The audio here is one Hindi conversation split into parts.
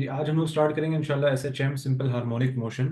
जी, आज हम लोग स्टार्ट करेंगे इंशाल्लाह एसएचएम सिंपल हार्मोनिक मोशन।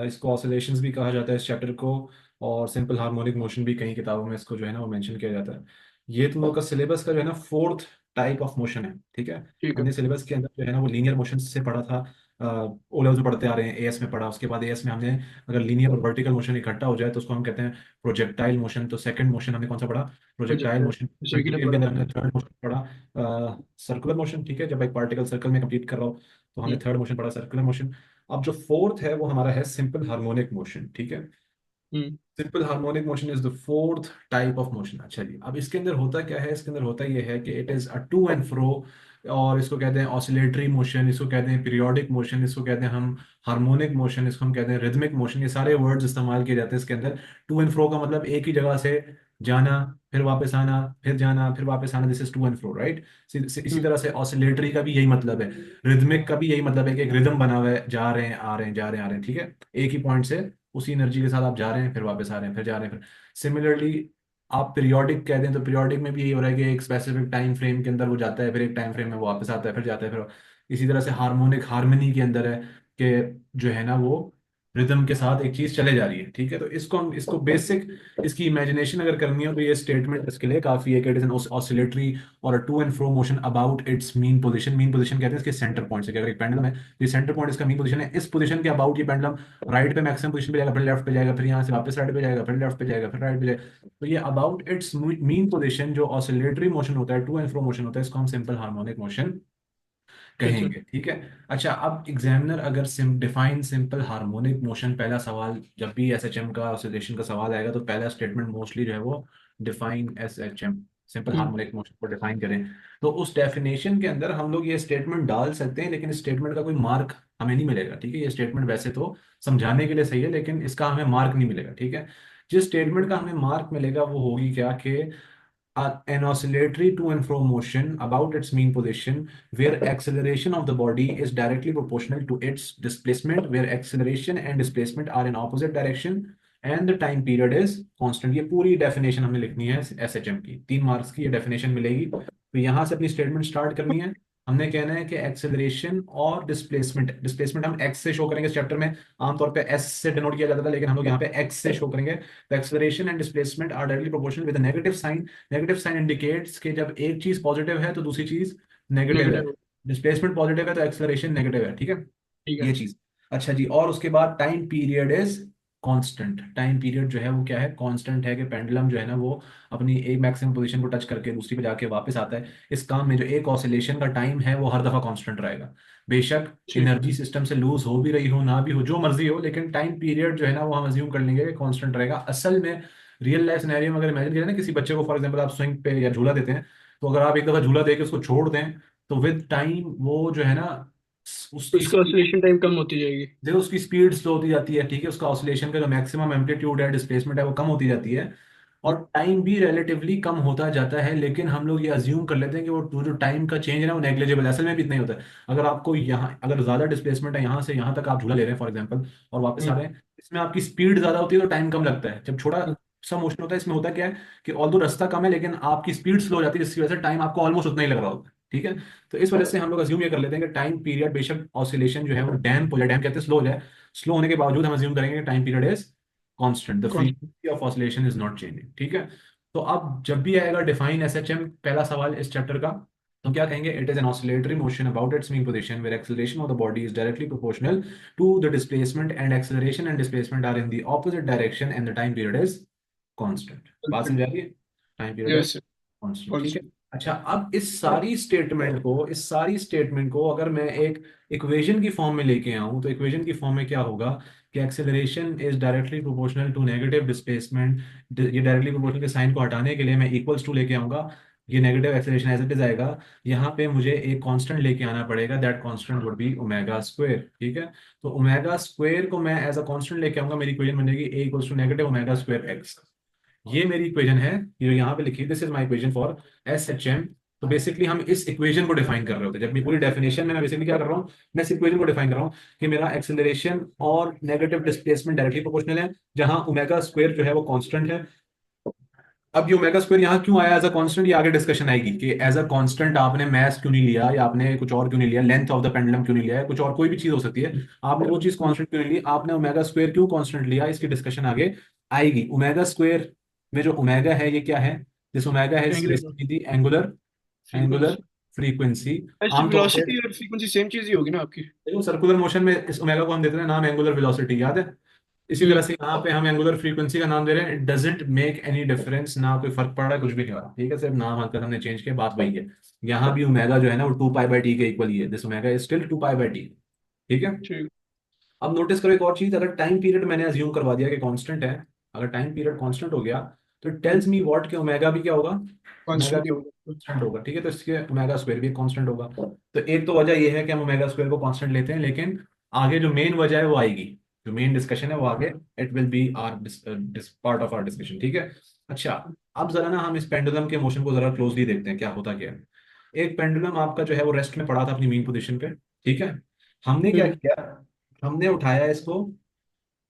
इसको ऑसिलेशंस भी कहा जाता है इस चैप्टर को। और सिंपल हार्मोनिक मोशन भी कई किताबों में इसको जो है ना वो मेंशन किया जाता है। ये तुम लोग का सिलेबस का जो है ना फोर्थ टाइप ऑफ मोशन है, ठीक है। ठीक है। हमने सिलेबस के अंदर जो है ना वो लीनियर मोशन से पढ़ा था। ओ लेवल्स में पढ़ते आ रहे हैं, एएस में पढ़ा, उसके बाद एएस में हमने अगर लीनियर और वर्टिकल मोशन इकट्ठा हो जाए तो उसको हम कहते हैं प्रोजेक्टाइल मोशन। तो सेकंड मोशन हमने कौन सा पढ़ा? Projectile projectile motion. जैसे कि ने इनके पढ़ा। अंदर हमने थर्ड मोशन पढ़ा सर्कुलर मोशन, ठीक है। जब एक पार्टिकल सर्कल में कंप्लीट कर रहा हो तो हमने हम्म। थर्ड मोशन पढ़ा सर्कुलर मोशन। अब जो फोर्थ है वो हमारा है सिंपल हार्मोनिक मोशन, ठीक है। Hmm. Simple harmonic motion is the fourth type of motion. अच्छा जी, अब इसके अंदर होता क्या है? इसके अंदर होता यह है कि it is a to and fro. और इसको कहते हैं ऑसिलेटरी मोशन, इसको कहते हैं पीरियोडिक मोशन, इसको कहते हैं हम हार्मोनिक मोशन, इसको हम कहते हैं रिदमिक मोशन। ये सारे वर्ड्स इस्तेमाल किए जाते हैं इसके अंदर। टू एंड फ्रो का मतलब एक ही जगह से जाना, फिर वापस आना, फिर जाना, फिर वापस आना। This is to and fro, right. इसी हम्म। तरह से ऑसिलेटरी का भी यही मतलब है। रिदमिक का भी यही मतलब है कि एक रिदम बना हुआ है, जा रहे हैं आ रहे हैं, जा रहे हैं आ रहे हैं, ठीक है। एक ही पॉइंट से उसी एनर्जी के साथ आप जा रहे हैं, फिर वापस आ रहे हैं, फिर जा रहे हैं, फिर सिमिलरली आप पीरियोडिक कहते हैं तो पीरियोडिक में भी यही हो रहा है कि एक स्पेसिफिक टाइम फ्रेम के अंदर वो जाता है, फिर एक टाइम फ्रेम में वो वापस आता है, फिर जाता है, फिर इसी तरह से हार्मोनिक हार्मनी के अंदर है कि जो है ना वो रिदम के साथ एक चीज चले जा रही है, ठीक है। तो इसको बेसिक इसकी इमेजिनेशन अगर करनी हो तो ये स्टेटमेंट इसके लिए काफी है कि it is an oscillatory or a to and fro motion about its mean position. Mean position कहते हैं इसके सेंटर पॉइंट से, कि अगर एक पेंडुलम है तो ये सेंटर पॉइंट इसका मीन पोजीशन है, इस पोजीशन के अबाउट ये पेंडुलम राइट पे मैक्सिमम पोजीशन पे जाएगा, फिर लेफ्ट पे जाएगा, फिर यहाँ से वापस राइट पे जाएगा, फिर लेफ्ट पे जाएगा, फिर राइट पे जाएगा। तो ये अबाउट इट्स मीन पोजीशन जो ऑसिलेटरी मोशन होता है, टू एंड फ्रो मोशन होता है, इसको हम सिंपल हार्मोनिक मोशन अच्छा। कहेंगे, ठीक है। अच्छा, अब एग्जामिनर अगर डिफाइन सिंपल हार्मोनिक मोशन, पहला सवाल जब भी एसएचएम का ऑसिलेशन का सवाल आएगा तो पहला स्टेटमेंट मोस्टली जो है वो डिफाइन एसएचएम, सिंपल हम्म। हार्मोनिक मोशन को डिफाइन करें। तो उस डेफिनेशन के अंदर हम लोग ये स्टेटमेंट डाल सकते हैं, लेकिन इस स्टेटमेंट का कोई मार्क हमें नहीं मिलेगा, ठीक है। ये स्टेटमेंट वैसे तो समझाने के लिए सही है, लेकिन इसका हमें मार्क नहीं मिलेगा, ठीक है। जिस स्टेटमेंट का हमें मार्क मिलेगा वो होगी क्या कि an oscillatory to and fro motion about its mean position where acceleration of the body is directly proportional to its displacement, where acceleration and displacement are in opposite direction and the time period is constant। ये पूरी डेफिनेशन हमें लिखनी है एसएचएम की, 3 मार्क्स की ये डेफिनेशन मिलेगी। तो यहाँ से अपनी स्टेटमेंट स्टार्ट करनी है। हमने कहना है कि एक्सेलरेशन और डिस्प्लेसमेंट, डिस्प्लेसमेंट हम एक्स से शो करेंगे इस चैप्टर में। आमतौर पे एस से डिनोट किया जाता था, लेकिन हम लोग यहाँ पे एक्स से शो करेंगे। तो acceleration and displacement are directly proportional with negative sign. Negative sign indicates कि जब एक चीज पॉजिटिव है तो दूसरी चीज नेगेटिव है। नेगेटिव। डिस्प्लेसमेंट पॉजिटिव है तो एक्सेलरेशन नेगेटिव है, ठीक है। ठीक है। ये चीज। अच्छा जी, और उसके बाद time period is constant. Time period जो है वो क्या है? कांस्टेंट है, कि पेंडुलम जो है ना वो अपनी एक मैक्सिमम पोजीशन को टच करके दूसरी पे जाके वापस आता है। इस काम में जो एक ऑसिलेशन का टाइम है वो हर दफा कांस्टेंट रहेगा। बेशक ठीक। एनर्जी सिस्टम से लूज हो भी रही हो, ना भी हो, जो मर्जी हो, लेकिन टाइम पीरियड जो है ना वो हम अज्यूम कर लेंगे कि कांस्टेंट रहेगा। असल में रियल लाइफ सिनेरियो में अगर इमेजिन करें ना, किसी बच्चे को फॉर एग्जांपल आप स्विंग पे या झूला देते हैं, तो अगर आप एक दफा झूला दे के उसको छोड़ दें तो विद टाइम वो जो है ना उसकी उसका ऑसिलेशन टाइम कम होती जाएगी। देखो उसकी स्पीड स्लो होती जाती है, ठीक है। उसका ऑसिलेशन का जो मैक्सिमम एम्पलीट्यूड है, डिस्प्लेसमेंट है, वो कम होती जाती है। और हम्म। टाइम भी रिलेटिवली कम होता जाता है, लेकिन हम लोग ये अज्यूम कर लेते हैं कि वो जो टाइम का चेंज है ना वो नेग्लिजिबल है। असल में भी इतना ही होता है। अगर आपको यहाँ अगर ज्यादा डिस्प्लेसमेंट है, यहाँ से यहाँ तक आप झूला ले रहे हैं फॉर एग्जाम्पल, और वापस आ हम्म। रहे हैं, इसमें आपकी स्पीड ज्यादा होती है तो टाइम कम लगता है। जब छोटा हम्म। सा मोशन होता है इसमें होता क्या है कि ऑल्दो रास्ता कम है लेकिन आपकी स्पीड स्लो हो जाती है, जिसकी वजह से टाइम आपको ऑलमोस्ट उतना ही लग रहा होता है, ठीक है। तो इस वजह से हम लोग अज्यूम ये कर लेते हैं कि टाइम पीरियड बेशक ऑसिलेशन जो है वो डैम्प हो जाए, डैम्प कहते हैं स्लो हो जाए, स्लो होने के बावजूद हम अज्यूम करेंगे कि time period is constant, the कौन। Frequency of oscillation is not changing, ठीक है। तो अब जब भी आएगा डिफाइन एसएचएम पहला सवाल इस चैप्टर का, तो क्या कहेंगे? It is an oscillatory motion about its mean position where acceleration of the body is directly proportional to the displacement and acceleration and displacement are in the opposite direction and the time period is constant. बात समझ आ रही है? Time period is yes. Constant, कौन ठीक है। सी। अच्छा, अब इस सारी स्टेटमेंट को अगर मैं एक इक्वेशन की फॉर्म में लेके आऊं तो इक्वेशन की फॉर्म में क्या होगा कि acceleration is directly proportional to negative displacement. ये डायरेक्टली प्रोपोर्शनल के साइन को हटाने के लिए मैं इक्वल्स टू लेके आऊंगा। ये negative acceleration as it is आएगा। यहाँ पे मुझे एक कांस्टेंट लेके आना पड़ेगा, that constant would be omega square, ठीक है। तो ओमेगा स्क्वायर को मैं एज अ कांस्टेंट लेके आऊंगा, मेरी इक्वेशन बनेगी A equals to negative omega square x. ये मेरी इक्वेशन है, ये जो यहाँ पे लिखी है, this is my equation for S H M. तो बेसिकली हम इस इक्वेशन को डिफाइन कर रहे होते हैं। जब मैं पूरी डेफिनेशन में मैं बेसिकली क्या कर रहा हूँ, मैं इस इक्वेशन को डिफाइन कर रहा हूँ कि मेरा एक्सेलरेशन और नेगेटिव डिस्प्लेसमेंट डायरेक्टली प्रोपोर्शनल है, जहां ओमेगा स्क्वायर जो है वो कांस्टेंट है। अब ये ओमेगा स्क्वायर यहाँ क्यों आया एज अ कांस्टेंट, ये आगे डिस्कशन आएगी कि एज अ कांस्टेंट आपने मैथ क्यों नहीं लिया, या आपने कुछ और क्यों नहीं लिया, लेंथ ऑफ द पेंडुलम क्यों नहीं लिया, या कुछ और कोई भी चीज हो सकती है, आपने वो चीज हम्म, कांस्टेंट क्यों नहीं ली, आपने ओमेगा स्क्वायर क्यों कांस्टेंट लिया, इसकी डिस्कशन आगे आएगी। ओमेगा स्क्वायर में जो ओमेगा है ये क्या है, दिस ओमेगा है angular basically the angular angular frequency. Frequency. ऐसे आमतौर पे वेलोसिटी और फ्रीक्वेंसी सेम चीज ही होगी ना आपकी? देखो सर्कुलर मोशन में इस ओमेगा को हम देते हैं नाम एंगुलर वेलोसिटी, याद है। इसी तरह हम्म। से यहाँ पे हम एंगुलर फ्रीक्वेंसी का नाम दे रहे हैं। It doesn't make any difference, ना कोई फर्क पड़ रहा है, कुछ भी नहीं हो रहा, ठीक है, सिर्फ नाम हल्का हमने चेंज किया, बात वही है। यहाँ भी ओमेगा जो है ना वो 2 पाई बाई टी के इक्वल ही है, this omega is still 2 pi by T. ठीक है। ठीक। अब नोटिस करो एक और चीज, अगर टाइम पीरियड मैंने अज्यूम करवा दिया कि कांस्टेंट है, अगर टाइम पीरियड कांस्टेंट हो गया, तो इट टेल्स मी व्हाट कि ओमेगा भी क्या होगा, ओमेगा कांस्टेंट ही भी होगा। कांस्टेंट होगा। ठीक है, तो इसके ओमेगा स्क्वायर भी कांस्टेंट होगा। तो एक तो वजह ये है कि हम ओमेगा स्क्वायर को कांस्टेंट लेते हैं, लेकिन आगे जो मेन वजह है वो आएगी, जो मेन डिस्कशन है वो आगे, it will be our part of our discussion. ठीक है। अच्छा, अब जरा ना हम इस पेंडुलम के मोशन को जरा क्लोजली देखते हैं क्या होता क्या है। एक पेंडुलम आपका जो है वो रेस्ट में पड़ा था अपनी मीन पोजीशन पे। ठीक है। हमने क्या हम्म। किया, हमने उठाया इसको,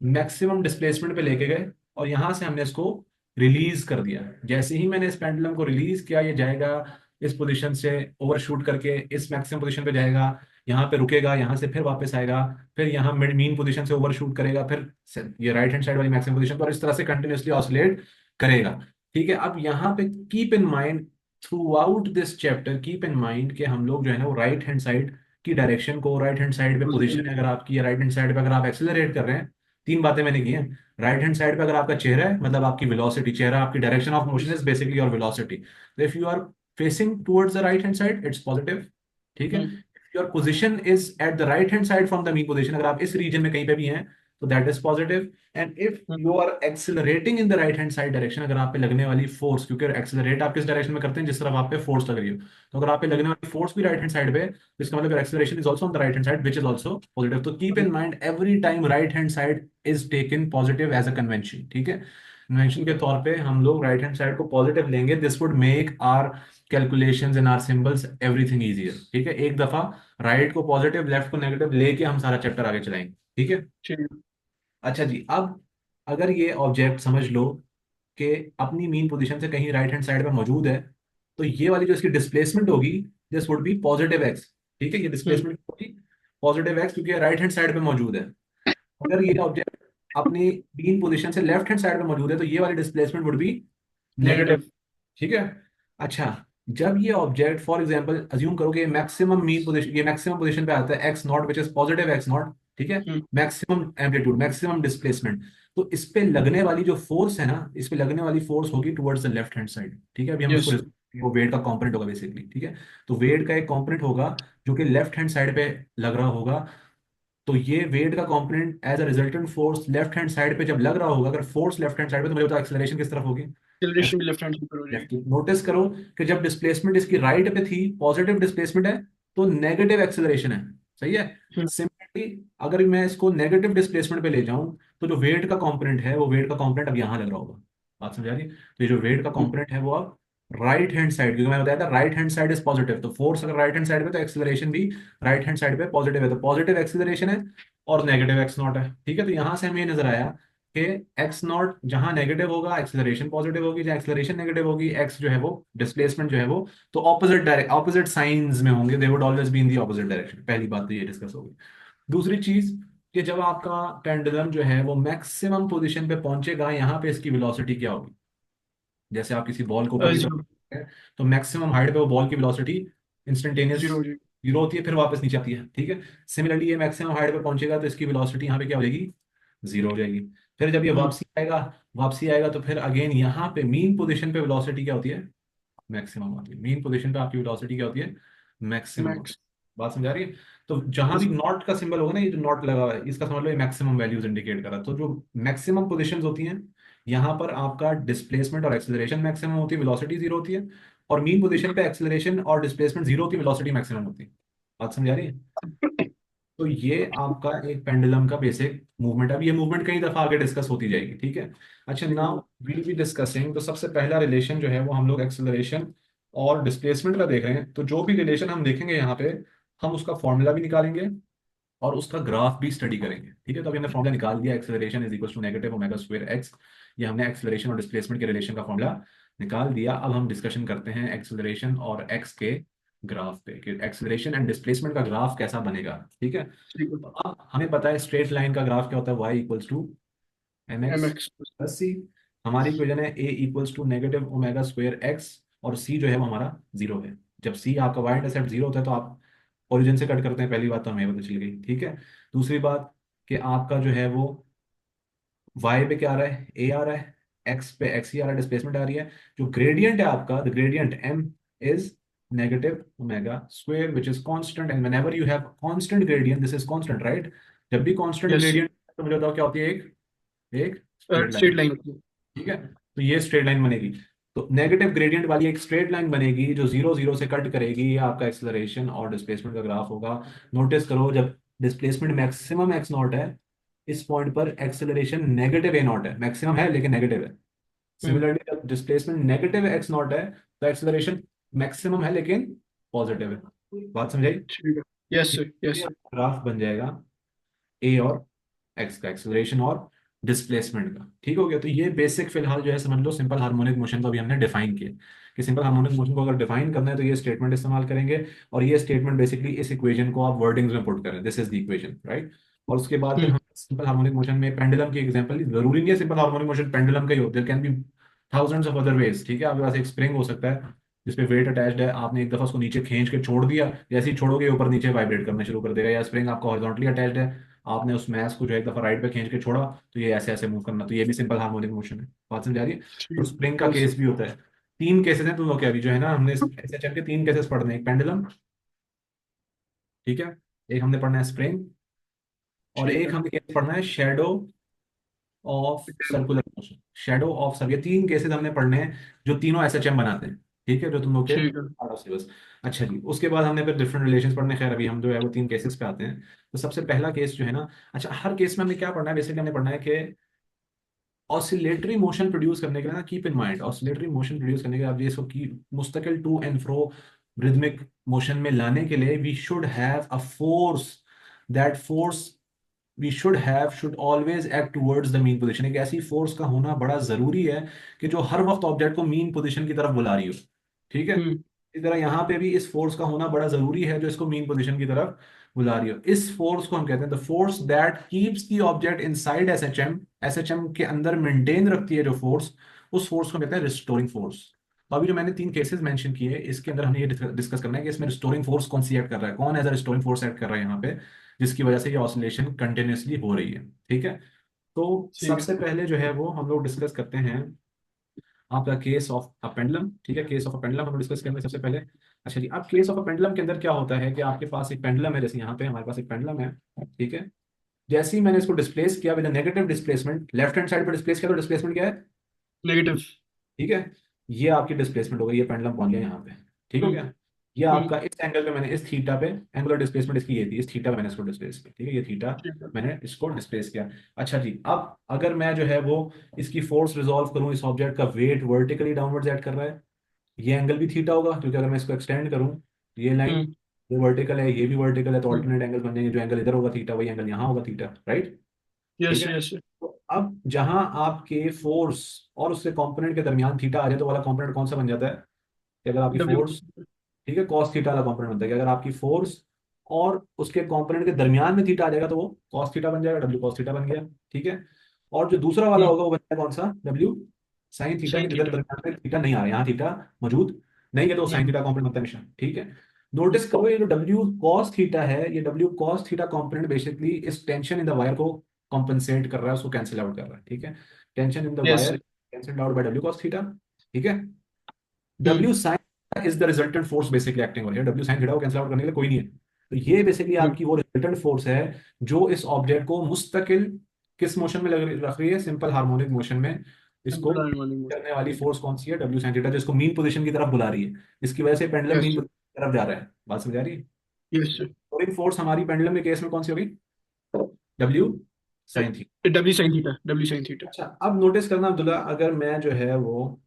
मैक्सिमम डिस्प्लेसमेंट पे लेके गए, और यहां से हमने इसको रिलीज कर दिया। जैसे ही मैंने इस पेंडुलम को रिलीज किया, ये जाएगा इस पोजीशन से ओवरशूट करके इस मैक्सिमम पोजीशन पे जाएगा, यहाँ पे रुकेगा, यहाँ से फिर वापस आएगा, फिर यहाँ मिड मीन पोजीशन से ओवरशूट करेगा, फिर ये राइट हैंड साइड वाली मैक्सिमम पोजीशन पर, और इस तरह से कंटिन्यूअसली ऑसिलेट करेगा। ठीक है। अब यहाँ पे keep in mind, through out this chapter keep in mind कि हम लोग जो है ना वो राइट हैंड साइड की डायरेक्शन को, राइट हैंड साइड पे पोजीशन है अगर आपकी, राइट हैंड साइड पे अगर आप एक्सेलरेट कर रहे हैं, तीन बातें मैंने की हैं। राइट हैंड साइड पे अगर आपका चेहरा है, मतलब आपकी वेलोसिटी, चेहरा आपकी direction of motion is basically your velocity. तो if you are facing towards the right hand side it's positive. ठीक है। Hmm. Your position is at the right hand side from the mean position, अगर आप इस रीजन में कहीं पे भी हैं तो that is positive. And if hmm. You are accelerating in the right hand side direction, अगर आप पे लगने वाली फोर्स, क्योंकि एक्सिलरेट आप किस डायरेक्शन में करते हैं, जिस तरफ आप पे फोर्स लग रही हो, तो अगर आप पे लगने वाली फोर्स भी राइट हैंड साइड पे है, तो इसका मतलब acceleration is also on the right hand side which is also positive. तो keep in mind every time right hand side is taken positive as a convention. ठीक है। कन्वेंशन के तौर पे हम लोग राइट हैंड साइड को पॉजिटिव लेंगे, this would make our calculations in our symbols everything easier. ठीक है। एक दफा राइट को पॉजिटिव, लेफ्ट को नेगेटिव लेके हम सारा चैप्टर आगे चलाएंगे। ठीक है। ठीक। अच्छा जी, अब अगर ये ऑब्जेक्ट समझ लो कि अपनी मीन पोजीशन से कहीं राइट हैंड साइड पे मौजूद है, तो ये वाली जो इसकी डिस्प्लेसमेंट होगी, this would be positive x. ठीक है, ये हम्म। डिस्प्लेसमेंट होगी पॉजिटिव एक्स, क्योंकि राइट हैंड साइड पे मौजूद है। अगर ये ऑब्जेक्ट अपनी मीन पोजीशन से लेफ्ट हैंड साइड पे मौजूद है, तो ये वाली displacement would be negative. Negative. ठीक है। अच्छा, जब ये ऑब्जेक्ट फॉर एग्जांपल अज्यूम करो कि मैक्सिमम मीन पोजीशन, ये मैक्सिमम पोजीशन पे आता है x not which is positive x not. ठीक है। Hmm. Maximum amplitude, maximum displacement, तो इस पे लगने वाली जो फोर्स है ना, इस पे लगने वाली फोर्स होगी towards the left hand side. ठीक है। अभी हम यस उसको सर। वो वेट का कंपोनेंट होगा बेसिकली। ठीक है। तो वेट का एक कंपोनेंट होगा जो कि लेफ्ट हैंड साइड पे लग रहा होगा। तो ये वेट का component as a resultant force left hand side पे जब लग रहा होगा, अगर फोर्स लेफ्ट हैंड साइड पे, तो मुझे बताओ एक्सेलरेशन किस तरफ होगी। एक्सेलरेशन भी लेफ्ट हैंड साइड पर हो जाएगी। लेफ्ट। नोटिस करो कि जब डिस्प्लेसमेंट इसकी राइट पे थी, पॉजिटिव डिस्प्लेसमेंट है, तो नेगेटिव एक्सेलरेशन है। सही है। हम्म। सिमिलरली अगर मैं इसको नेगेटिव डिस्प्लेसमेंट पे ले जाऊं, तो जो वेट का कंपोनेंट है, वो वेट का कंपोनेंट अब यहां लग रहा होगा। बात समझा रही है? तो ये जो वेट का हम्म। कंपोनेंट है वो अब राइट हैंड साइड, क्योंकि मैंने बताया था right hand side is positive, तो फोर्स अगर राइट हैंड साइड पे, तो एक्सेलरेशन भी राइट हैंड साइड पे पॉजिटिव है, तो पॉजिटिव एक्सेलरेशन है और नेगेटिव एक्स नॉट है। ठीक है। तो यहां से हमें ये नजर आया कि एक्स नॉट जहां नेगेटिव होगा एक्सेलरेशन पॉजिटिव होगी, जहां एक्सेलरेशन नेगेटिव होगी एक्स जो है वो डिस्प्लेसमेंट जो है वो, तो ऑपोजिट डायरेक्ट ऑपोजिट साइंस में होंगे, they would always be in the opposite direction. पहली बात तो ये डिस्कस होगी। दूसरी चीज कि जब आपका पेंडुलम जो है वो मैक्सिमम पोजीशन पे पहुंचेगा, यहाँ पे इसकी वेलोसिटी क्या होगी। जैसे आप किसी बॉल को ऊपर की तरफ जीरो। फेंकते हैं, तो मैक्सिमम हाइट पे वो बॉल की वेलोसिटी इंस्टेंटेनियस जीरो हो जाएगी। जीरो होती है, फिर वापस नीचे आती है। ठीक है। सिमिलरली ये मैक्सिमम हाइट पे पहुंचेगा, तो इसकी वेलोसिटी यहाँ पे क्या हो जाएगी, जीरो हो जाएगी। फिर जब ये हम्म। वापसी आएगा तो फिर अगेन यहाँ पे मीन पोजीशन पे वेलोसिटी क्या होती है, मैक्सिमम होती है। मीन पोजीशन पे आपकी वेलोसिटी क्या होती है, मैक्सिमम होती मैक्स। है। बात समझा रही है? तो जहां भी यस। नॉट का सिंबल होगा ना, ये जो नॉट लगा हुआ है, इसका समझ लो ये मैक्सिमम वैल्यूज इंडिकेट कर रहा है। तो जो मैक्सिमम पोजीशंस होती हैं, यहाँ पर आपका डिस्प्लेसमेंट और एक्सेलरेशन मैक्सिमम होती है, वेलोसिटी जीरो होती है। और मीन पोजीशन पे एक्सेलरेशन और डिस्प्लेसमेंट जीरो होती है, वेलोसिटी मैक्सिमम होती है। बात समझा रही है? तो ये आपका एक पेंडुलम का बेसिक मूवमेंट। अब ये मूवमेंट कई दफा आगे डिस्कस होती जाएगी। ठीक है। अच्छा, ठीक है। नाउ विल बी डिस्कसिंग, तो सबसे पहला रिलेशन जो है वो हम लोग एक्सेलरेशन और डिस्प्लेसमेंट का देख रहे हैं। तो जो भी रिलेशन हम देखेंगे यहाँ पे, हम उसका फॉर्मूला भी निकालेंगे और उसका ग्राफ भी स्टडी करेंगे। ठीक है। तो अभी हमने फॉर्मूला निकाल दिया, acceleration is equal to negative omega square x. ये हमने एक्सेलरेशन और डिस्प्लेसमेंट के रिलेशन का फॉर्मूला निकाल दिया। अब हम डिस्कशन करते हैं एक्सेलरेशन और एक्स के ग्राफ पे, कि एक्सेलरेशन एंड डिस्प्लेसमेंट का ग्राफ कैसा बनेगा। ठीक है, ठीक है। तो अब हमें पता है स्ट्रेट लाइन का ग्राफ क्या होता है, Y equals to M M X X. Plus C. हमारी इक्वेशन है A equals to negative omega square x, और सी जो है वो हमारा जीरो है। जब सी आपका वाई इंटरसेप्ट जीरो होता है तो आप ओरिजिन से कट करते हैं, पहली बात तो हमें पता चल गई। ठीक है, दूसरी बात कि आपका जो है वो वाई पे क्या आ रहा है, ए आ रहा है, एक्स पे एक्स ही आ रहा है, डिस्प्लेसमेंट आ रही है। जो ग्रेडियंट है आपका, the gradient m is negative omega square which is constant, and whenever you have constant gradient this is constant, right. जब भी कांस्टेंट यस। ग्रेडियंट तो मुझे बताओ क्या होती है, एक एक स्ट्रेट स्ट्रेट लाइन। लाइन होती है। ठीक है, तो ये स्ट्रेट लाइन बनेगी। तो नेगेटिव ग्रेडियंट वाली एक स्ट्रेट लाइन बनेगी जो जीरो जीरो से कट करेगी, ये आपका एक्सेलरेशन और डिस्प्लेसमेंट का ग्राफ होगा। नोटिस करो, जब डिस्प्लेसमेंट मैक्सिमम एक्स नॉट है, इस पॉइंट पर एक्सेलरेशन नेगेटिव ए नॉट है, मैक्सिमम है लेकिन नेगेटिव है। हम्म। सिमिलरली जब डिस्प्लेसमेंट नेगेटिव एक्स नॉट है, तो एक्सेलरेशन मैक्सिमम है लेकिन पॉजिटिव है। बात समझाई। ठीक है। Yes sir, yes sir. Graph बन जाएगा ए और एक्स का, एक्सेलरेशन और डिस्प्लेसमेंट का। ठीक हो गया, तो ये बेसिक फिलहाल जो है समझ लो सिंपल हार्मोनिक मोशन को अभी हमने डिफाइन किया, कि सिंपल हार्मोनिक मोशन को अगर डिफाइन करना है तो ये स्टेटमेंट इस्तेमाल करेंगे। और ये स्टेटमेंट बेसिकली इस इक्वेशन को आप वर्डिंग्स में पुट करें, this is the equation, right. और उसके बाद फिर हम्म। हम सिंपल हार्मोनिक मोशन में पेंडुलम की एग्जांपल, जरूरी नहीं है सिंपल हार्मोनिक मोशन पेंडुलम का ही हो, there can be thousands of other ways. ठीक है, आपके पास एक स्प्रिंग हो सकता है जिसपे वेट अटैच्ड है, आपने एक दफा उसको नीचे खींच के छोड़ दिया, जैसे ही छोड़ोगे ऊपर नीचे वाइब्रेट करना शुरू कर देगा। या स्प्रिंग आपका हॉरिजॉन्टली अटैच्ड है, आपने उस मैस को जो है एक दफा राइट पे खींच के छोड़ा, तो ये ऐसे ऐसे मूव करना, तो ये भी सिंपल हार्मोनिक मोशन है। बात समझ आ रही है। ठीक और स्प्रिंग का है। Yes sir. केस भी होता है। तीन केसेस हैं, तुम लोग के अभी जो है ना, हमने ऐसे चल के तीन केसेस पढ़ने हैं, एक पेंडुलम, ठीक है, एक हमने पढ़ना है स्प्रिंग, और ठीक एक है। हमें केस पढ़ना है shadow of circular motion. Shadow of सब, ये तीन केसेस हमने पढ़ने हैं जो तीनों एसएचएम बनाते हैं। ठीक है, जो तुम लोग के ठीक है। Part of syllabus. अच्छा जी, उसके बाद हमने फिर डिफरेंट रिलेशंस पढ़ने, खैर अभी हम जो है वो तीन केसेस पे आते हैं। तो सबसे पहला केस जो है ना, अच्छा हर केस में हमें क्या पढ़ना है, बेसिकली हमने पढ़ना है कि ऑसिलेटरी मोशन प्रोड्यूस करने के लिए ना, keep in mind, oscillatory motion produce करने के लिए आप ये इसको की मुस्तकिल to and fro rhythmic motion में लाने के लिए we should have a force, that force we should always act towards the mean position. एक ऐसी फोर्स का होना बड़ा जरूरी है कि जो हर वक्त ऑब्जेक्ट को मीन पोजीशन की तरफ बुला रही हो। ठीक है, हम्म। इसी तरह यहाँ पे भी इस फोर्स का होना बड़ा जरूरी है जो इसको मीन पोजीशन की तरफ बुला रही हो। इस फोर्स को हम कहते हैं the force that keeps the object inside SHM, SHM के अंदर मेंटेन रखती है जो फोर्स, उस फोर्स को कहते हैं रिस्टोरिंग फोर्स। तो अभी जो मैंने तीन केसेस मेंशन किए, इसके अंदर हमें ये डिस्कस करना है कि इसमें रिस्टोरिंग फोर्स कौन सी एक्ट कर रहा है, कौन as a restoring force act कर रहा है यहाँ पे, जिसकी वजह से ये ऑसिलेशन कंटिन्यूअसली हो रही है। ठीक है, तो ठीक है। सबसे पहले जो है वो हम लोग डिस्कस करते हैं आपका केस ऑफ अ पेंडुलम। ठीक है, केस ऑफ अ पेंडुलम हम लोग डिस्कस करेंगे सबसे पहले। अच्छा जी, अब केस ऑफ अ पेंडुलम के अंदर क्या होता है कि आपके पास एक पेंडुलम है, जैसे यहाँ पे हमारे पास एक पेंडुलम है। ठीक है, जैसे ही मैंने इसको डिस्प्लेस किया with negative displacement, left hand side पर डिस्प्लेस किया तो डिस्प्लेसमेंट क्या है, नेगेटिव। ठीक है, ये आपकी डिस्प्लेसमेंट हो गई, ये पेंडुलम पहुंच गया यहाँ पे। ठीक हो हम्म। गया, ये हम्म। आपका इस एंगल पे मैंने इस थीटा पे, एंगुलर डिस्प्लेसमेंट इसकी ये थी, इस थीटा पे मैंने इसको डिस्प्लेस किया। ठीक है, ये थीटा ठीक है। मैंने इसको डिस्प्लेस किया। अच्छा जी, अब अगर मैं जो है वो इसकी फोर्स रिजॉल्व करूं, इस ऑब्जेक्ट का वेट वर्टिकली डाउनवर्ड्स एक्ट कर रहा है, ये एंगल भी थीटा होगा, क्योंकि अगर मैं इसको एक्सटेंड करूं, ये लाइन हम्म। ये वर्टिकल है, ये भी वर्टिकल है, तो हम्म। ऑल्टरनेट एंगल बन जाएंगे, जो एंगल इधर होगा थीटा, वही एंगल यहाँ होगा थीटा, राइट। ठीक यस है, यस। तो अब जहां आपके फोर्स और उसके कंपोनेंट के दरमियान थीटा आ जाए तो वाला कंपोनेंट कौन सा बन जाता है, कि अगर आपकी डब्ल्यू। फोर्स, ठीक है, कॉस थीटा वाला कंपोनेंट बनता है, कि अगर आपकी फोर्स और उसके कंपोनेंट के दरमियान में थीटा आ जाएगा तो वो कॉस थीटा बन जाएगा, डब्ल्यू कॉस थीटा बन गया। ठीक है, और जो दूसरा वाला हम्म। होगा वो बन जाएगा कौन सा, डब्ल्यू साइन थीटा, के साइन जिधर थीटा। दरमियान में थीटा नहीं आ रहा है, यहाँ थीटा मौजूद नहीं है, तो साइन नहीं। थीटा कंपोनेंट बनता है हमेशा। ठीक है, हम्म। नोटिस करो ये जो डब्ल्यू कॉस थीटा है, ये W cos theta component basically इस टेंशन इन द वायर को कॉम्पनसेट कर रहा है, उसको कैंसिल आउट कर रहा है। ठीक है, tension in the yes. Wire cancelled out by डब्ल्यू कॉस थीटा। ठीक है, हम्म। डब्ल्यू sine is the resultant force basically acting हो रही है, डब्ल्यू साइन थीटा को कैंसिल आउट करने के लिए कोई नहीं है। तो ये बेसिकली हम्म। आपकी वो रिजल्टेंट फोर्स है जो इस ऑब्जेक्ट को मुस्तकिल किस मोशन में रख रही है, सिंपल हार्मोनिक मोशन में। इसको सिंपल हार्मोनिक। करने वाली फोर्स कौन सी है, डब्ल्यू साइन थीटा, जो इसको मीन पोजीशन की तरफ बुला रही है, इसकी वजह से pendulum yes mean sir. Position की तरफ जा रहा है। बात समझ आ रही है। Yes sir. और फोर्स हमारी पेंडुलम के केस में कौन सी होगी, W sine theta. W sine theta. W sine theta. अच्छा, अब नोटिस करना अब्दुल्ला, अगर मैं जो है वो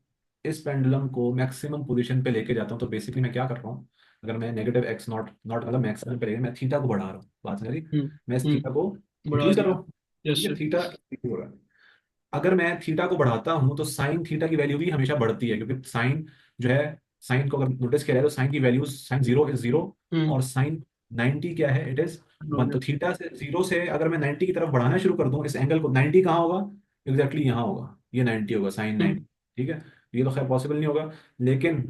इस पेंडुलम को मैक्सिमम पोजीशन पे लेके जाता हूँ तो बेसिकली मैं क्या कर रहा हूँ, अगर मैं नेगेटिव एक्स नॉट नॉट मतलब मैक्सिमम पे लेके मैं थीटा को बढ़ा रहा हूँ, बात समझ रही, हम्म। मैं इस थीटा हम्म। को बढ़ा इंक्रीज कर रहा दिया। हूँ। ठीक यस है, सर। थीटा increase हो रहा है। अगर मैं थीटा को बढ़ाता हूं तो साइन थीटा की वैल्यू भी हमेशा बढ़ती है, क्योंकि साइन जो है, साइन को अगर नोटिस किया जाए तो साइन की वैल्यू, साइन 0 इज 0, हम्म। और साइन 90 क्या है, इट इज 1। तो नॉर्मल। थीटा से 0 से अगर मैं 90 की तरफ बढ़ाना शुरू कर दूं इस एंगल को, 90 कहाँ होगा, एग्जैक्टली यहाँ होगा, ये 90 होगा, साइन हम्म। 90। ठीक है, ये तो खैर पॉसिबल नहीं होगा, लेकिन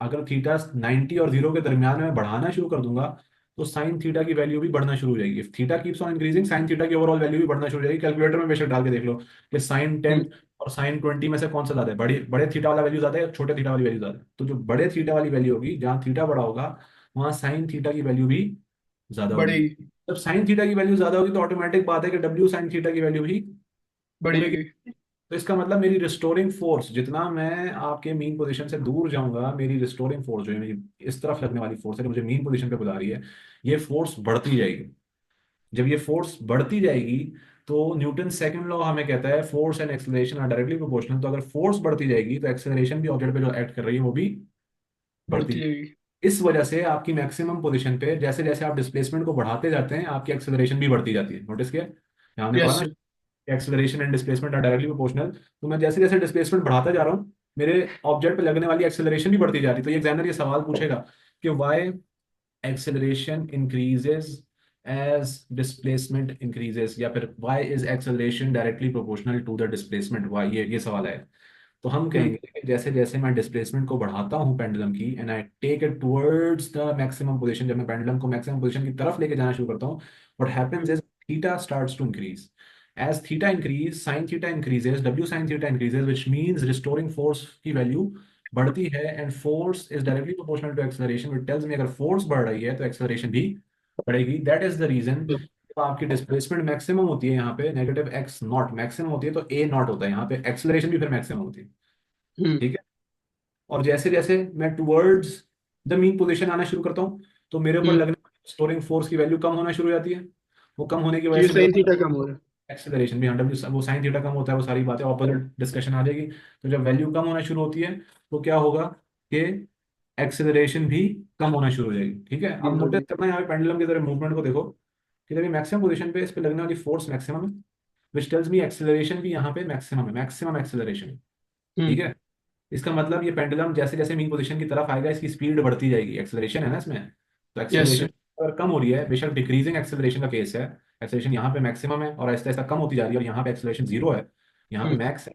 अगर थीटा 90 और 0 के दरमियान में बढ़ाना शुरू कर दूंगा तो साइन थीटा की वैल्यू भी बढ़ना शुरू हो जाएगी। If theta keeps on increasing, sine theta की ओवरऑल वैल्यू भी बढ़ना शुरू हो जाएगी। कैलकुलेटर में बेशक डाल के देख लो कि साइन हम्म। 10 और साइन 20 में से कौन सा ज्यादा है, बड़े थीटा वाला वैल्यू ज्यादा है या छोटे थीटा वाली वैल्यू ज्यादा है। तो जो बड़े थीटा वाली वैल्यू होगी, जहाँ थीटा बड़ा होगा, वहां साइन थीटा की वैल्यू भी ज्यादा होगी। बढ़ेगी। जब साइन थीटा की वैल्यू ज्यादा होगी तो ऑटोमेटिक बात है कि डब्ल्यू साइन थीटा की वैल्यू भी उड़ेगी। बढ़ेगी। तो इसका मतलब मेरी रिस्टोरिंग फोर्स, जितना मैं आपके मीन पोजीशन से दूर जाऊंगा, मेरी रिस्टोरिंग फोर्स जो है, मेरी इस तरफ लगने वाली फोर्स है जो मुझे मीन पोजीशन पे बुला रही है, ये फोर्स बढ़ती जाएगी। जब ये फोर्स बढ़ती जाएगी तो न्यूटन सेकंड लॉ हमें कहता है force and acceleration are directly proportional. तो अगर फोर्स बढ़ती जाएगी तो एक्सेलरेशन भी ऑब्जेक्ट पे जो एक्ट कर रही है वो भी बढ़ती बढ़ती जाएगी। जाएगी। इस वजह से आपकी मैक्सिमम पोजीशन पे जैसे जैसे आप डिस्प्लेसमेंट को बढ़ाते जाते हैं, आपकी एक्सेलरेशन भी बढ़ती जाती है। नोटिस किया, यहाँ हमने पढ़ा यस ना, sir. Acceleration and displacement are directly proportional. तो मैं जैसे जैसे डिस्प्लेसमेंट बढ़ाता जा रहा हूँ, मेरे ऑब्जेक्ट पे लगने वाली एक्सेलरेशन भी बढ़ती जा रही है। तो ये एग्जामिनर ये सवाल पूछेगा कि why acceleration increases as displacement increases, या फिर why is acceleration directly proportional to the displacement, why, ये सवाल है। तो हम कहेंगे हम्म। कि जैसे जैसे मैं डिस्प्लेसमेंट को बढ़ाता हूं पेंडुलम की, and I take it towards the maximum position, जब मैं पेंडुलम को मैक्सिमम पोजीशन की तरफ लेके जाना शुरू करता हूं, what happens hmm. Is theta starts to increase. As theta increase, sine theta increases, W sine theta increases, which means restoring force की वैल्यू बढ़ती है, and force is directly proportional to acceleration, which tells me अगर फोर्स बढ़ रही है तो एक्सेलरेशन भी बढ़ेगी। That is the reason. तो आपकी डिस्प्लेसमेंट मैक्सिमम होती है यहाँ पे, नेगेटिव एक्स नॉट मैक्सिमम होती है, तो ए नॉट होता है यहाँ पे, एक्सेलरेशन भी फिर मैक्सिमम होती है। हम्म। ठीक है, और जैसे जैसे मैं टुवर्ड्स द मीन पोजीशन आना शुरू करता हूँ तो मेरे ऊपर हम्म। लगने वाली स्टोरिंग फोर्स की वैल्यू कम होना शुरू हो जाती है। वो कम होने की तो वजह ये से मेरे साइन ऊपर थीटा कम हो रहा है। एक्सेलरेशन भी, हाँ डब्ल्यू, वो साइन थीटा कम होता है, वो सारी बातें ऑपोजिट डिस्कशन आ जाएगी। तो जब वैल्यू कम होना शुरू होती है तो क्या होगा कि एक्सेलरेशन भी कम होना शुरू हो जाएगी। ठीक है, अब कम नोटिस होगी। करना है यहाँ पे पेंडुलम की तरह मूवमेंट को देखो कि जब ये मैक्सिमम पोजीशन पे इस पे लगने वाली फोर्स मैक्सिमम है, विच टेल्स मी एक्सेलरेशन भी यहाँ पे मैक्सिमम है, मैक्सिमम एक्सेलरेशन। ठीक हम्म। है, इसका मतलब ये पेंडुलम जैसे जैसे मीन पोजीशन की तरफ आएगा इसकी स्पीड बढ़ती जाएगी, एक्सेलरेशन है ना इसमें। तो यस एक्सेलरेशन सर। अगर कम हो रही है, बेशक डिक्रीजिंग एक्सेलरेशन का केस है, एक्सेलरेशन यहाँ पे मैक्सिमम है और आहिस्ता आहिस्ता कम होती जा रही है, और यहाँ पे एक्सेलरेशन 0 है, यहाँ पे हम्म। मैक्स है।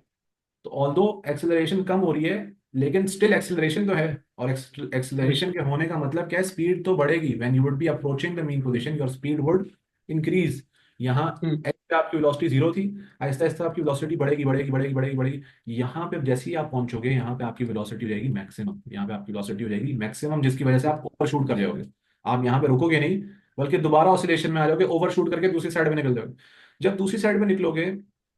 तो ऑल्दो एक्सेलरेशन कम हो रही है, लेकिन स्टिल एक्सेलरेशन तो है। और यस। एक्सेलरेशन के होने का मतलब क्या है, स्पीड तो बढ़ेगी। When you would be approaching the mean position your speed would increase. यहाँ हम्म। x पे आपकी वेलोसिटी 0 थी, आहिस्ता आहिस्ता आपकी वेलोसिटी बढ़ेगी बढ़ेगी बढ़ेगी बढ़ेगी बढ़ेगी। यहाँ पे जैसे ही आप पहुंचोगे, यहाँ पे आपकी वेलोसिटी हो जाएगी मैक्सिमम, यहाँ पे आपकी वेलोसिटी हो जाएगी मैक्सिमम, जिसकी वजह से आप ओवरशूट कर जाओगे। आप यहाँ पे रुकोगे नहीं, बल्कि दोबारा ऑसिलेशन में आ जाओगे, ओवरशूट करके दूसरी साइड में निकल जाओगे। जब दूसरी साइड में निकलोगे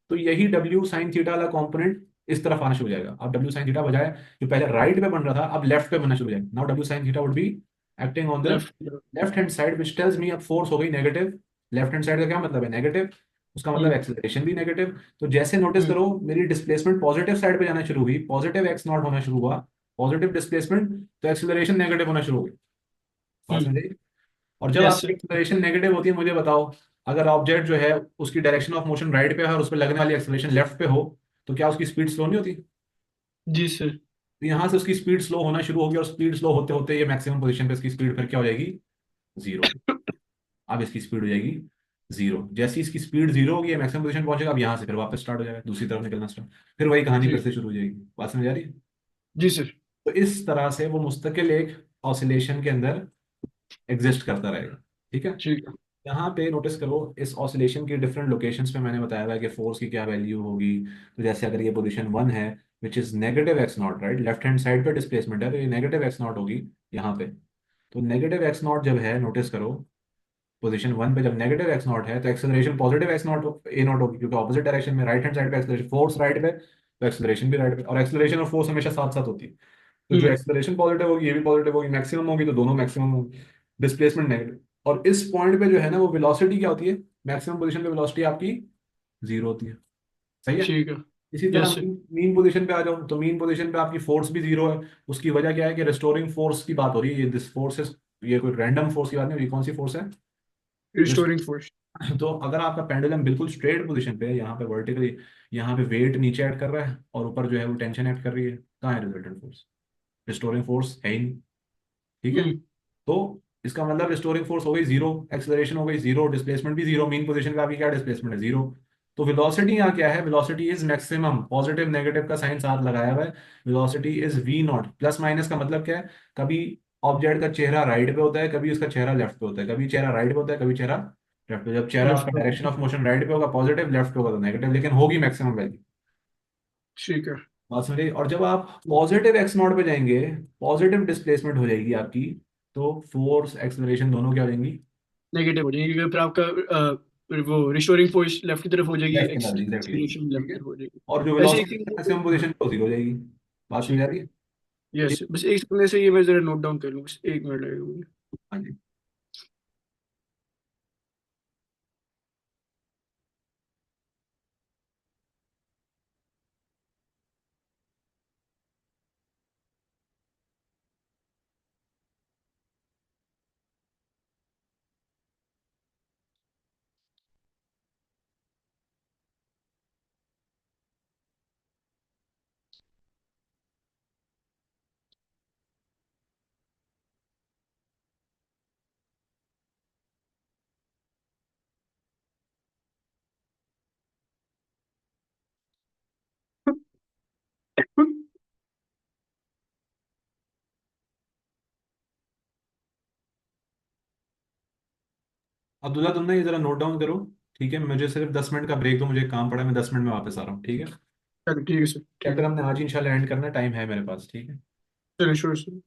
तो यही डब्ल्यू साइन थीटा वाला कॉम्पोनेंट इस तरफ आना शुरू हो जाएगा। अब डब्ल्यू साइन थीटा बजाय जो पहले राइट पे बन रहा था, अब लेफ्ट पे बनना शुरू हो जाएगा। Now W sine theta would be acting on the left. Left hand side, which tells me अब फोर्स हो गई नेगेटिव। लेफ्ट हैंड साइड का क्या मतलब है, नेगेटिव, उसका मतलब हम्म। एक्सेलरेशन भी नेगेटिव। तो जैसे नोटिस हम्म। करो मेरी डिस्प्लेसमेंट पॉजिटिव साइड पे जाना शुरू हुई, पॉजिटिव एक्स नॉट होना शुरू हुआ, पॉजिटिव डिस्प्लेसमेंट, तो एक्सेलरेशन नेगेटिव होना शुरू हो गई। बात हम्म। समझ आई? और जब यस आपकी सर। एक्सेलरेशन नेगेटिव होती है, मुझे बताओ, अगर ऑब्जेक्ट जो है उसकी डायरेक्शन ऑफ मोशन राइट पे है और उस पर लगने वाली एक्सेलरेशन लेफ्ट पे हो, तो क्या उसकी स्पीड स्लो नहीं होती? जी सर। तो यहाँ से उसकी स्पीड स्लो होना शुरू होगी, और स्पीड स्लो होते होते ये मैक्सिमम पोजीशन पे इसकी स्पीड फिर क्या हो जाएगी, 0। अब इसकी स्पीड हो जाएगी 0। जैसी इसकी स्पीड 0 होगी, मैक्सिमम पोजीशन पहुंचेगा, अब यहाँ से फिर वापस स्टार्ट हो जाएगा, दूसरी तरफ निकलना स्टार्ट, फिर वही कहानी फिर ठीक। से शुरू हो जाएगी। बात समझ आ रही है? जी सर। तो इस तरह से वो मुस्तकिल एक ऑसिलेशन के अंदर एग्जिस्ट करता रहेगा। ठीक है, ठीक है। यहाँ पे नोटिस करो इस ऑसिलेशन की डिफरेंट लोकेशंस पे मैंने बताया हुआ है कि फोर्स की क्या वैल्यू होगी। तो जैसे अगर ये पोजीशन 1 है, which is negative x not, right, left hand side पे डिस्प्लेसमेंट है, तो ये नेगेटिव एक्स नॉट होगी यहाँ पे। तो नेगेटिव एक्स नॉट जब है, नोटिस करो पोजीशन 1 पे जब नेगेटिव एक्स नॉट है तो acceleration positive x not a not होगी, क्योंकि ऑपोजिट डायरेक्शन में राइट हैंड साइड पे एक्सेलरेशन, फोर्स राइट पे तो एक्सेलरेशन भी राइट पे, और एक्सेलरेशन और फोर्स हमेशा साथ साथ होती है। तो जो हम्म। एक्सेलरेशन पॉजिटिव होगी ये भी पॉजिटिव होगी, मैक्सिमम होगी तो दोनों मैक्सिमम होगी, डिस्प्लेसमेंट नेगेटिव। और इस पॉइंट पे जो है ना वो वेलोसिटी क्या होती है, मैक्सिमम पोजीशन पे वेलोसिटी आपकी 0 होती है। सही है। ठीक है। इसी तरह यस सर। मीन पोजीशन पे आ जाओ तो मीन पोजीशन पे आपकी फोर्स भी 0 है। उसकी वजह क्या है कि रिस्टोरिंग फोर्स की बात हो रही है, ये दिस फोर्स है, ये कोई रैंडम फोर्स की बात नहीं, ये कौन सी फोर्स है, रिस्टोरिंग फोर्स। तो अगर आपका पेंडुलम बिल्कुल स्ट्रेट पोजीशन पे है, यहाँ पे वर्टिकली, यहाँ पे वेट नीचे ऐड कर रहा है और ऊपर जो है वो टेंशन ऐड कर रही है, कहाँ है रिजल्टेंट फोर्स? रिस्टोरिंग फोर्स है ही नहीं। ठीक है। हम्म। तो इसका मतलब रिस्टोरिंग फोर्स हो गई जीरो, एक्सेलरेशन हो गई जीरो, डिस्प्लेसमेंट भी जीरो, मीन पोजीशन का भी क्या डिस्प्लेसमेंट है, जीरो। तो वेलोसिटी यहाँ क्या है? Velocity is maximum, positive negative का साइन साथ लगाया हुआ है। Velocity is v naught. Plus minus का मतलब क्या है? कभी ऑब्जेक्ट का चेहरा राइट पे होता है, कभी उसका चेहरा लेफ्ट पे होता है, कभी चेहरा राइट पे होता है, कभी चेहरा लेफ्ट पे। जब चेहरा लेफ्ट आपका पे। डायरेक्शन ऑफ मोशन राइट पे होगा पॉजिटिव, लेफ्ट पे होगा तो नेगेटिव, लेकिन होगी मैक्सिमम वैल्यू। ठीक है। बात समझिए। और जब आप पॉजिटिव एक्स नॉट पे जाएंगे, पॉजिटिव डिस्प्लेसमेंट हो जाएगी आपकी, तो फोर्स एक्सेलरेशन दोनों क्या हो जाएंगी? नेगेटिव हो जाएगी, क्योंकि फिर आपका वो रिस्टोरिंग फोर्स लेफ्ट की तरफ हो जाएगी, लेफ्ट के अंदर एग्जैक्टली। एक्सलेशन लेफ्ट ठीक की है। तरफ हो जाएगी। और जो वैसे एक वेलोसिटी चीज। मैक्सिमम पोजीशन हाँ। पे हो जाएगी। बात समझ आ ठीक रही है। है? यस, ठीक। बस एक सेकंड से ये मैं जरा नोट डाउन कर लूँ, बस 1 मिनट लगेगा मुझे। हाँ जी। अब्दुल्ला तुमने ये जरा नोट डाउन करो। ठीक है, मुझे सिर्फ 10 मिनट का ब्रेक दो, मुझे एक काम पड़ा है, मैं 10 मिनट में वापस आ रहा हूँ, ठीक है? चलो ठीक है सर, ठीक चैप्टर है। हमने आज ही इंशाल्लाह एंड करना है, टाइम है मेरे पास, ठीक है? चलो श्योर सर।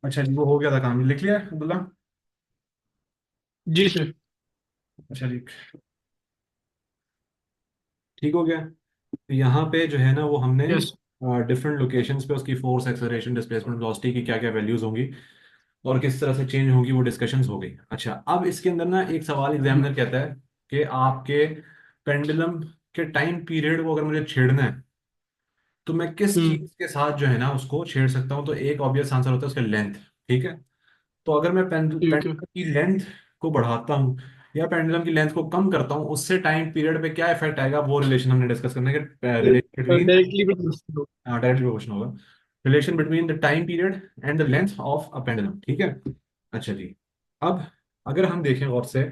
अच्छा जी, वो हो गया था काम, लिख लिया है, अब्दुल्ला? जी सर। अच्छा जी, ठीक हो गया। तो यहाँ पे जो है ना वो हमने यस। डिफरेंट लोकेशंस पे उसकी फोर्स, एक्सेलरेशन, डिस्प्लेसमेंट, वेलोसिटी की क्या क्या वैल्यूज होंगी और किस तरह से चेंज होगी, वो डिस्कशंस हो गई। अच्छा, अब इसके अंदर ना एक सवाल एग्जामिनर कहता है कि आपके पेंडुलम के टाइम पीरियड को अगर मुझे छेड़ना है तो मैं किस हम्म। चीज के साथ जो है ना उसको छेड़ सकता हूँ? तो एक ऑब्वियस आंसर होता है उसका लेंथ। ठीक है। तो अगर मैं ठीक है। पेंडुलम की लेंथ को बढ़ाता हूँ या पेंडुलम की लेंथ को कम करता हूँ, उससे टाइम पीरियड पे क्या इफेक्ट आएगा, वो रिलेशन हमने डिस्कस करना है कि रिलेशन बिटवीन। डायरेक्टली भी। हाँ, डायरेक्टली प्रोपोर्शनल होगा। Relation between the time period and the length of a pendulum, ठीक है। अच्छा जी, अब अगर हम देखें गौर से,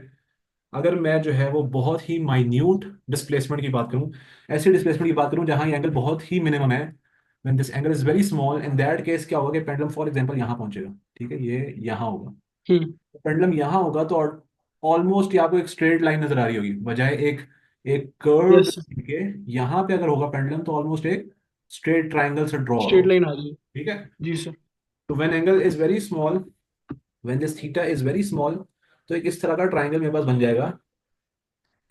अगर मैं जो है वो बहुत ही माइन्यूट डिस्प्लेसमेंट की बात करूं, ऐसी डिस्प्लेसमेंट की बात करूं जहां ये एंगल बहुत ही मिनिमम है, when this angle is very small, in that case क्या होगा कि पेंडुलम फॉर एग्जांपल यहां पहुंचेगा, ठीक है, ये यहां होगा। हम्म। पेंडुलम यहां होगा तो ऑलमोस्ट ये आपको एक स्ट्रेट लाइन नजर आ रही होगी, बजाय एक एक कर्व यस सर। के। यहां पे अगर होगा पेंडुलम तो ऑलमोस्ट एक स्ट्रेट ट्राइंगल से ड्रॉ स्ट्रेट होगा, लाइन आ रही है। ठीक है। जी सर। तो when angle is very small, when this theta is very small, तो एक इस तरह का ट्राइंगल मेरे पास बन जाएगा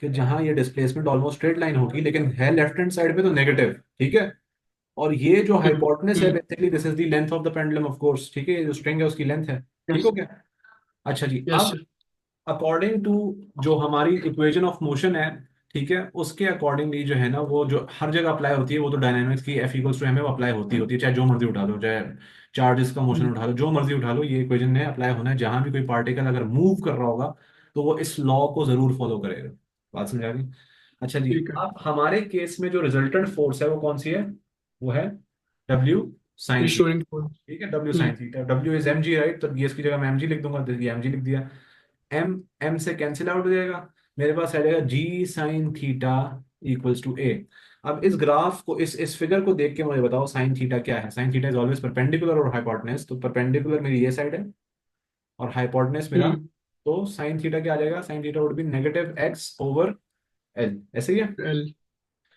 कि जहां ये डिस्प्लेसमेंट ऑलमोस्ट स्ट्रेट लाइन होगी, लेकिन है लेफ्ट हैंड साइड पे तो नेगेटिव, ठीक है। और ये जो हम्म। हाइपोटेनस है hmm. Basically this is the length of the pendulum of course, ठीक है, ये जो स्ट्रिंग है उसकी लेंथ है, ठीक यस। हो गया। अच्छा जी, यस अब सर। अकॉर्डिंग टू जो हमारी इक्वेशन ऑफ मोशन है, ठीक है, उसके अकॉर्डिंगली जो है ना वो जो हर जगह अप्लाई होती है वो तो डायनामिक्स की F equals to m apply होती है, चाहे जो मर्जी उठा लो, चाहे चार्जेस का मोशन हम्म। उठा लो, जो मर्जी उठा लो, ये इक्वेशन ने अप्लाई होना है। जहां भी कोई पार्टिकल अगर मूव कर रहा होगा तो वो इस लॉ को जरूर फॉलो करेगा। बात समझ आ गई। अच्छा जी, ठीक है। अब हमारे केस में जो रिजल्टेंट फोर्स है वो कौन सी है, वो है W sine theta, restoring force. ठीक है, W hmm. Sine theta, W is m g, right, तो ये इसकी जगह मैं एम जी लिख दूंगा, तो ये एम जी लिख दिया। एम एम से कैंसिल आउट हो जाएगा, मेरे पास आ जाएगा जी साइन थीटा इक्वल्स टू ए। अब इस ग्राफ को, इस फिगर को देख के मुझे बताओ साइन थीटा क्या है। Sign theta is always perpendicular और हाइपोटेनस, तो परपेंडिकुलर मेरी ये साइड है और हाइपोटेनस मेरा, हम्म। तो साइन थीटा क्या आ जाएगा, sign theta would B negative x over L, ऐसे ही है। एल।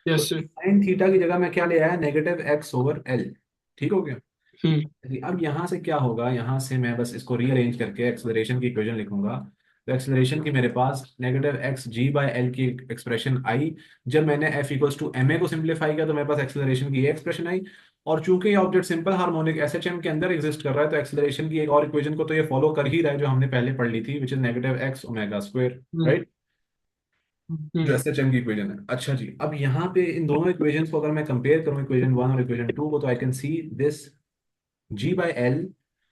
तो यस सर। साइन थीटा की जगह मैं क्या ले आया, नेगेटिव एक्स ओवर एल, ठीक हो गया। हम्म। चलिए, अब यहाँ से क्या होगा, यहाँ से मैं बस इसको रीअरेंज करके एक्सेलरेशन की इक्वेशन लिखूंगा। तो एक्सेलरेशन की मेरे पास negative x g by l की एक्सप्रेशन आई। जब मैंने f equals to m a को सिंप्लीफाई किया तो मेरे पास एक्सेलरेशन की ये एक्सप्रेशन आई। और चूंकि ये object simple harmonic S H M के अंदर एग्जिस्ट कर रहा है, तो एक्सेलरेशन की एक और इक्वेशन को तो ये फॉलो कर ही रहा है जो हमने पहले पढ़ ली थी, which is negative x omega square, hmm. Right, जो हम्म। एस एच एम की इक्वेशन है। अच्छा जी, अब यहाँ पे इन दोनों इक्वेशन को अगर मैं कंपेयर करूँ, इक्वेशन वन और इक्वेशन टू को, तो I can see this g by l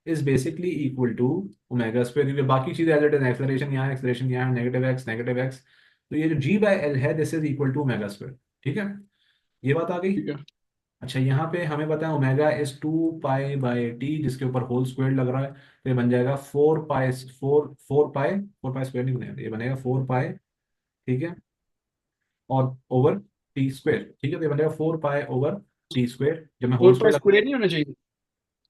is basically equal to omega square, क्योंकि बाकी चीजें एज इट इज, एक्सलेशन यहाँ नेगेटिव एक्स, तो ये जो जी बाई एल है this is equal to omega square, ठीक है, ये बात आ गई। ठीक है। अच्छा, यहाँ पे हमें पता है omega is 2 pi by T, जिसके ऊपर होल स्क्वायर लग रहा है, तो ये बन जाएगा 4 पाई, फोर पाई स्क्वायर नहीं बनेगा, ये बनेगा 4 पाई, ठीक है, और ओवर टी स्क्वायर, ठीक है, तो ये बन जाएगा 4 पाई ओवर टी स्क्वायर, जब मैं whole four pi square, square नहीं होना चाहिए?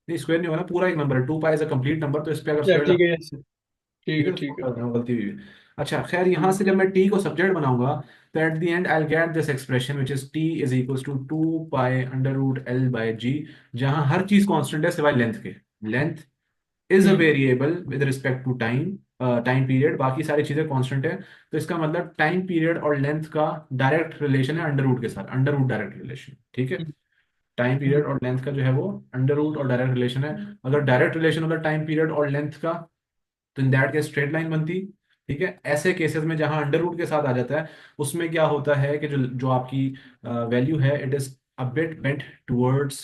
नहीं स्क्वायर नहीं होगा ना, पूरा एक नंबर है, 2 pi is a complete number, तो इस पे अगर या स्क्वायर ठीक लगा, है। Yes sir. ठीक ठीक है। है, तो ठीक है। छोड़ देना, गलती हुई है। अच्छा खैर, यहाँ हम्म। से जब मैं टी को सब्जेक्ट बनाऊंगा, तो at the end I get this expression which is t is equals to 2 pi under root l by g, जहाँ हर चीज कांस्टेंट है सिवाय लेंथ के। Length is a hmm. Variable with respect to time, time period, बाकी सारी चीजें कांस्टेंट है। तो इसका मतलब टाइम पीरियड और लेंथ का डायरेक्ट रिलेशन है अंडर रूट के साथ, अंडर रूट डायरेक्ट रिलेशन, ठीक है। टाइम हम्म। पीरियड और लेंथ का जो है वो अंडर रूट और डायरेक्ट रिलेशन है। अगर डायरेक्ट रिलेशन होता टाइम पीरियड और लेंथ का, तो in that case straight line बनती, ठीक है। ऐसे केसेस में जहां अंडर रूट के साथ आ जाता है, उसमें क्या होता है कि जो जो आपकी वैल्यू है it is a bit bent towards,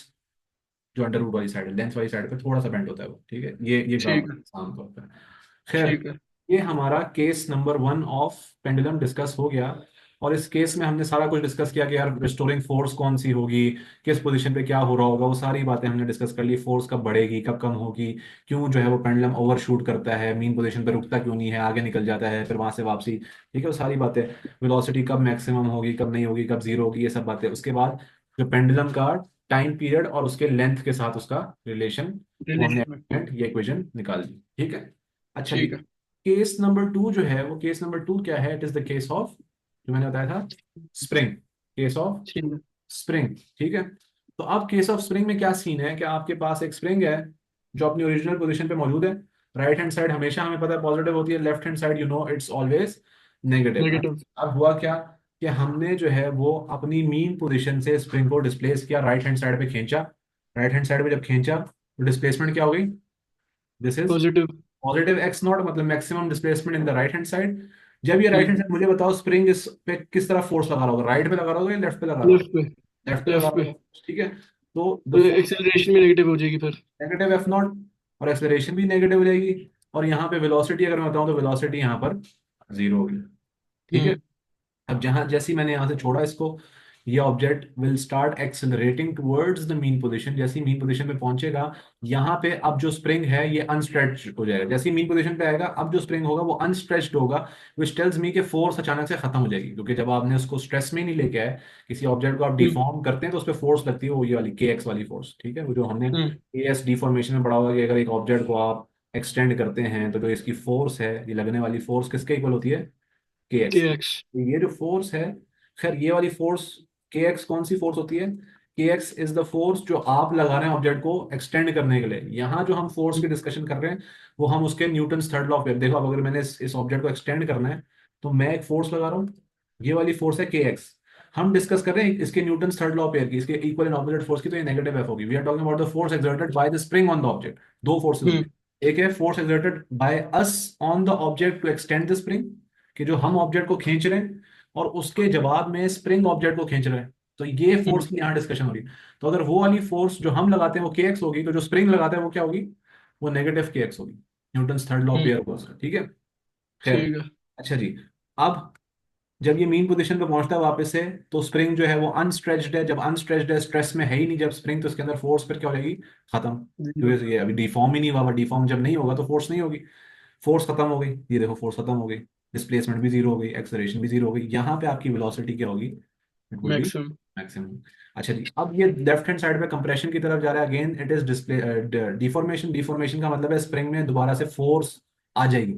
जो अंडर रूट वाली साइड है, लेंथ वाली साइड पे थोड़ा सा बेंट होता है वो, ठीक है, ये ग्राफ ठीक है। आमतौर पर। खैर, ठीक है। ये हमारा case number one of pendulum discuss हो गया। और इस केस में हमने सारा कुछ डिस्कस किया कि यार रिस्टोरिंग फोर्स कौन सी होगी, किस पोजीशन पे क्या हो रहा होगा, वो सारी बातें हमने डिस्कस कर ली। फोर्स कब बढ़ेगी, कब कम होगी, क्यों जो है वो पेंडुलम ओवर शूट करता है, मीन पोजीशन पे रुकता क्यों नहीं है, आगे निकल जाता है फिर वहां से वापसी, ठीक है, वो सारी बातें। वेलोसिटी कब मैक्सिमम होगी, कब नहीं होगी, कब जीरो होगी, ये सब बातें। उसके बाद जो पेंडुलम का टाइम पीरियड और उसके लेंथ के साथ उसका रिलेशन, वो हमने रिलेशन में। ये इक्वेशन निकाल दी, ठीक है। अच्छा जी, ठीक है। केस नंबर टू जो है वो, केस नंबर टू क्या है, it is the case of, जो मैंने बताया था, स्प्रिंग, केस ऑफ ठीक है। स्प्रिंग, ठीक है। तो अब केस ऑफ स्प्रिंग में क्या सीन है कि आपके पास एक स्प्रिंग है जो अपनी ओरिजिनल पोजीशन पे मौजूद है। राइट हैंड साइड हमेशा हमें पता है पॉजिटिव होती है, left hand side you know it's always negative. Negative. अब हुआ क्या कि हमने जो है वो अपनी मीन पोजीशन से स्प्रिंग को डिस्प्लेस किया, राइट हैंड साइड पे खींचा। राइट हैंड साइड पे जब खींचा तो डिस्प्लेसमेंट क्या हो गई, this is positive. Positive x naught, मतलब maximum displacement in the right hand side. जब ये राइट हैंड हम्म। साइड, मुझे बताओ स्प्रिंग इस पे किस तरह फोर्स लगा रहा होगा, राइट पे लगा रहा होगा या लेफ्ट पे लगा रहा होगा, लेफ्ट पे। लेफ्ट पे लगा लेफ्ट रहा पे। होगा, ठीक है। तो द तो फोर्स एक्सेलरेशन में नेगेटिव हो जाएगी फिर। नेगेटिव एफ नॉट, और एक्सेलरेशन भी नेगेटिव हो जाएगी। और यहाँ पे वेलोसिटी अगर मैं बताऊं तो वेलोसिटी यहाँ पर जीरो होगी, ठीक है। हम्म। अब जहां जैसे ही मैंने यहाँ से छोड़ा इसको, ये object will start accelerating towards the mean position. जैसे ही मीन पोजीशन पे पहुंचेगा, यहाँ पे अब जो स्प्रिंग है ये अनस्ट्रेच हो जाएगा। जैसे ही मीन पोजीशन पे आएगा, अब जो स्प्रिंग होगा वो अनस्ट्रेच्ड होगा, विच टेल्स मी कि फोर्स अचानक से खत्म हो जाएगी, क्योंकि जब आपने उसको स्ट्रेस में नहीं लेके आए, किसी ऑब्जेक्ट को आप हम्म डिफॉर्म करते हैं तो उस पर फोर्स लगती है, वो ये वाली के एक्स वाली फोर्स, ठीक है, वो जो हमने हम्म के एस डिफॉर्मेशन में पढ़ा होगा कि अगर एक ऑब्जेक्ट को आप एक्सटेंड करते हैं तो जो इसकी फोर्स है, ये लगने वाली फोर्स किसके इक्वल होती है, के के एक्स। एक्स ये जो फोर्स है, खैर ये वाली फोर्स के एक्स कौन सी फोर्स होती है, के एक्स इज द फोर्स जो आप लगा रहे हैं ऑब्जेक्ट को एक्सटेंड करने के लिए। यहाँ जो हम फोर्स की डिस्कशन कर रहे हैं वो हम उसके न्यूटन थर्ड लॉ ऑफ, देखो अब अगर मैंने इस ऑब्जेक्ट को एक्सटेंड करना है तो मैं एक फोर्स लगा रहा हूँ, ये वाली फोर्स है के एक्स। हम डिस्कस कर रहे हैं इसके Newton third law of air की, इसके इक्वल एंड ऑपोजिट फोर्स की, तो ये नेगेटिव एफ होगी। We are talking about the force exerted by the spring on the object. दो फोर्सेस होंगे, हम्म एक है force exerted by us on the object to extend the spring, कि जो हम ऑब्जेक्ट को खींच रहे हैं और उसके जवाब में स्प्रिंग ऑब्जेक्ट को खींच रहे हैं, तो ये फोर्स हम्म की यहाँ डिस्कशन हो रही है। तो अगर वो वाली फोर्स जो हम लगाते हैं वो के एक्स होगी, तो जो स्प्रिंग लगाते हैं वो क्या होगी, वो नेगेटिव के एक्स होगी। Newton third law of hmm, air होगा उसका, ठीक है। खैर, ठीक है। अच्छा जी, अब जब ये मीन पोजीशन पे पहुंचता है वापस से, तो स्प्रिंग जो है वो अनस्ट्रेच्ड है। जब अनस्ट्रेच्ड है, स्ट्रेस में है ही नहीं जब स्प्रिंग, तो इसके अंदर फोर्स फिर क्या हो जाएगी, खत्म, जीरो। क्योंकि ये अभी डिफॉर्म ही नहीं हुआ। डिफॉर्म जब नहीं होगा तो फोर्स नहीं होगी, फोर्स खत्म हो गई, ये देखो फोर्स खत्म हो गई, डिस्प्लेसमेंट भी जीरो हो गई, एक्सेलरेशन भी जीरो हो गई। यहाँ पे आपकी वेलोसिटी क्या होगी, it would be maximum. Maximum. अच्छा जी, अब ये लेफ्ट हैंड साइड पे कंप्रेशन की तरफ जा रहा है, again it is display deformation. Deformation का मतलब है स्प्रिंग में दोबारा से फोर्स आ जाएगी।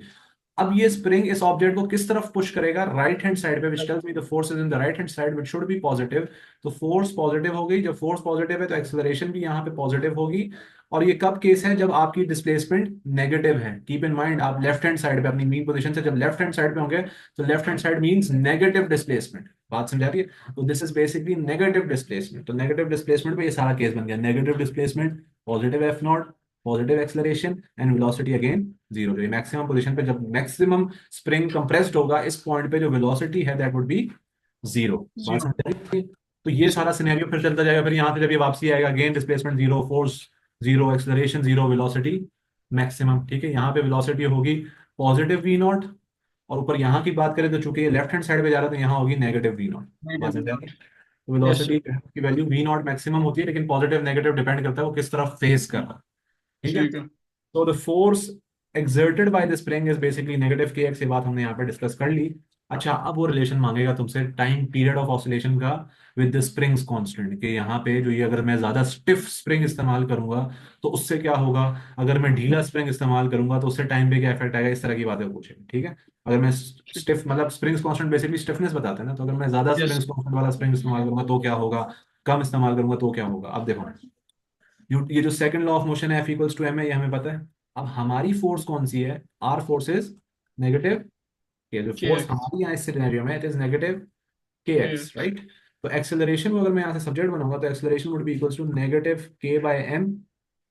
अब ये स्प्रिंग इस ऑब्जेक्ट को किस तरफ पुश करेगा, राइट हैंड साइड पे, which tells me the force is in the right hand side which should be positive. तो फोर्स पॉजिटिव हो गई, जब फोर्स पॉजिटिव है तो एक्सेलरेशन भी यहाँ पे पॉजिटिव होगी। और ये कब केस है, जब आपकी डिस्प्लेसमेंट नेगेटिव है। कीप इन माइंड, आप लेफ्ट हैंड साइड पे अपनी मीन पोजीशन से जब लेफ्ट हैंड साइड पे होंगे, तो left hand side means negative displacement. बात समझा रही है, तो this is basically negative displacement. तो नेगेटिव डिस्प्लेसमेंट पे ये सारा केस बन गया, negative displacement, positive F not, positive acceleration and velocity again zero. जो मैक्सिमम पोजीशन पे जब मैक्सिमम स्प्रिंग कंप्रेस्ड होगा, इस पॉइंट पे जो वेलोसिटी है दैट वुड बी जीरो। बात जीरो। समझ आ रही है? तो ये जी। सारा सिनेरियो फिर चलता जाएगा, फिर यहाँ से जब ये वापसी आएगा, again displacement zero, force zero, acceleration zero, velocity maximum, ठीक है। यहाँ पे वेलोसिटी होगी पॉजिटिव वी नॉट, और ऊपर यहाँ की बात करें तो चूंकि ये लेफ्ट हैंड साइड पे जा रहा है तो यहाँ होगी नेगेटिव वी नॉट। बात समझ आ रही है? तो यस सर। वेलोसिटी की वैल्यू वी नॉट मैक्सिमम होती है, लेकिन पॉजिटिव नेगेटिव डिपेंड करता है वो किस तरफ फेस कर रहा है, ठीक है। ठीक है। तो the force exerted by the spring is basically negative kx, ये बात हमने यहाँ पे डिस्कस कर ली। अच्छा, अब वो रिलेशन मांगेगा तुमसे टाइम पीरियड ऑफ ऑसिलेशन का विद द स्प्रिंग्स कांस्टेंट, कि यहाँ पे जो ये अगर मैं ज्यादा स्टिफ स्प्रिंग इस्तेमाल करूंगा तो उससे क्या होगा, अगर मैं ढीला स्प्रिंग इस्तेमाल करूंगा तो उससे टाइम पे क्या इफेक्ट आएगा, इस तरह की बातें पूछेंगे, ठीक है। अगर मैं ठीक। स्टिफ, मतलब स्प्रिंग्स कांस्टेंट बेसिकली स्टिफनेस बताते हैं ना, तो अगर मैं ज्यादा यस। स्प्रिंग्स कांस्टेंट वाला स्प्रिंग इस्तेमाल करूंगा तो क्या होगा, कम इस्तेमाल करूंगा तो क्या होगा। अब देखो, ये जो सेकंड लॉ ऑफ मोशन है, एफ इक्वल्स टू एम है, ये हमें पता है। अब हमारी फोर्स कौन सी है, आर फोर्स इज नेगेटिव, ये जो के फोर्स एक्स। हमारी यहाँ इस सिनेरियो में, it is negative k k x, x. Right. तो एक्सेलरेशन को अगर मैं यहाँ से सब्जेक्ट बनाऊंगा तो acceleration would be equals to negative k by m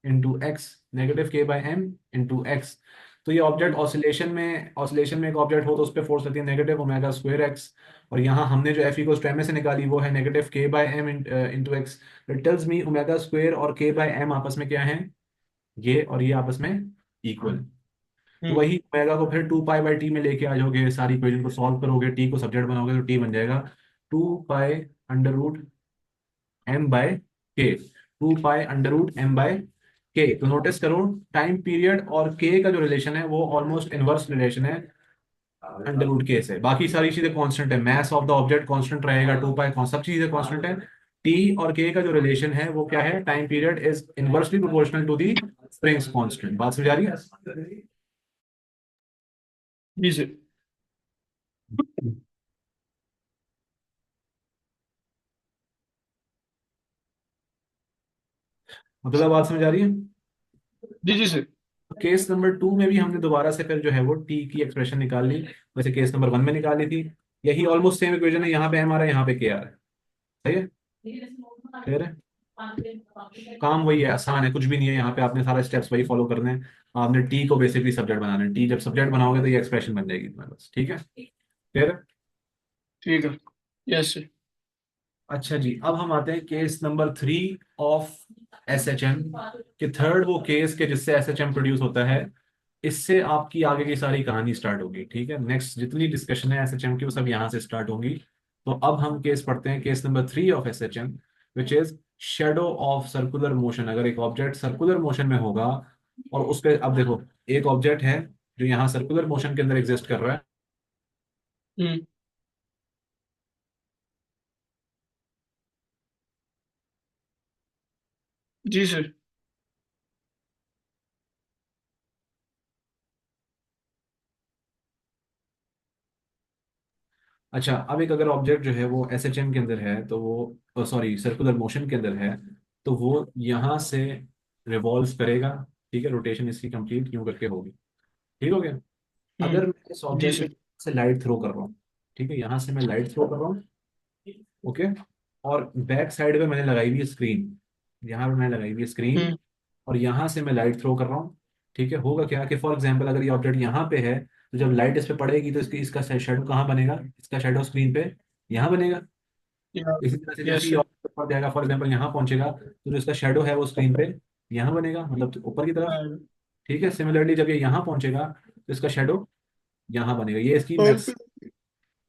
into x, negative k by m into x. तो ये ऑब्जेक्ट ऑसिलेशन में एक ऑब्जेक्ट हो तो उस पर फोर्स लगती है नेगेटिव ओमेगा स्क्वायर एक्स। और यहाँ हमने जो एफ इक्वल्स टू एम से निकाली वो है negative k by m into x. It tells me omega square और के बाय एम आपस में क्या है, ये और ये आपस में इक्वल। तो हम्म वही ओमेगा को फिर 2 पाई बाय टी में लेके आ जाओगे, सारी इक्वेशन को सॉल्व करोगे, टी को सब्जेक्ट बनाओगे तो टी बन जाएगा 2 pi under root m by k. तो नोटिस करो, टाइम पीरियड और के का जो रिलेशन है वो ऑलमोस्ट इनवर्स रिलेशन है अंडर रूट के से। बाकी सारी चीजें कांस्टेंट है, mass of the object constant रहेगा, 2 पाई सब चीजें कांस्टेंट है। टी और के का जो रिलेशन है वो क्या है, time period is inversely proportional to the spring's constant. बात समझ आ रही है? जी सर। मतलब बात समझ आ रही है? जी जी सर। केस नंबर 2 में भी हमने दोबारा से फिर जो है वो टी की एक्सप्रेशन निकाल ली, वैसे केस नंबर 1 में निकाली थी। यही ऑलमोस्ट सेम इक्वेशन है, यहाँ पे एम आ रहा है, यहाँ पे के आ रहा है, सही है, क्लियर है। काम वही है, आसान है, कुछ भी नहीं है। यहाँ पे आपने सारे स्टेप्स वही फॉलो करने हैं। आपने टी को बेसिकली सब्जेक्ट बनाना है, टी जब सब्जेक्ट बनाओगे तो ये एक्सप्रेशन बन जाएगी तुम्हारे पास, ठीक है, क्लियर है। ठीक है। Yes sir. अच्छा जी, अब हम आते हैं case number 3 of S H M, कि थर्ड वो केस के जिससे एस एच एम प्रोड्यूस होता है। इससे आपकी आगे की सारी कहानी स्टार्ट होगी, ठीक है। नेक्स्ट जितनी डिस्कशन है एस एच एम की वो सब यहाँ से स्टार्ट होंगी। तो अब हम केस पढ़ते हैं, case number 3 of S H M, which is shadow of circular motion. अगर एक ऑब्जेक्ट सर्कुलर मोशन में होगा और उस पे, अब देखो, एक ऑब्जेक्ट है जो यहाँ सर्कुलर मोशन के अंदर एग्जिस्ट कर रहा है। हम्म। जी सर। अच्छा, अब एक अगर ऑब्जेक्ट जो है वो एस एच एम के अंदर है, तो वो, सॉरी, सर्कुलर मोशन के अंदर है, तो वो यहाँ से रिवॉल्व करेगा। ठीक है, रोटेशन इसकी कंप्लीट यूं करके होगी। ठीक हो गया। अगर मैं इस जी ऑब्जेक्ट पे सर। से लाइट थ्रो कर रहा हूँ, ठीक है, यहाँ से मैं लाइट थ्रो कर रहा हूँ, ओके, और बैक साइड पे मैंने लगाई हुई है स्क्रीन, यहाँ पे मैंने लगाई हुई है स्क्रीन, हम्म। और यहाँ से मैं लाइट थ्रो कर रहा हूँ। ठीक है, होगा क्या कि फॉर एग्जांपल अगर ये ऑब्जेक्ट यहाँ पे है, तो जब लाइट इस पे पड़ेगी तो इसकी इसका शेडो कहाँ बनेगा, इसका शेडो स्क्रीन पे यहाँ बनेगा। या इसी तरह से जैसे यस ही सर। ऑब्जेक्ट ऊपर जाएगा, फॉर एग्जांपल यहाँ पहुंचेगा, तो जो इसका शेडो है वो स्क्रीन पे यहाँ बनेगा, मतलब ऊपर की तरफ। हाँ। ठीक है, सिमिलरली जब ये यहाँ पहुंचेगा तो इसका शेडो यहाँ बनेगा। ये इसकी और मैक्स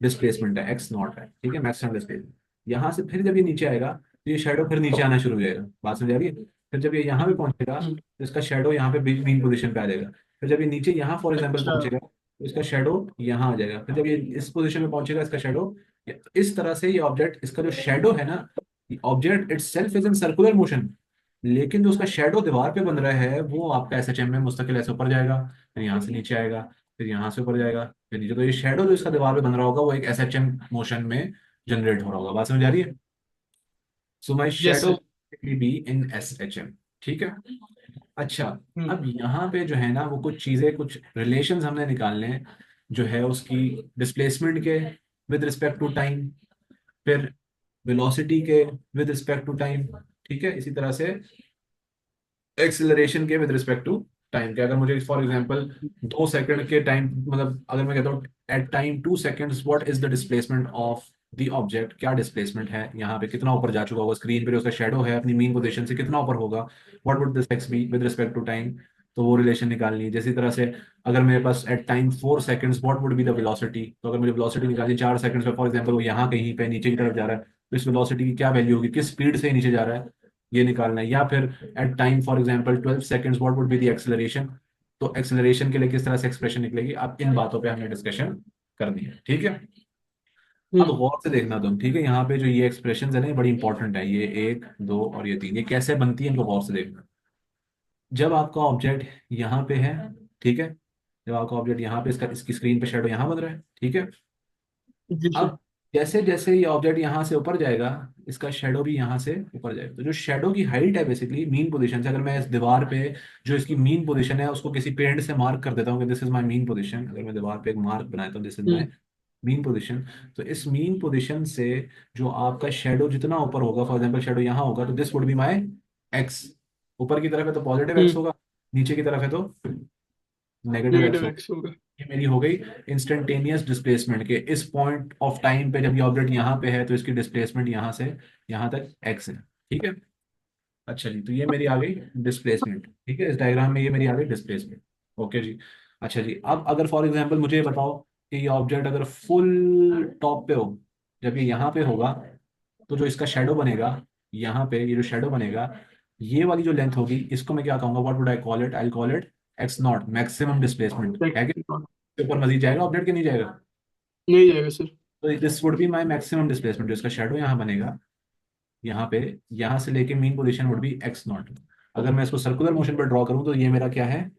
डिस्प्लेसमेंट है, एक्स नॉट है, ठीक है, मैक्सिमम डिस्प्लेसमेंट। यहाँ से फिर जब ये नीचे आएगा तो ये शेडो फिर नीचे आना शुरू हो जाएगा, बात समझ आ रही है। फिर जब ये यहाँ पे पहुंचेगा हम्म, तो इसका शेडो यहाँ पे मीन पोजीशन पे आ जाएगा। फिर जब ये नीचे यहाँ फॉर एग्जाम्पल अच्छा। पहुंचेगा तो इसका शेडो यहाँ आ जाएगा। फिर जब ये इस पोजीशन पे पहुंचेगा इसका शेडो, इस तरह से ये ऑब्जेक्ट, इसका जो शेडो है ना, object it self is in circular motion, लेकिन जो उसका शेडो दीवार पे बन रहा है वो आपका एस एच एम में मुस्तकिल ऐसे ऊपर जाएगा, फिर यहाँ से नीचे आएगा, फिर यहाँ से ऊपर जाएगा, फिर नीचे। तो ये शेडो जो इसका दीवार पे बन रहा होगा वो एक एस एच एम मोशन में जनरेट हो रहा होगा। बात समझ आ रही है। So my yes shadow sir. Be in S H M. ठीक है। अच्छा, हम्म। अब यहाँ पे जो है ना वो कुछ चीजें, कुछ रिलेशंस हमने निकालने हैं, जो है उसकी डिस्प्लेसमेंट के विद रिस्पेक्ट टू टाइम, फिर वेलोसिटी के विद रिस्पेक्ट टू टाइम, ठीक है, इसी तरह से एक्सेलरेशन के विद रिस्पेक्ट टू टाइम के। अगर मुझे फॉर एग्जांपल 2 सेकंड के टाइम, मतलब अगर मैं कहता हूँ at time 2 seconds what is the displacement of the object, क्या डिस्प्लेसमेंट है यहाँ पे, कितना ऊपर जा चुका होगा स्क्रीन पे, उसका शेडो है अपनी मीन पोजीशन से कितना ऊपर होगा, what would this x be with respect to time. तो वो रिलेशन निकालनी है। जैसी तरह से अगर मेरे पास at time 4 seconds what would be the velocity, तो अगर मुझे वेलोसिटी निकालनी 4 सेकंड्स में, फॉर एग्जांपल वो यहाँ कहीं पे नीचे की तरफ जा रहा है, तो इस वेलोसिटी की क्या वैल्यू होगी, किस स्पीड से नीचे जा रहा है, ये निकालना है। या फिर at time for example 12 seconds what would be the acceleration, तो एक्सेलरेशन के लिए किस तरह से एक्सप्रेशन निकलेगी। अब इन बातों पे हमने डिस्कशन करनी है, ठीक है। अब हम्म। गौर से देखना तुम, ठीक है, यहाँ पे जो ये एक्सप्रेशन है ना ये बड़ी इंपॉर्टेंट है, ये 1 2 और ये 3, ये कैसे बनती है इनको गौर से देखना। जब आपका ऑब्जेक्ट यहाँ पे है, ठीक है, जब आपका ऑब्जेक्ट यहाँ पे, इसका इसकी स्क्रीन पे शेडो यहाँ बन रहा है, ठीक है। जी सर। अब जैसे जैसे ये ऑब्जेक्ट यहाँ से ऊपर जाएगा, इसका शेडो भी यहाँ से ऊपर जाएगा। तो जो शेडो की हाइट है बेसिकली मीन पोजीशन से, अगर मैं इस दीवार पे जो इसकी मीन पोजीशन है उसको किसी पेंट से मार्क कर देता हूँ कि this is my mean position, अगर मैं दीवार पे एक मार्क बनाता हूँ this is hmm. My mean position, तो इस मीन पोजीशन से जो आपका शेडो जितना ऊपर होगा, फॉर एग्जाम्पल शेडो यहाँ होगा, तो this would be my ex. ऊपर की तरफ है तो पॉजिटिव एक्स हम्म। होगा, नीचे की तरफ है तो नेगेटिव एक्स नेगेटिव होगा। एक्स होगा। ये मेरी हो गई इंस्टेंटेनियस डिस्प्लेसमेंट के इस पॉइंट ऑफ टाइम पे, जब ये ऑब्जेक्ट यहाँ पे है तो इसकी डिस्प्लेसमेंट यहाँ से यहाँ तक एक्स है, ठीक है। अच्छा जी, तो ये मेरी आ गई डिस्प्लेसमेंट, ठीक है, इस डायग्राम में ये मेरी आ गई डिस्प्लेसमेंट। ओके जी। अच्छा जी, अब अगर फॉर एग्जांपल मुझे ये बताओ कि ये ऑब्जेक्ट अगर फुल टॉप पे हो, जब ये यहाँ पे होगा, तो जो इसका शेडो बनेगा यहाँ पे, ये जो शेडो बनेगा, ये वाली जो लेंथ होगी इसको मैं क्या कहूंगा, what would I call it, I call it x not, maximum displacement है कि नहीं ऊपर मजीद जाएगा ऑब्जेक्ट के नहीं जाएगा। जाएगा सर। तो this would be my maximum displacement, जो इसका शेडो यहाँ बनेगा यहाँ पे, यहाँ से लेके mean position would be x not. अगर मैं इसको सर्कुलर मोशन पर ड्रॉ करूँ तो ये मेरा क्या है,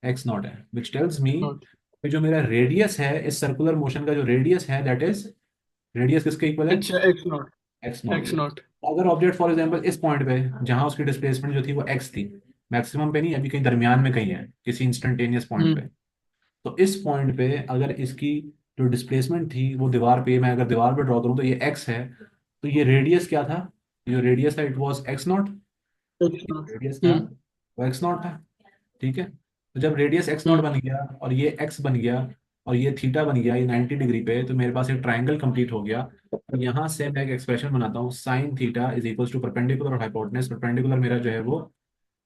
एक्स नॉट है, विच टेल्स मी नॉट। जो मेरा रेडियस है इस सर्कुलर मोशन का, जो रेडियस है दैट इज, रेडियस किसके इक्वल है, अच्छा x not. X not x के। नॉट। अगर ऑब्जेक्ट फॉर एग्जांपल इस पॉइंट पे, जहां उसकी डिस्प्लेसमेंट जो थी वो एक्स थी, मैक्सिमम पे नहीं, अभी कहीं दरमियान में कहीं है किसी इंस्टेंटेनियस पॉइंट पे, हम्म। तो इस पॉइंट पे अगर इसकी जो डिस्प्लेसमेंट थी वो दीवार पे, मैं अगर दीवार पे ड्रॉ करूँ तो ये एक्स है, तो ये रेडियस क्या था, ये जो रेडियस था it was x not, x not. Radius था वो एक्स नॉट था, ठीक है। तो जब रेडियस एक्स नॉट हम्म। बन गया और ये एक्स बन गया और ये थीटा बन गया, ये 90 डिग्री पे, तो मेरे पास एक ट्राइंगल कंप्लीट हो गया। तो यहाँ से मैं एक एक्सप्रेशन बनाता हूँ, sine theta is equals to perpendicular और हाइपोटेनस, परपेंडिकुलर मेरा जो है वो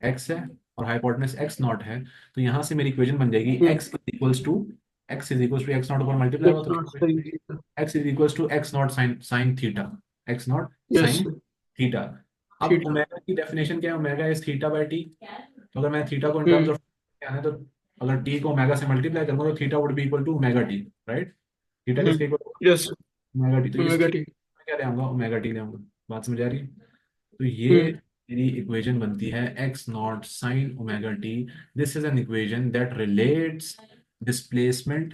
एक्स है और हाइपोटेनस एक्स नॉट है। तो यहाँ से मेरी इक्वेशन बन जाएगी hmm. X equals to x is equal to x naught ऊपर मल्टीप्लाई होगा एक्स तो नॉट क्या साइन मिलेगी? Theta. X is equal to x naught sine sine theta, x naught yes sine sir. Theta. अब थीटा। ओमेगा की डेफिनेशन क्या है? Omega is theta by t. तो अगर मैं थीटा को इन टर्म्स हम्म। ऑफ आने तो अगर टी को ओमेगा से मल्टीप्लाई करूंगा तो theta would be equal to omega t, right? Theta hmm. किसके इक्वल? यस। Omega t. तो इस ओमेगा केस टी। में क्या ले आऊंगा? ओमेगा टी ले आऊंगा। बात समझ आ रही है? तो ये हम्म। मेरी इक्वेशन बनती है x naught sine omega T. This is an equation that relates displacement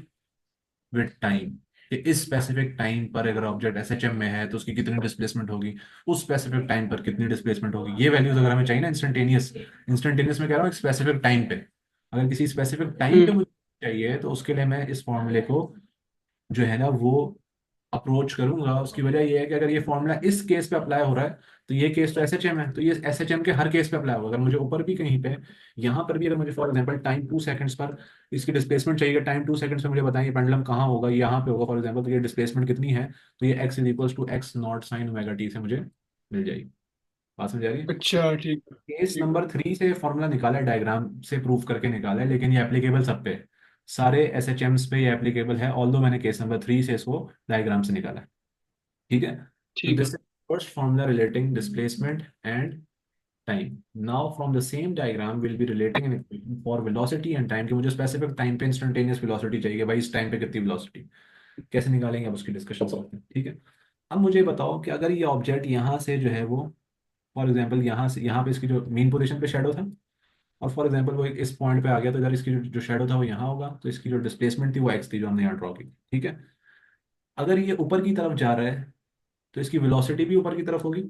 with time, कि इस स्पेसिफिक टाइम पर अगर ऑब्जेक्ट एसएचएम में है तो उसकी कितनी डिस्प्लेसमेंट होगी, उस स्पेसिफिक टाइम पर कितनी डिस्प्लेसमेंट होगी। ये वैल्यूज अगर हमें चाहिए ना इंस्टेंटेनियस, इंस्टेंटेनियस में कह रहा हूँ एक स्पेसिफिक टाइम पे, अगर किसी स्पेसिफिक टाइम पे हम्म। मुझे चाहिए तो उसके लिए मैं इस फॉर्मूले को जो है ना वो अप्रोच करूंगा। उसकी वजह ये है कि अगर ये फॉर्मूला इस केस पे अप्लाई हो रहा है तो ये केस तो एसएचएम है, तो ये एसएचएम के हर केस पे अप्लाई होगा। अगर मुझे ऊपर भी कहीं पे, यहाँ पर भी अगर मुझे फॉर एग्जांपल टाइम 2 सेकंड्स पर इसकी डिस्प्लेसमेंट चाहिए, टाइम 2 सेकंड्स में मुझे बताएं पेंडुलम कहाँ होगा, ये यहाँ पे होगा फॉर एग्जांपल, तो ये डिस्प्लेसमेंट कितनी है? तो ये x is equal to x naught sine omega t से मुझे मिल जाएगी। बात समझ आ रही है? अच्छा ठीक है। केस ठीक है। नंबर 3 से फॉर्मूला निकाला है, डायग्राम से प्रूफ करके निकाला है, लेकिन ये एप्लीकेबल सब पे, सारे एसएचएम्स पे ये एप्लीकेबल है, ऑल्दो मैंने केस नंबर 3 से इसको डायग्राम से निकाला है। ठीक है? तो ठीक है। This is first formula relating displacement and time. Now from the same diagram will be relating an equation for velocity and time, कि मुझे स्पेसिफिक टाइम पे इंस्टेंटेनियस वेलोसिटी चाहिए, भाई इस टाइम पे कितनी वेलोसिटी, कैसे निकालेंगे अब उसकी डिस्कशन करते हैं। ठीक है? अब मुझे बताओ कि अगर ये ऑब्जेक्ट यहाँ से जो है वो फॉर एग्जाम्पल यहाँ से यहाँ पे इसकी जो मेन पोजीशन पे शेडो था, और फॉर एग्जाम्पल वो इस पॉइंट पे आ गया, तो अगर इसकी जो शेडो था वो यहाँ होगा, तो इसकी जो डिस्प्लेसमेंट थी वो एक्स थी जो हमने यहाँ ड्रॉ की। ठीक है? अगर ये ऊपर की तरफ जा रहा है तो इसकी वेलोसिटी भी ऊपर की तरफ होगी।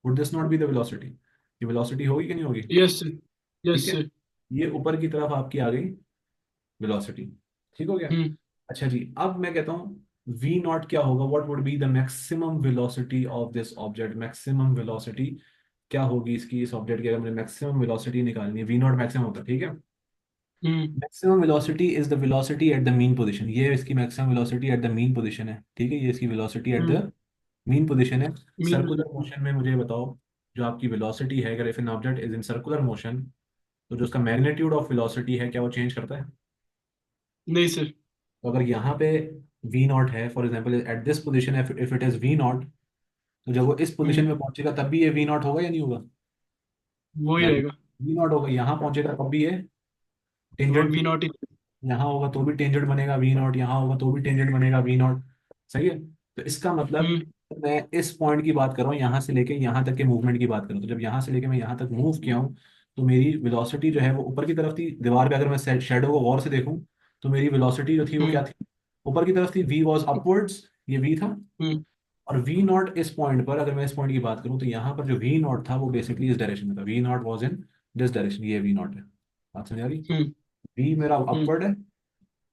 Would this not be the velocity? ये वेलोसिटी होगी कि नहीं होगी? Yes sir. ठीक यस है? सर। ये ऊपर की तरफ आपकी आ गई वेलोसिटी। ठीक हो गया? हम्म। अच्छा जी, अब मैं कहता हूँ वी नॉट क्या होगा, what would be the maximum velocity of this object? Maximum velocity क्या होगी इसकी, इस ऑब्जेक्ट की अगर मुझे मैक्सिमम वेलोसिटी निकालनी है, वी नॉट मैक्सिमम होता है। ठीक है? Hmm. Maximum velocity is the velocity at the mean position, ये इसकी maximum velocity at the mean position है। ठीक है? ये इसकी velocity at hmm. The mean position है। मीन। सर्कुलर मोशन में मुझे बताओ, जो आपकी वेलोसिटी है, अगर if an object is in circular motion, तो जो उसका मैग्नीट्यूड ऑफ वेलोसिटी है क्या वो चेंज करता है? नहीं सर। तो अगर यहाँ पे वी नॉट है for example at this position, if it is v naught, तो जब वो इस पोजिशन हम्म। में पहुंचेगा तब भी ये वी नॉट होगा या नहीं होगा? वो ही या रहेगा। वी नॉट होगा, यहाँ पहुंचेगा तब भी ये वो टेंजेंट, वी नॉट ही। यहाँ होगा तो भी टेंजेंट बनेगा वी नॉट, यहाँ होगा तो भी टेंजेंट बनेगा वी नॉट। सही है? तो इसका मतलब हम्म। मैं इस पॉइंट की बात कर रहा हूँ, यहाँ से लेके यहाँ तक के मूवमेंट की बात करूँ, तो जब यहाँ से लेके मैं यहाँ तक मूव किया हूँ तो मेरी वेलोसिटी जो है वो ऊपर की तरफ थी दीवार पे, अगर मैं शेडो को गौर से देखूँ तो मेरी वेलोसिटी जो थी वो क्या हम्म। थी? ऊपर की तरफ थी, वी वॉज अपवर्ड्स, ये वी था। हम्म। और वी नॉट इस पॉइंट पर, अगर मैं इस पॉइंट की बात करूँ तो यहाँ पर जो वी नॉट था वो बेसिकली इस डायरेक्शन में था, v naught was in this direction, ये वी नॉट है। बात समझ आ रही? हम्म। वी मेरा हम्म। अपवर्ड है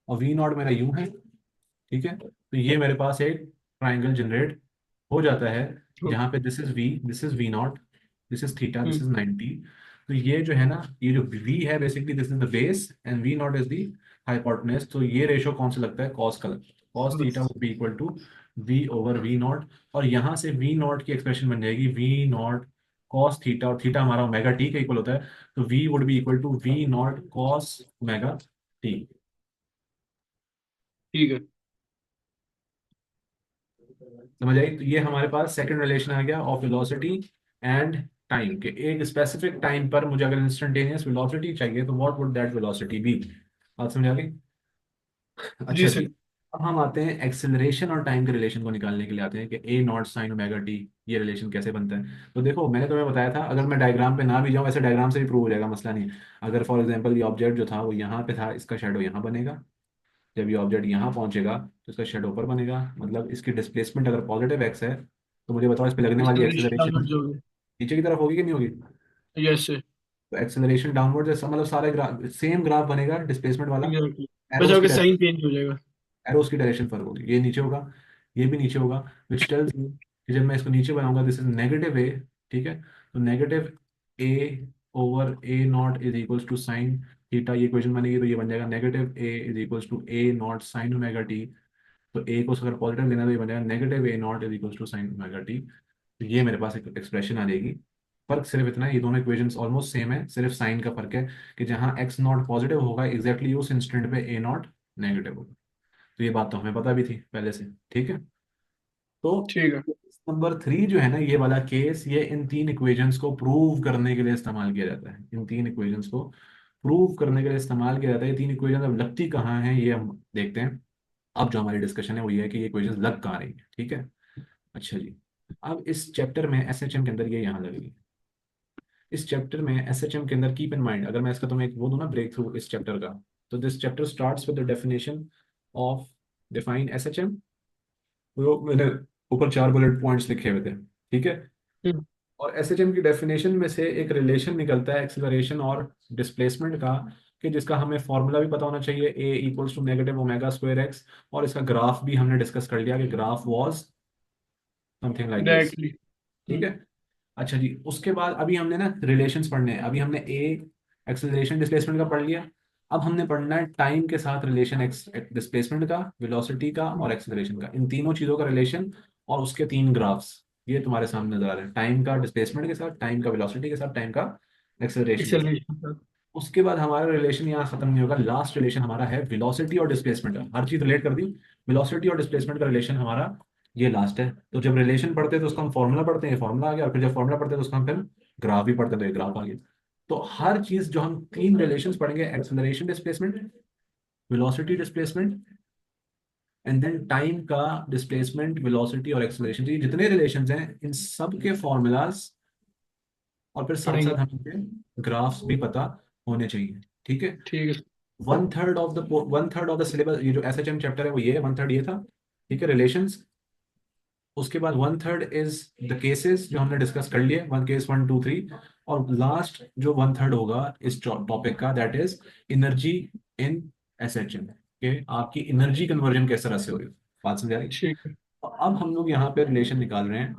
और वी नॉट मेरा यू है। ठीक है? तो ये मेरे पास एक ट्राइंगल जनरेट हो जाता है, जहाँ पे this is v naught, this is theta, this hmm. Is 90। तो ये जो है ना, ये जो वी है basically this is the base and v naught is the hypotenuse. तो ये रेशो कौन सा लगता है? कॉस का लगता है। कॉस थीटा बस। Would be equal to v over v naught. और यहाँ से वी नॉट की एक्सप्रेशन बन जाएगी वी नॉट कॉस थीटा, और थीटा हमारा ओमेगा टी का इक्वल होता है, तो v would be equal to v naught cos omega t. ठीक है। समझ आई? तो ये हमारे पास सेकंड रिलेशन आ गया ऑफ वेलोसिटी एंड टाइम, के एक स्पेसिफिक टाइम पर मुझे अगर इंस्टेंटेनियस वेलोसिटी चाहिए तो what would that velocity be. बात समझ आ गई? जी अच्छा जी, सर। अब हम आते हैं एक्सेलरेशन और टाइम के रिलेशन को निकालने के लिए आते हैं कि ए नॉट साइन ओमेगा टी, ये रिलेशन कैसे बनता है। तो देखो मैंने तुम्हें बताया था, अगर मैं डायग्राम पे ना भी जाऊँ, ऐसे डायग्राम से भी प्रूव हो जाएगा, मसला नहीं है। अगर फॉर एग्जांपल ये ऑब्जेक्ट जो था वो यहाँ पे था, इसका शेडो यहाँ बनेगा, जब ये ऑब्जेक्ट यहाँ पहुंचेगा तो इसका शेडो ऊपर बनेगा, मतलब इसकी डिस्प्लेसमेंट अगर पॉजिटिव एक्स है तो मुझे बताओ इस पे लगने वाली एक्सेलरेशन एक्सेलरेशन डाउनवर्ड होगा। नीचे की तरफ होगी कि नहीं होगी? Yes sir. तो एक्सेलरेशन डाउनवर्ड जैसा मतलब सारे ग्राफ सेम ग्राफ बनेगा डिस्प्लेसमेंट वाला, एग्जैक्टली। बस एरोस की आपका साइन चेंज हो जाएगा। एरोस की डायरेक्शन फर्क होगी, ये नीचे होगा, ये भी नीचे होगा, विच टेल्स मी कि जब मैं इसको नीचे बनाऊंगा दिस इज नेगेटिव ए। ठीक है? तो negative a over a naught is equals to sine theta, ये इक्वेशन बनेगी, तो ये बन जाएगा negative a is equals to a naught sine omega t. तो ए को अगर पॉजिटिव लेना तो ये बन जाएगा negative a naught is equals to sine omega t. तो ये मेरे पास एक एक्सप्रेशन आ जाएगी। फर्क सिर्फ इतना है, ये दोनों इक्वेशंस ऑलमोस्ट सेम है, सिर्फ साइन का फर्क है कि जहाँ एक्स नॉट पॉजिटिव होगा एग्जैक्टली उस इंस्टेंट पे ए नॉट नेगेटिव होगा। तो ये बात तो हमें पता भी थी पहले से, ठीक है। तो ठीक है। नंबर 3 जो है ना, ये वाला केस, ये इन तीन इक्वेशंस को प्रूव करने के लिए इस्तेमाल किया जाता है। इन तीन इक्वेशंस को प्रूव करने के लिए इस्तेमाल किया जाता है। ये तीन इक्वेशन अब लगती कहाँ हैं ये हम देखते हैं। अब जो हमारी डिस्कशन है वो ये है कि ये इक्वेशंस लग कहाँ रही है, ठीक है। अच्छा जी, अब इस चैप्टर में एसएचएम के अंदर ये यहाँ लगेगी। इस चैप्टर में एसएचएम के अंदर कीप इन माइंड, अगर मैं इसका तुम्हें एक वो दूं ना ब्रेक थ्रू इस चैप्टर का, तो this chapter starts with the definition of define SHM. वो मैंने ऊपर 4 बुलेट पॉइंट्स लिखे हुए थे, ठीक है। हम्म। और एसएचएम की डेफिनेशन में से एक रिलेशन निकलता है एक्सिलरेशन और डिस्प्लेसमेंट का, कि जिसका हमें फॉर्मूला भी पता होना चाहिए, a equals to negative omega square x. और इसका ग्राफ भी हमने डिस्कस कर लिया कि graph was something like this, directly. ठीक है। अच्छा जी, उसके बाद अभी हमने ना रिलेशंस पढ़ने हैं। अभी हमने ए एक्सेलरेशन डिस्प्लेसमेंट का पढ़ लिया। अब हमने पढ़ना है टाइम के साथ रिलेशन, एक्स डिस्प्लेसमेंट का, वेलोसिटी का और एक्सेलरेशन का, इन तीनों चीजों का रिलेशन और उसके तीन ग्राफ्स ये तुम्हारे सामने नजर आ रहे हैं। टाइम का डिस्प्लेसमेंट के साथ, टाइम का वेलोसिटी के साथ, टाइम का एक्सेलरेशन के साथ। एक्सेलरेशन। उसके बाद हमारा रिलेशन यहाँ खत्म नहीं होगा। लास्ट रिलेशन हमारा है वेलोसिटी और डिस्प्लेसमेंट का। हर चीज रिलेट कर दी, वेलोसिटी और डिस्प्लेसमेंट का रिलेशन हमारा ये लास्ट है। तो जब रिलेशन पढ़ते हैं तो उसका हम फॉर्मूला पढ़ते हैं, फॉर्मूला आ गया। और फिर जब फॉर्मूला पढ़ते हैं तो उसका हम फिर ग्राफ भी पढ़ते हैं, तो ये ग्राफ आ गया। तो हर चीज जो हम तीन रिलेशंस पढ़ेंगे, acceleration displacement, velocity displacement, and then time का डिस्प्लेसमेंट, वेलोसिटी और एक्सेलरेशन, ये जितने रिलेशंस हैं इन सब के फॉर्मूलाज और फिर साथ पढ़ेंगे। साथ हमें ग्राफ्स भी पता होने चाहिए, ठीक है। ठीक है। 1/3 ऑफ द सिलेबस, ये जो एसएचएम चैप्टर है वो ये है, 1/3 ये था, ठीक है, रिलेशंस। उसके बाद 1/3 इज द केसेस जो हमने डिस्कस कर लिए, वन केस 1 2 3। और लास्ट जो 1/3 होगा इस टॉपिक का, that is energy in SHM, के आपकी एनर्जी कन्वर्जन किस तरह से हो रही है। बात समझ आ रही है? ठीक है। तो अब हम लोग यहाँ पे रिलेशन निकाल रहे हैं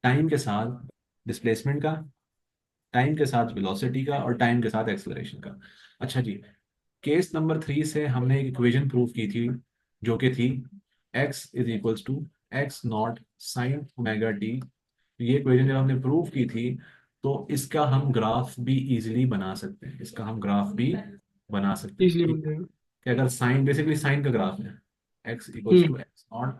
टाइम के साथ डिस्प्लेसमेंट का, टाइम के साथ वेलोसिटी का और टाइम के साथ एक्सेलरेशन का। अच्छा जी, केस नंबर 3 से हमने एक इक्वेशन प्रूव की थी, जो कि थी x is equals to x naught sine omega t. ये इक्वेशन जब हमने प्रूव की थी तो इसका हम ग्राफ भी इजीली बना सकते हैं, इसका हम ग्राफ भी बना सकते हैं, इजली ठीक बन है। जाएगा। कि अगर साइन, बेसिकली साइन का ग्राफ है x equals hmm. To x naught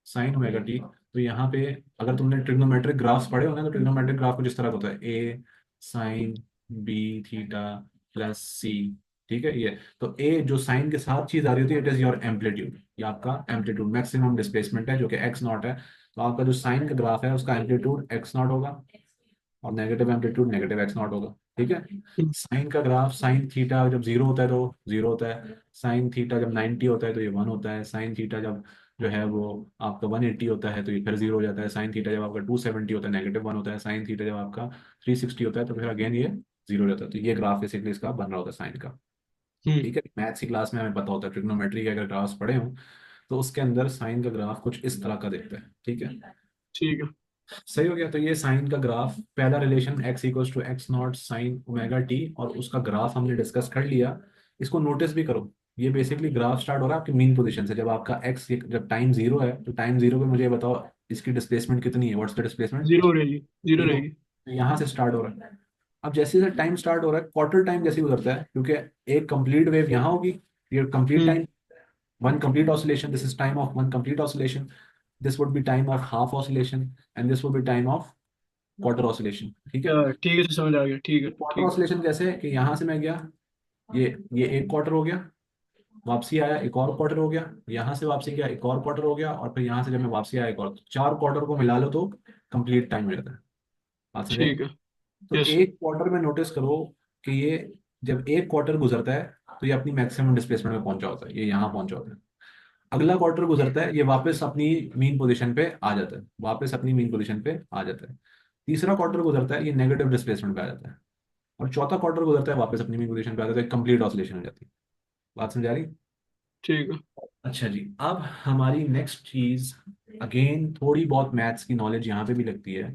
sine omega t. तो यहाँ पे अगर तुमने ट्रिग्नोमेट्रिक ग्राफ्स पढ़े हो ना, तो ट्रिग्नोमेट्रिक ग्राफ को जिस तरह का होता है ए साइन बी थीटा प्लस सी, ठीक है। ये तो ए जो साइन के साथ चीज आ रही होती है, इट इज योर एम्पलीट्यूड, ये आपका एम्पलीट्यूड मैक्सिमम डिस्प्लेसमेंट है जो कि एक्स नॉट है। तो आपका जो साइन का ग्राफ है उसका एम्पलीट्यूड एक्स नॉट होगा और negative amplitude negative x not होगा, ठीक है। हम्म। साइन का ग्राफ, साइन थीटा जब 0 होता है तो 0 होता है, साइन थीटा जब 90 होता है तो ये 1 होता है, साइन थीटा जब जो है वो आपका 180 होता है तो ये फिर 0 हो जाता है, साइन थीटा जब आपका 270 होता है -1 होता है, साइन थीटा जब आपका 360 होता है तो फिर अगेन ये 0 हो जाता है। तो ये ग्राफ बेसिकली इसका बन रहा होता है साइन का, हम्म। ठीक है। मैथ्स की क्लास में हमें पता होता है ट्रिग्नोमेट्री के अगर ग्राफ्स पढ़े हो तो उसके अंदर साइन का ग्राफ कुछ इस तरह का दिखता है, ठीक है। ठीक है। सही हो गया। तो ये साइन का ग्राफ, पहला relation x equals to x naught sine omega t, और उसका ग्राफ हमने डिस्कस कर लिया। इसको नोटिस भी करो, ये बेसिकली ग्राफ स्टार्ट हो रहा है आपकी मीन पोजीशन से। जब आपका x, जब टाइम 0 है तो टाइम 0 पे मुझे ये बताओ इसकी डिस्प्लेसमेंट कितनी है, व्हाट्स द डिस्प्लेसमेंट? जीरो रहेगी। जीरो 0। रहेगी। यहाँ से स्टार्ट हो रहा है। अब जैसे जैसे टाइम स्टार्ट हो रहा है, क्वार्टर टाइम जैसे ही गुजरता है, क्योंकि एक कंप्लीट वेव यहाँ होगी, ये complete hmm. Time, one complete oscillation, this is time of one complete oscillation, this would be time of half oscillation, and this would be time of quarter oscillation, ठीक है। ठीक है, समझ आ गया। ठीक है। क्वार्टर ठीक। ऑसिलेशन कैसे है कि यहां से मैं गया, ये एक क्वार्टर हो गया, वापसी आया एक और क्वार्टर हो गया, यहां से वापसी गया एक और क्वार्टर हो गया, और फिर यहां से जब मैं वापसी आया एक और, 4 क्वार्टर को मिला लो तो कंप्लीट टाइम हो जाता है। बात समझ आई? ठीक है। तो यस। एक क्वार्टर में नोटिस करो कि ये जब एक क्वार्टर गुजरता है तो ये अपनी मैक्सिमम डिस्प्लेसमेंट में पहुंचा होता है, ये यहाँ पहुंचा होता है। अगला क्वार्टर गुजरता है, ये वापस अपनी मीन पोजीशन पे आ जाता है, वापस अपनी मीन पोजीशन पे आ जाता है। तीसरा क्वार्टर गुजरता है, ये नेगेटिव डिस्प्लेसमेंट पे आ जाता है। और चौथा क्वार्टर गुजरता है, वापस अपनी मीन पोजीशन पे आ जाता है, कंप्लीट ऑसिलेशन हो जाती है। बात समझ आ रही? ठीक है। अच्छा जी, अब हमारी नेक्स्ट चीज, अगेन थोड़ी बहुत मैथ्स की नॉलेज यहाँ पे भी लगती है।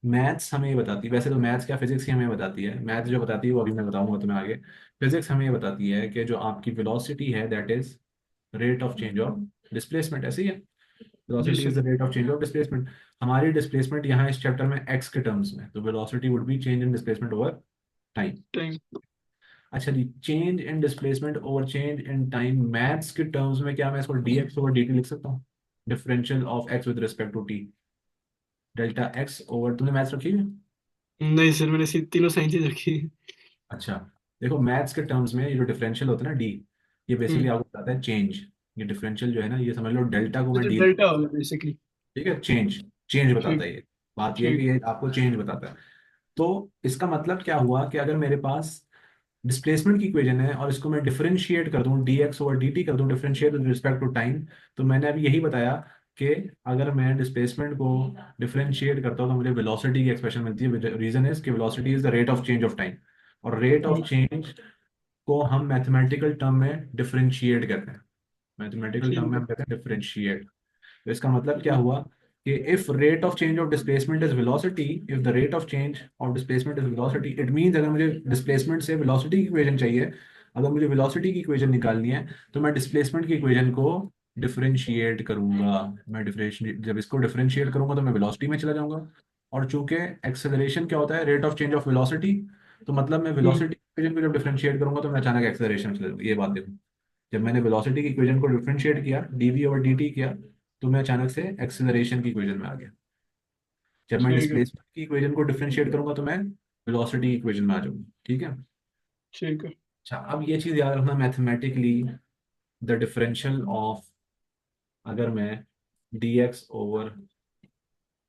मैथ्स हमें ये बताती है, वैसे तो मैथ्स क्या फिजिक्स ही हमें बताती है, मैथ्स जो बताती है वो अभी मैं बताऊंगा तुम्हें आगे। फिजिक्स हमें ये बताती है कि जो आपकी वेलोसिटी है that is rate of change of displacement, ऐसे ही है। जी velocity sir. Is the rate of change of displacement. हमारी डिस्प्लेसमेंट यहाँ इस चैप्टर में एक्स के टर्म्स में, तो velocity would be change in displacement over time. Time. अच्छा जी, change in displacement over change in time, maths के टर्म्स में क्या मैं इसको d x over d t लिख सकता हूँ? Differential of x with respect to t, delta x over, तुमने मैथ्स रखी है? नहीं सर, मैंने तीनों साइंस ही रखी है। अच्छा, देखो मैथ्स के टर्म्स में ये जो डिफरेंशियल होता है ना डी, ये बेसिकली हम्म। आपको बताता है चेंज। ये डिफरेंशियल जो है ना, ये समझ लो डेल्टा को मैं अच्छा, डी, डेल्टा होगा बेसिकली। ठीक है, चेंज, चेंज बताता ठीक। है ये। बात ये है कि ठीक। ये आपको चेंज बताता है। तो इसका मतलब क्या हुआ कि अगर मेरे पास डिस्प्लेसमेंट की इक्वेशन है और इसको मैं डिफरेंशिएट कर दूं, d x over d t कर दूं, differentiate with respect to time, तो मैंने अभी यही बताया कि अगर मैं डिस्प्लेसमेंट को डिफरेंशिएट करता हूं तो मुझे वेलोसिटी की एक्सप्रेशन मिलती है। रीजन इज कि velocity is the rate of change of time, और रेट ऑफ हम्म। चेंज को हम मैथमेटिकल टर्म में डिफरेंशिएट करते हैं। मैथमेटिकल टर्म ठीक में है। हम कहते हैं डिफरेंशिएट। तो इसका मतलब क्या हम्म। हुआ कि if rate of change of displacement is velocity, if the rate of change of displacement is velocity, it means अगर मुझे डिस्प्लेसमेंट से वेलोसिटी की इक्वेशन चाहिए, अगर मुझे वेलोसिटी की इक्वेशन निकालनी है, तो मैं डिस्प्लेसमेंट की इक्वेशन को डिफरेंशिएट करूंगा। मैं डिफरेंशिएट, जब इसको डिफरेंशिएट करूंगा तो मैं वेलोसिटी में चला जाऊंगा। और चूंकि एक्सेलरेशन क्या होता है, rate of change of velocity, तो मतलब मैं हम्म। वेलोसिटी इक्वेशन को जब डिफरेंशिएट करूंगा तो मैं अचानक एक्सेलरेशन चला जाऊंगा। ये बात देखो, जब मैंने वेलोसिटी की इक्वेशन को डिफरेंशिएट किया, डीवी ओवर डी किया, तो मैं अचानक से एक्सेलरेशन की इक्वेशन में आ गया। जब मैं ठीक है। डिस्प्लेसमेंट की इक्वेशन को डिफरेंशिएट करूंगा तो मैं वेलोसिटी की इक्वेशन में आ जाऊंगा। ठीक है। ठीक है। अच्छा, अब ये चीज याद रखना, मैथमेटिकली द डिफरेंशियल ऑफ, अगर मैं D x over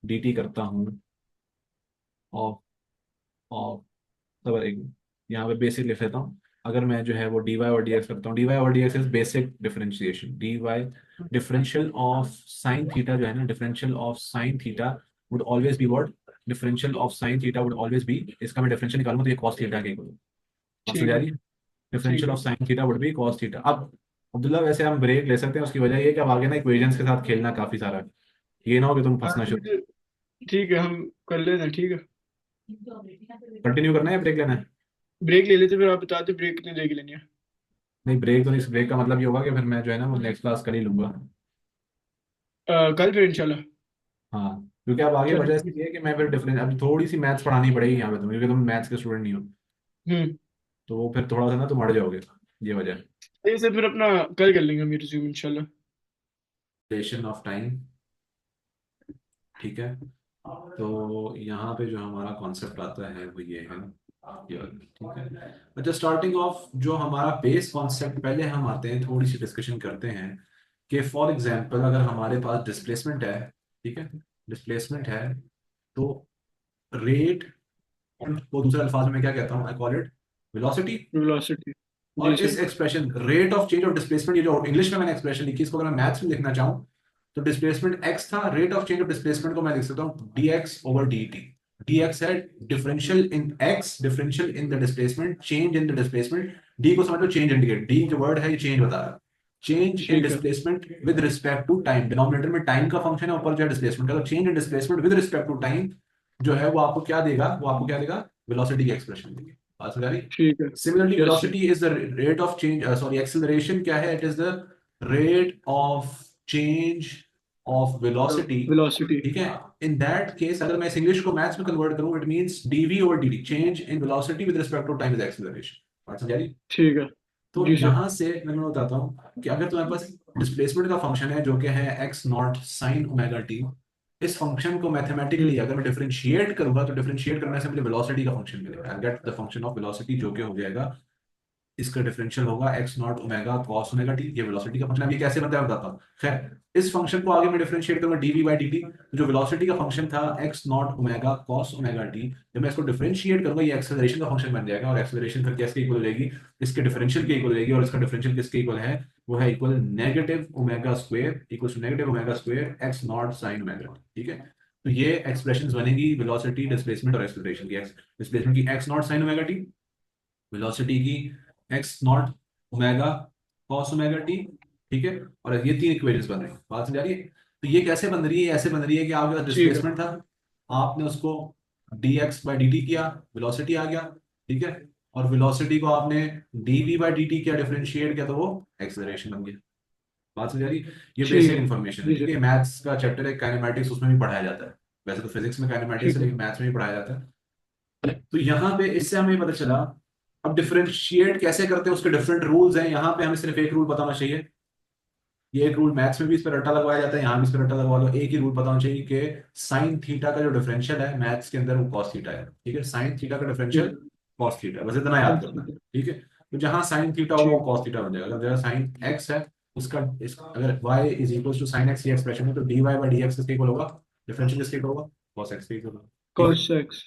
d T करता हूँ, ऑफ ऑफ, तो एक यहाँ पे बेसिक लिख लेता हूँ। अगर मैं जो है वो डी वाई और डी एक्स करता हूँ, डी वाई और d x is basic differentiation, d y differential of sine theta जो है ना, differential of sine theta would always be what, differential of sine theta would always be, इसका मैं डिफरेंशियल निकालूंगा तो ये कॉस थीटा के इक्वल है। बात समझ ठीक आ है। रही है? ठीक डिफरेंशियल है। Of sine theta would B cos theta. अब अब्दुल्ला, वैसे हम ब्रेक ले सकते हैं, उसकी वजह ये है कि अब आगे ना इक्वेशंस के साथ खेलना काफी सारा है। ये ना हो कि तुम हाँ फंसना ठीक शुरू। है। ठीक है, हम कर लेते हैं। ठीक है। कंटिन्यू करना है या ब्रेक लेना है? ब्रेक ले लेते, फिर आप बताते ब्रेक कितनी देर की लेनी है। नहीं, ब्रेक तो नहीं, ब्रेक का मतलब ये होगा कि फिर मैं जो है ना वो नेक्स्ट क्लास कर ही लूंगा। कल फिर इंशाल्लाह। हाँ, क्योंकि अब आगे चलो वजह ठीक। इसकी है कि मैं फिर डिफरेंस, अभी थोड़ी सी मैथ्स पढ़ानी पड़ेगी यहाँ पे तुम्हें, क्योंकि तुम मैथ्स के स्टूडेंट नहीं हो। हम्म। तो वो फिर थोड़ा सा ना तुम अड़ जाओगे, ये वजह है। सही से फिर अपना कल कर लेंगे हम रिज्यूम इंशाल्लाह। रिलेशन ऑफ टाइम, ठीक है। तो यहाँ पे जो हमारा कॉन्सेप्ट आता है वो ये है, ये, ठीक है। अच्छा, स्टार्टिंग ऑफ जो हमारा बेस कॉन्सेप्ट, पहले हम आते हैं थोड़ी सी डिस्कशन करते हैं कि फॉर एग्जांपल अगर हमारे पास डिस्प्लेसमेंट है, ठीक है, डिस्प्लेसमेंट है, तो रेट को दूसरे अल्फाज में मैं क्या कहता हूँ, I call it velocity. Velocity. जी और सर। इस expression rate of change of displacement, ये जो इंग्लिश में मैंने एक्सप्रेशन लिखी, इसको अगर मैं मैथ्स में लिखना चाहूँ, तो डिस्प्लेसमेंट एक्स था, rate of change of displacement को मैं लिख सकता हूँ d x over d t. D x है differential in x, differential in the displacement, change in the displacement. D को समझ लो चेंज इंडिकेट, डी जो वर्ड है ये चेंज बता रहा है। चेंज इन ठीक है। Displacement with respect to time, denominator में टाइम का फंक्शन है, ऊपर जो है डिस्प्लेसमेंट का, तो change in displacement with respect to time जो है वो आपको क्या देगा, वो आपको क्या देगा, वेलोसिटी की एक्सप्रेशन देगी। बात समझ आ रही? ठीक है। Similarly, yes sir. velocity is the rate of change. Sorry, acceleration क्या है? It is the rate of change of velocity. Velocity. ठीक है। In that case, अगर मैं इस इंग्लिश को मैथ्स में कन्वर्ट करूं, it means dv over dt, change in velocity with respect to time is acceleration. बात समझ आ रही? ठीक है। तो जी सर। यहां से मैं बताता हूँ कि अगर तुम्हारे पास डिस्प्लेसमेंट का फंक्शन है जो कि है x naught sine omega T, इस फंक्शन को मैथमेटिकली हम्म। अगर मैं डिफरेंशिएट करूंगा तो डिफरेंशिएट करने से मुझे वेलोसिटी का फंक्शन मिलेगा, I get the function of velocity जो कि हो जाएगा, इसका डिफरेंशियल होगा x naught omega cos omega t, ये वेलोसिटी का फंक्शन है। अब ये कैसे बनता है मैं बताता हूँ। खैर, इस फंक्शन को आगे मैं डिफरेंशिएट करूंगा डीवी बाई डी टी, जो वेलोसिटी का फंक्शन था x naught omega cos omega T, जब मैं इसको डिफरेंशिएट करूंगा ये एक्सेलरेशन का फंक्शन बन जाएगा, और एक्सेलरेशन फिर किसके इक्वल हो जाएगी, इसके डिफरेंशियल के इक्वल हो जाएगी, और इसका डिफरेंशियल किसके इक्वल है, वो है equal negative omega square, equal to negative omega square x naught sine omega, ठीक है। तो ये एक्सप्रेशंस बनेगी वेलोसिटी, डिस्प्लेसमेंट और एक्सेलरेशन की। डिस्प्लेसमेंट की x naught sine omega t, velocity की x naught omega cos omega t, ठीक है। और ये तीन इक्वेशंस बन रही है, बात समझ आ रही है? तो ये कैसे बन रही है, ऐसे बन रही है कि आपके पास ठीक है। डिस्प्लेसमेंट था, आपने उसको d x by d t किया, वेलोसिटी आ गया, ठीक है। और वेलोसिटी को आपने d v by d t किया, डिफरेंशिएट किया, तो वो एक्सेलरेशन बन गया। बात समझ आ रही है? ये ठीक बेसिक है। इन्फॉर्मेशन है, जी ठीक सर। है। मैथ्स का चैप्टर है काइनेमैटिक्स, उसमें भी पढ़ाया जाता है। वैसे तो फिजिक्स में काइनेमैटिक्स ठीक है, है। लेकिन मैथ्स में भी पढ़ाया जाता है। तो यहाँ पे इससे हमें पता चला अब डिफरेंशिएट कैसे करते हैं, उसके डिफरेंट रूल्स हैं। यहाँ पे हमें सिर्फ एक रूल बताना चाहिए, ये एक रूल मैथ्स में भी इस पर रट्टा लगवाया जाता है, यहाँ भी इस पर रट्टा लगवा लो। एक ही रूल पता होना चाहिए कि साइन थीटा का जो डिफरेंशियल है मैथ्स के अंदर वो कॉस थीटा है, ठीक है। साइन थीटा का ठीक डिफरेंशियल है। कॉस थीटा, बस इतना याद करना है, ठीक ठीक है। तो जहां साइन थीटा होगा वो ठीक कॉस थीटा बन जाएगा। अगर साइन एक्स है उसका अगर y is equal to sine x, ये एक्सप्रेशन है, तो dy बाई डी एक्स किसके इक्वल होगा, डिफरेंशियल किसके इक्वल होगा, कॉस एक्स के इक्वल होगा, ठीक है। Cos x.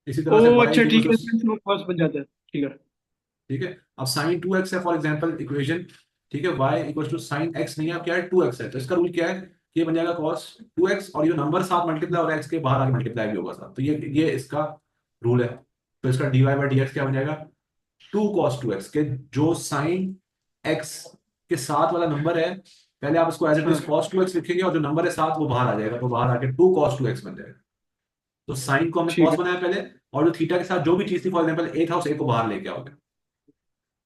इसी ओ तरह से y अच्छा इज इक्वल ठीक टू, है, इसमें वो कॉस बन जाता है। ठीक है। ठीक है। अब साइन टू एक्स है फॉर एग्जाम्पल इक्वेशन, ठीक है। Y equal to sine x नहीं है, अब क्या है, टू एक्स है, तो इसका रूल क्या है, ये बन जाएगा कॉस टू एक्स, और ये नंबर साथ मल्टीप्लाई और एक्स के बाहर आगे मल्टीप्लाई भी होगा साथ, तो ये इसका रूल है। तो इसका d y by d x क्या बन जाएगा, टू कॉस टू एक्स के, जो साइन एक्स के साथ वाला नंबर है पहले आप उसको एज इट इज हाँ कॉस टू एक्स लिखेंगे, और जो नंबर है साथ वो बाहर आ जाएगा, तो बाहर आके टू कॉस टू एक्स बन जाएगा। तो साइन को हमने ठीक कॉस है। बनाया पहले, और जो थीटा के साथ जो भी चीज थी, फॉर एग्जाम्पल ए था, उस ए को बाहर लेके आओगे।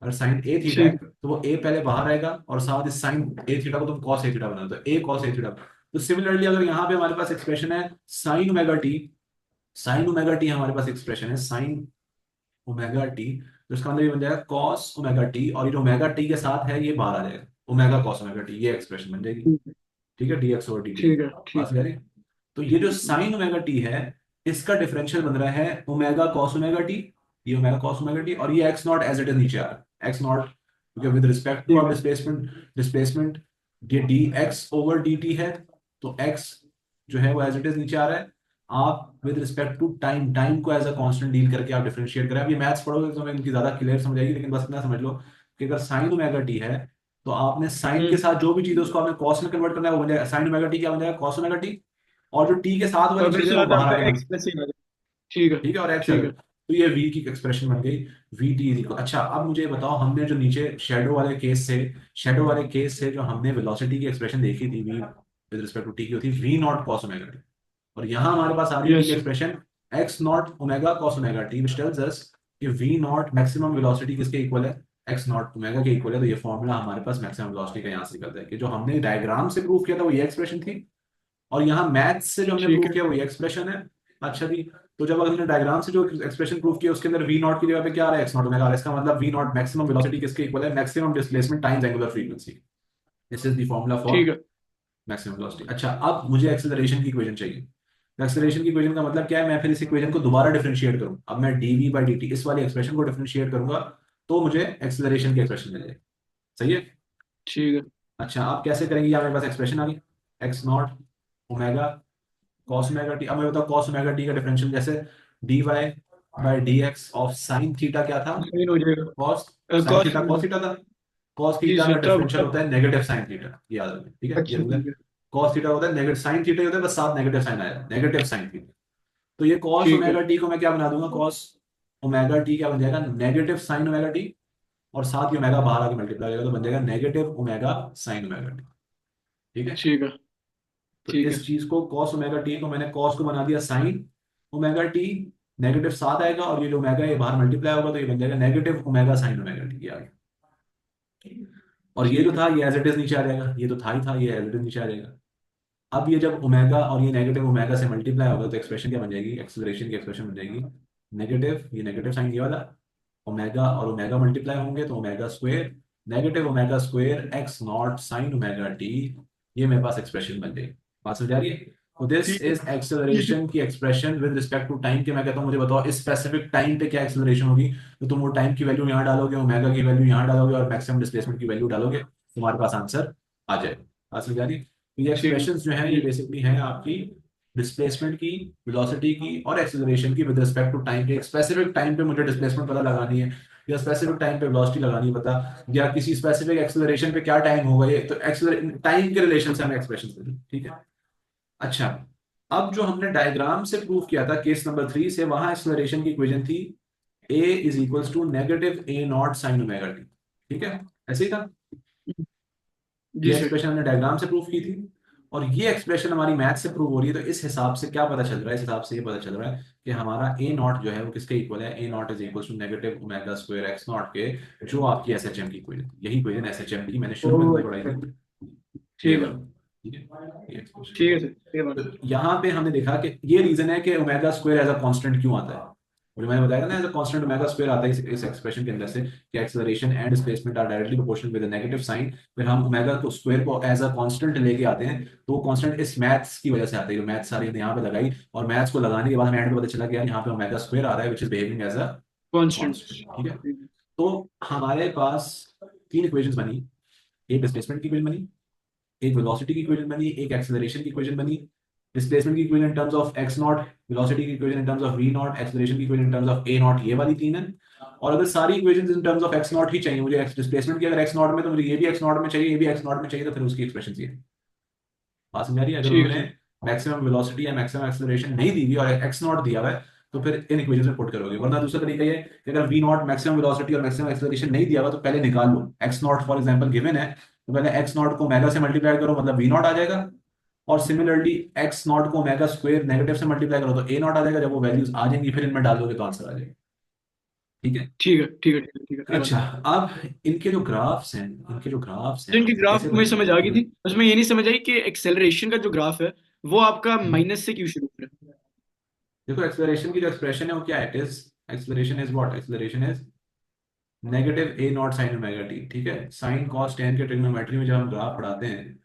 अगर साइन ए थीटा है ठीक है। तो वो ए पहले बाहर आएगा, और साथ इस साइन ए थीटा को तुम कॉस ए थीटा बना दो, ए कॉस ए थीटा। तो सिमिलरली अगर यहाँ पे हमारे पास एक्सप्रेशन है sign omega t, sine omega T हमारे पास एक्सप्रेशन है साइन ओमेगा टी, तो इसका मतलब ये बन जाएगा कॉस ओमेगा टी, और ये जो ओमेगा टी के साथ है ये बाहर आ जाएगा, ओमेगा कॉस ओमेगा टी, ये एक्सप्रेशन बन जाएगी, ठीक है। ठीक है, डीएक्स ओवर डी टी। ठीक है। बात ठीक है। करें, तो ये जो साइन ओमेगा टी है इसका डिफरेंशियल बन रहा है ओमेगा कॉस ओमेगा टी, ये ओमेगा कॉस ओमेगा टी, और ये x naught as it is नीचे आ रहा है, एक्स नॉट क्योंकि विद रिस्पेक्ट टू ठीक आप है। डिस्प्लेसमेंट, डिस्प्लेसमेंट ये d x over d t है, तो एक्स जो है वो एज इट इज नीचे आ रहा है। आप with respect to time, time को एज अ कांस्टेंट डील करके आप डिफरेंशिएट करें। अब ये मैथ्स पढ़ोगे तो इनकी ज्यादा क्लियर समझ आएगी, लेकिन बस इतना समझ लो कि अगर साइन ओमेगा टी है तो आपने साइन के हम्म। साथ जो भी चीज है उसको आपने कॉस में कन्वर्ट करना है, वो बन जाएगा साइन ओमेगा टी, क्या बन जाएगा कॉस ओमेगा टी, और जो टी के साथ वाली और फिर चीज है वो साथ बाहर आपका आके एक्स प्लस ही आ जाए। ठीक है। ठीक है, और एक्स ठीक आएगा। है। तो ये वी की एक्सप्रेशन बन गई, वी टी इज इक्वल। अच्छा अब मुझे बताओ, हमने जो नीचे शेडो वाले केस से, शेडो वाले केस से जो हमने वेलोसिटी की एक्सप्रेशन देखी थी, v with respect to t की होती v naught cos omega t, और यहाँ हमारे पास आ रही है वी की yes. Expression x naught omega cos omega t, which tells us कि वी नॉट मैक्सिमम वेलोसिटी किसके इक्वल है, एक्स नॉट ओमेगा के इक्वल है। तो ये फॉर्मूला हमारे पास मैक्सिमम वेलोसिटी का यहाँ से निकलता है, कि जो हमने डायग्राम से प्रूव किया था वो ये एक्सप्रेशन थी, और यहाँ मैथ से जो हमने ठीक प्रूव है। किया वो ये एक्सप्रेशन है। अच्छा जी, तो जब हमने डायग्राम से जो एक्सप्रेशन प्रूव किया उसके अंदर वी नॉट की जगह पे क्या आ रहा है, एक्स नॉट ओमेगा आ रहा है, इसका मतलब वी नॉट मैक्सिमम वेलोसिटी किसके इक्वल है, maximum displacement times angular frequency. This is the formula for ठीक है। Maximum velocity. अच्छा अब मुझे एक्सेलरेशन की इक्वेशन चाहिए। एक्सेलरेशन की इक्वेशन का मतलब क्या है, मैं फिर इस इक्वेशन को दोबारा डिफरेंशिएट करूं, अब मैं डीवी बाई डी टी इस वाली एक्सप्रेशन को डिफरेंशिएट करूंगा, तो मुझे एक्सेलरेशन की एक्सप्रेशन मिल जाएगी, सही है। ठीक है। अच्छा आप कैसे करेंगे, यहाँ मेरे पास एक्सप्रेशन आ गई, x naught omega cos omega t. अब मैं बताऊँ कॉस ओमेगा टी का डिफरेंशियल, जैसे d y by d x of sine theta क्या था, साइन हो कॉस, जाएगा sine cos. Theta cos theta था, कॉस जी थीटा जी, का तब डिफरेंशियल तब। होता है नेगेटिव साइन थीटा, ये याद रखना, ठीक है, ये अच्छा रूल है। ठीक है। कॉस थीटा होता है नेगेटिव साइन थीटा, होता है बस साथ नेगेटिव साइन आया, नेगेटिव साइन थीटा। तो ये कॉस ठीक है। ओमेगा टी को मैं क्या बना दूंगा, कॉस ओमेगा टी क्या बन जाएगा, नेगेटिव साइन ओमेगा टी, और साथ ही ओमेगा बाहर आके मल्टीप्लाई करेगा तो बन जाएगा negative omega sine omega t, ठीक है। ठीक है। तो ठीक है। इस चीज को कॉस ओमेगा टी को मैंने कॉस को बना दिया साइन ओमेगा टी, नेगेटिव साथ आएगा, और ये जो ओमेगा ये बाहर मल्टीप्लाई होगा तो ये बन जाएगा negative omega sine omega t, ये आ गया। और ये जो ठीक है। था ये एज इट इज नीचे आ जाएगा, ये तो था ही था, ये एज इट इज नीचे आ जाएगा। अब ये जब ओमेगा और ये नेगेटिव ओमेगा से मल्टीप्लाई होगा तो एक्सप्रेशन क्या बन जाएगी, एक्सेलरेशन की एक्सप्रेशन बन जाएगी नेगेटिव, ये नेगेटिव साइन ये वाला, ओमेगा और ओमेगा मल्टीप्लाई होंगे तो omega square, negative omega square x naught sine omega t, ये मेरे पास एक्सप्रेशन बन गई। बात समझ आ रही है। तो दिस ठीक है। इज एक्सेलरेशन की expression with respect to time, के मैं कहता हूँ मुझे बताओ इस स्पेसिफिक टाइम पे क्या एक्सेलरेशन होगी, तो तुम वो टाइम की वैल्यू यहाँ डालोगे, ओमेगा की वैल्यू यहाँ डालोगे, और मैक्सिमम डिस्प्लेसमेंट की वैल्यू डालोगे, तुम्हारे पास आंसर आ जाएगा। बात समझ आ रही है। तो ये ठीक है। एक्सप्रेशंस जो हैं ये बेसिकली हैं आपकी डिस्प्लेसमेंट की, वेलोसिटी की, और एक्सेलरेशन की विद रिस्पेक्ट टू टाइम के। एक स्पेसिफिक टाइम पे मुझे डिस्प्लेसमेंट पता लगानी है, या स्पेसिफिक टाइम पे वेलोसिटी लगानी है पता, या किसी स्पेसिफिक एक्सेलरेशन पे क्या टाइम होगा, ये तो टाइम के रिलेशन से हमें एक्सप्रेशन देनी, ठीक है। अच्छा अब जो हमने डायग्राम से प्रूव किया था केस नंबर 3 से, वहां एक्सेलरेशन की इक्वेशन थी a is equals to negative a naught sine omega t, ठीक है, ऐसे ही था। जी ये सर। एक्सप्रेशन हमने डायग्राम से प्रूव की थी, और ये एक्सप्रेशन हमारी मैथ से प्रूव हो रही है, तो इस हिसाब से क्या पता चल रहा है, इस हिसाब से ये पता चल रहा है कि हमारा ए नॉट जो है वो किसके इक्वल है, a naught is equal to negative omega square x naught के, जो आपकी एस एच एम की इक्वेशन, यही इक्वेशन एस एच एम की मैंने ओ शुरू में तुमको पढ़ाई अच्छा। थी, ये ठीक है। वाला, ठीक है, ये expression। ठीक है सर, ये बात। तो यहाँ पे हमने देखा कि ये रीजन है कि omega square as a constant क्यों आता है, मुझे मैंने बताया ना, as a constant omega square आता है इस एक्सप्रेशन के अंदर से कि acceleration and displacement are directly proportional with negative sine. फिर हम ओमेगा को स्क्वायर को एज अ कांस्टेंट लेके आते हैं, तो वो कांस्टेंट इस मैथ्स की वजह से आता है। मैथ्स सारी यहाँ पे लगाई, और मैथ्स को लगाने के बाद हमें एंड पे पता चला कि यार यहाँ पे ओमेगा स्क्वायर आ रहा है, which is behaving as a constant. Constant. ठीक है, तो हमारे पास तीन इक्वेशंस बनी। एक डिस्प्लेसमेंट की इक्वेशन बनी, एक वेलोसिटी की इक्वेशन बनी, एक एक्सेलरेशन की इक्वेशन बनी। डिस्प्लेसमेंट की equation in terms of x naught, velocity की equation in terms of v naught, acceleration की equation in terms of a naught, ये वाली तीन है। और अगर सारी equation in terms of x naught ही चाहिए मुझे, डिस्प्लेसमेंट की अगर एक्स नॉट में, तो मुझे ये भी एक्स नॉट में चाहिए, ये भी एक्स नॉट में चाहिए, तो फिर उसकी एक्सप्रेशन चाहिए। बात समझ आ रही है? अगर ठीक है उन्होंने सर। मैक्सिमम वेलोसिटी या मैक्सिमम एक्सेलरेशन नहीं दी हुई और एक्स नॉट दिया हुआ है, तो फिर इन इक्वेशन में पुट करोगे। वरना दूसरा तरीका ये कि अगर वी नॉट मैक्सिमम वेलोसिटी और मैक्सिमम एक्सेलरेशन नहीं दिया हुआ, तो पहले निकाल लो। X naught for example given है, तो पहले एक्स नॉट को ओमेगा से मल्टीप्लाई करो, मतलब वी नॉट आ जाएगा। और सिमिलरली एक्स नॉट को ओमेगा स्क्वायर नेगेटिव से मल्टीप्लाई करो तो ए नॉट आ जाएगा। जब वो वैल्यूज आ जाएंगी फिर इनमें डाल दोगे तो आंसर आ जाएगा। ठीक है। ठीक है ठीक है ठीक है ठीक है, ये वाला। अच्छा, अब इनके जो ग्राफ्स हैं, इनके जो ग्राफ्स हैं जिनकी वो ग्राफ कैसे में बने? समझ आ गई थी, उसमें ये नहीं समझ आई कि एक्सेलरेशन का जो ग्राफ है वो आपका हम्म। माइनस से क्यों शुरू हो रहा है। देखो एक्सेलरेशन की जो एक्सप्रेशन है वो क्या है? It is, acceleration is what? Acceleration is negative a naught sine omega t. ठीक है, साइन कॉस टेन के ट्रिग्नोमेट्री में जब हम ग्राफ पढ़ाते हैं,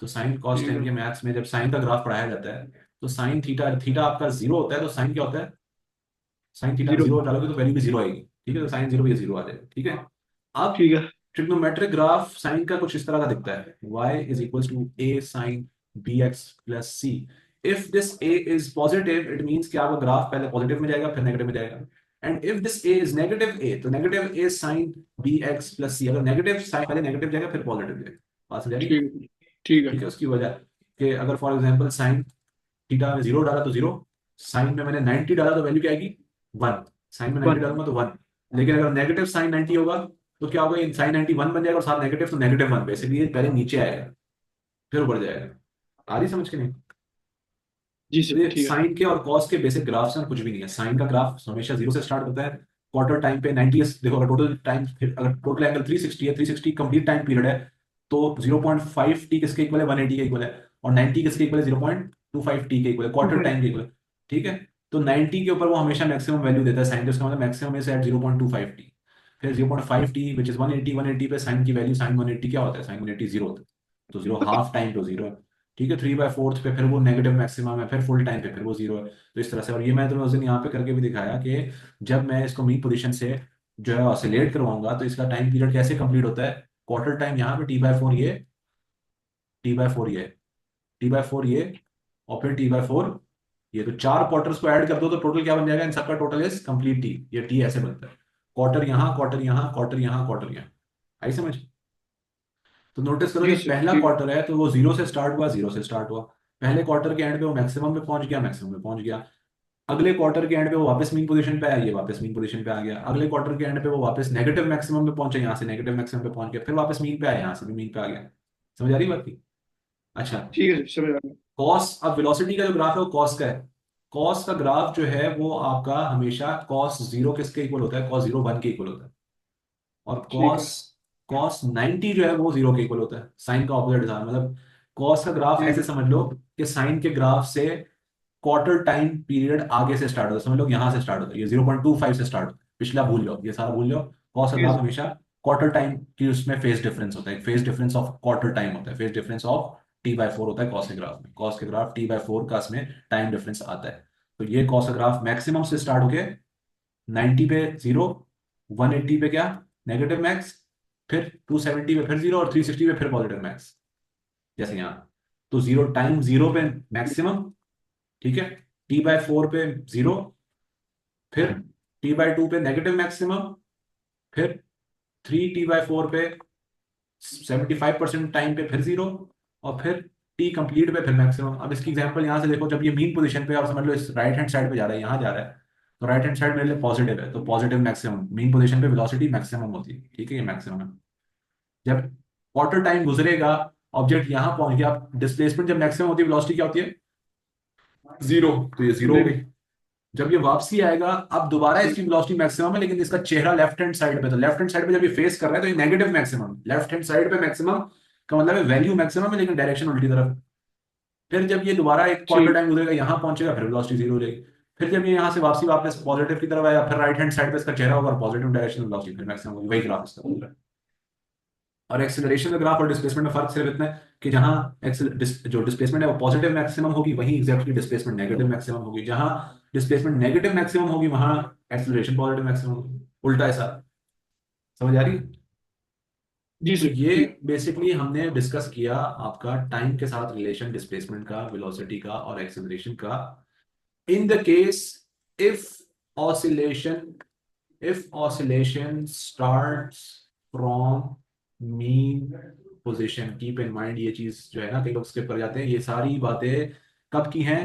तो साइन कॉस ठीक टेन है के मैथ्स में जब साइन का ग्राफ पढ़ाया जाता है, तो साइन थीटा, थीटा आपका जीरो होता है, तो साइन क्या होता है? साइन थीटा में जीरो। जीरो डालोगे तो वैल्यू भी जीरो आएगी। ठीक है, तो साइन जीरो भी जीरो आ जाएगा। ठीक है, अब ठीक है ट्रिग्नोमेट्रिक ग्राफ साइन का कुछ इस तरह का दिखता है, y is equal to A sine B x plus C. If this a is positive, it means कि आपका ग्राफ पहले पॉजिटिव में जाएगा फिर नेगेटिव में जाएगा। And if this a is negative a, तो negative a sine B x plus c. अगर नेगेटिव साइन पहले नेगेटिव जाएगा फिर पॉजिटिव जाएगा। बात समझ आ रही है? ठीक है ठीक है ठीक है, उसकी वजह कि अगर फॉर एग्जाम्पल साइन थीटा में जीरो डाला तो जीरो, साइन में मैंने 90 डाला तो वैल्यू क्या आएगी? वन। साइन में 90 वन। डालूंगा तो वन। लेकिन अगर नेगेटिव साइन 90 होगा तो क्या होगा? साइन 90 वन बन जाएगा, और साथ नेगेटिव तो नेगेटिव वन। बेसिकली ये पहले नीचे आएगा फिर ऊपर जाएगा। आ रही समझ के नहीं? जी तो सर ये ठीक है। साइन के और कॉस के बेसिक ग्राफ्स हैं, कुछ भी नहीं है। साइन का ग्राफ हमेशा जीरो से स्टार्ट होता है, क्वार्टर टाइम पे 90 देखो। अगर टोटल टाइम, अगर टोटल एंगल 360 है, 360 कंप्लीट टाइम पीरियड है, तो 0.5 टी किसके इक्वल है? 180 के इक्वल है। और 90 किसके इक्वल है? 0.25 टी के इक्वल है, क्वार्टर टाइम के इक्वल है। ठीक है, तो 90 के ऊपर वो हमेशा मैक्सिमम वैल्यू देता है साइन का, उसका मतलब मैक्सिमम इज एट 0.25 टी। फिर 0.5 टी विच इज 180, 180 पे साइन की वैल्यू, साइन 180 क्या होता है? साइन 180 जीरो होता है। तो जीरो हाफ टाइम तो जीरो है। ठीक है, 3/4 पे फिर वो नेगेटिव मैक्सिमम है, फिर फुल टाइम पे फिर वो जीरो है। तो इस तरह से। और ये मैं तुम्हें उस दिन यहाँ पे करके भी दिखाया कि जब मैं इसको मीन पोजीशन से जो है ऑसिलेट करवाऊंगा, तो इसका टाइम पीरियड कैसे कंप्लीट होता है? क्वार्टर टाइम यहाँ पे टी बाय फोर ये, टी बाय फोर ये, टी बाय फोर ये, और फिर टी बाय फोर ये। तो चार क्वार्टर्स को ऐड कर दो तो टोटल क्या बन जाएगा? इन सबका टोटल इज कंप्लीट टी। ये टी ऐसे बनता है, क्वार्टर यहाँ, क्वार्टर यहाँ, क्वार्टर यहाँ, क्वार्टर यहाँ। आई समझ? तो नोटिस करो, जी जब सर पहला ठीक। क्वार्टर है तो वो जीरो से स्टार्ट हुआ, जीरो से स्टार्ट हुआ। पहले क्वार्टर के एंड पे वो मैक्सिमम पे पहुंच गया, मैक्सिमम पे पहुंच गया। अगले क्वार्टर के एंड पे वो वापस मीन पोजीशन पे आया, ये वापस मीन पोजीशन पे आ गया। अगले क्वार्टर के एंड पे वो वापस नेगेटिव मैक्सिमम पे पहुंचे, यहाँ से नेगेटिव मैक्सिमम पे पहुंच गया, फिर वापस मीन पे आया, यहाँ से भी मीन पे आ गया। समझ आ रही बात की? अच्छा, ठीक है सर समझ आ गया। कॉस, अब वेलोसिटी का जो ग्राफ है वो कॉस का है। कॉस का ग्राफ जो है वो आपका हमेशा कॉस जीरो किसके इक्वल होता है? कॉस जीरो वन के इक्वल होता है। और ठीक कॉस, है कॉस 90 जो है वो जीरो के इक्वल होता है। साइन का ऑपोजिट था, मतलब कॉस का ग्राफ ठीक ऐसे है समझ लो कि साइन के ग्राफ से क्वार्टर टाइम पीरियड आगे से स्टार्ट होता है। समझ लो यहाँ से स्टार्ट होता है, ये 0.25 से स्टार्ट होता है। पिछला भूल जाओ, ये सारा भूल जाओ। कॉस का ठीक है ग्राफ सर। हमेशा क्वार्टर टाइम की उसमें फेज डिफरेंस होता है, phase difference of quarter time होता है, phase difference of T by four होता है कॉस के ग्राफ में। कॉस के ग्राफ टी बाय फोर का इसमें टाइम डिफरेंस आता है। तो ये कॉस का ग्राफ मैक्सिमम से स्टार्ट होके 90 पे जीरो, 180 पे क्या? नेगेटिव मैक्स, फिर 270 पे फिर जीरो, और 360 पे फिर पॉजिटिव मैक्स, जैसे यहाँ। तो जीरो टाइम जीरो पे मैक्सिमम, ठीक है, टी बाय फोर पे जीरो, फिर टी बाय टू पे नेगेटिव मैक्सिमम, फिर 3 टी बाय फोर पे 75% टाइम पे फिर जीरो, और फिर टी कंप्लीट पे फिर मैक्सिमम। अब इसकी एग्जांपल यहाँ से देखो, जब ये मीन पोजीशन पे, और समझ लो इस राइट हैंड साइड पे जा रहा है, यहाँ जा रहा है, तो राइट हैंड साइड मेरे लिए पॉजिटिव है, तो पॉजिटिव मैक्सिमम मीन पोजीशन पे वेलोसिटी मैक्सिमम होती है। ठीक है, ये मैक्सिमम है। जब क्वार्टर टाइम गुजरेगा, ऑब्जेक्ट यहाँ पहुंच गया, डिस्प्लेसमेंट जब मैक्सिमम होती है, वेलोसिटी क्या होती है? जीरो। तो ये जीरो हो जी गई। जब ये वापसी आएगा, अब दोबारा इसकी वेलोसिटी मैक्सिमम है, लेकिन इसका चेहरा लेफ्ट हैंड साइड पे। तो लेफ्ट हैंड साइड पे जब ये फेस कर रहा है तो ये negative maximum, left hand side पे मैक्सिमम का मतलब है वैल्यू मैक्सिमम है, लेकिन डायरेक्शन उल्टी तरफ। फिर जब ये दोबारा एक क्वार्टर ठीक। टाइम गुजरेगा, यहाँ पहुंचेगा, फिर वेलोसिटी जीरो हो जाएगी। फिर जब ये यहाँ से वापसी वापस पॉजिटिव की तरफ आया, फिर राइट हैंड साइड पे इसका चेहरा होगा, पॉजिटिव डायरेक्शन में वेलोसिटी फिर मैक्सिमम होगी, वही ग्राफ इसका पूरा है। और एक्सेलरेशन का ग्राफ और डिस्प्लेसमेंट में फर्क सिर्फ इतना है कि जहाँ जो डिस्प्लेसमेंट है वो पॉजिटिव मैक्सिमम होगी, वहीं एग्जैक्टली डिस्प्लेसमेंट नेगेटिव मैक्सिमम होगी। जहाँ डिस्प्लेसमेंट नेगेटिव मैक्सिमम होगी वहां एक्सेलरेशन पॉजिटिव मैक्सिमम होगी, उल्टा है सारा। समझ आ रही है? जी तो सर ये जी। बेसिकली हमने डिस्कस किया आपका टाइम के साथ रिलेशन डिस्प्लेसमेंट का, वेलोसिटी का और एक्सेलरेशन का। In the case if oscillation if oscillation starts from mean position, keep in mind, ये चीज जो है ना कई लोग स्किप कर जाते हैं, ये सारी बातें कब की हैं?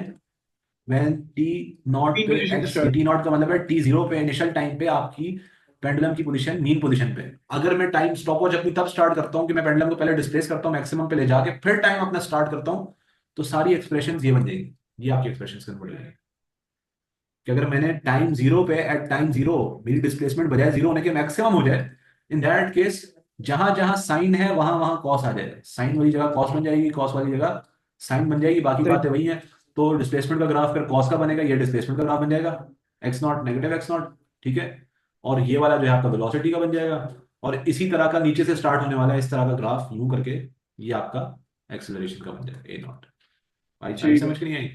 when t नॉट मीन पे पोजीशन से x, ये स्टार्ट। t नॉट का मतलब है t जीरो पे इनिशियल टाइम पे आपकी पेंडुलम की पोजीशन मीन पोजीशन पे। अगर मैं टाइम स्टॉपवॉच अपनी तब स्टार्ट करता हूँ कि मैं पेंडुलम को पहले डिस्प्लेस करता हूँ मैक्सिमम पे ले जाके, फिर टाइम अपना स्टार्ट करता हूँ, तो सारी एक्सप्रेशन ये बन जाएगी, ये आपकी एक्सप्रेशन कन्वर्ट हो जाएगी। कि अगर मैंने टाइम जीरो पे एट टाइम जीरो मेरी डिस्प्लेसमेंट बजाय जीरो होने के मैक्सिमम हो जाए, इन दैट केस जहां जहां साइन है वहां वहां कॉस आ जाए, साइन वाली जगह कॉस बन जाएगी, कॉस वाली जगह साइन बन जाएगी, बाकी सही। बातें वही हैं। तो डिस्प्लेसमेंट का ग्राफ फिर कॉस का बनेगा, ये डिस्प्लेसमेंट का ग्राफ बन जाएगा, x not negative x not. ठीक है। और ये वाला जो है आपका वेलोसिटी का बन जाएगा। और इसी तरह का नीचे से स्टार्ट होने वाला है इस तरह का ग्राफ यूं करके, ये आपका एक्सेलरेशन का बन जाएगा ए नॉट। आई ठीक है। समझ के नहीं आई?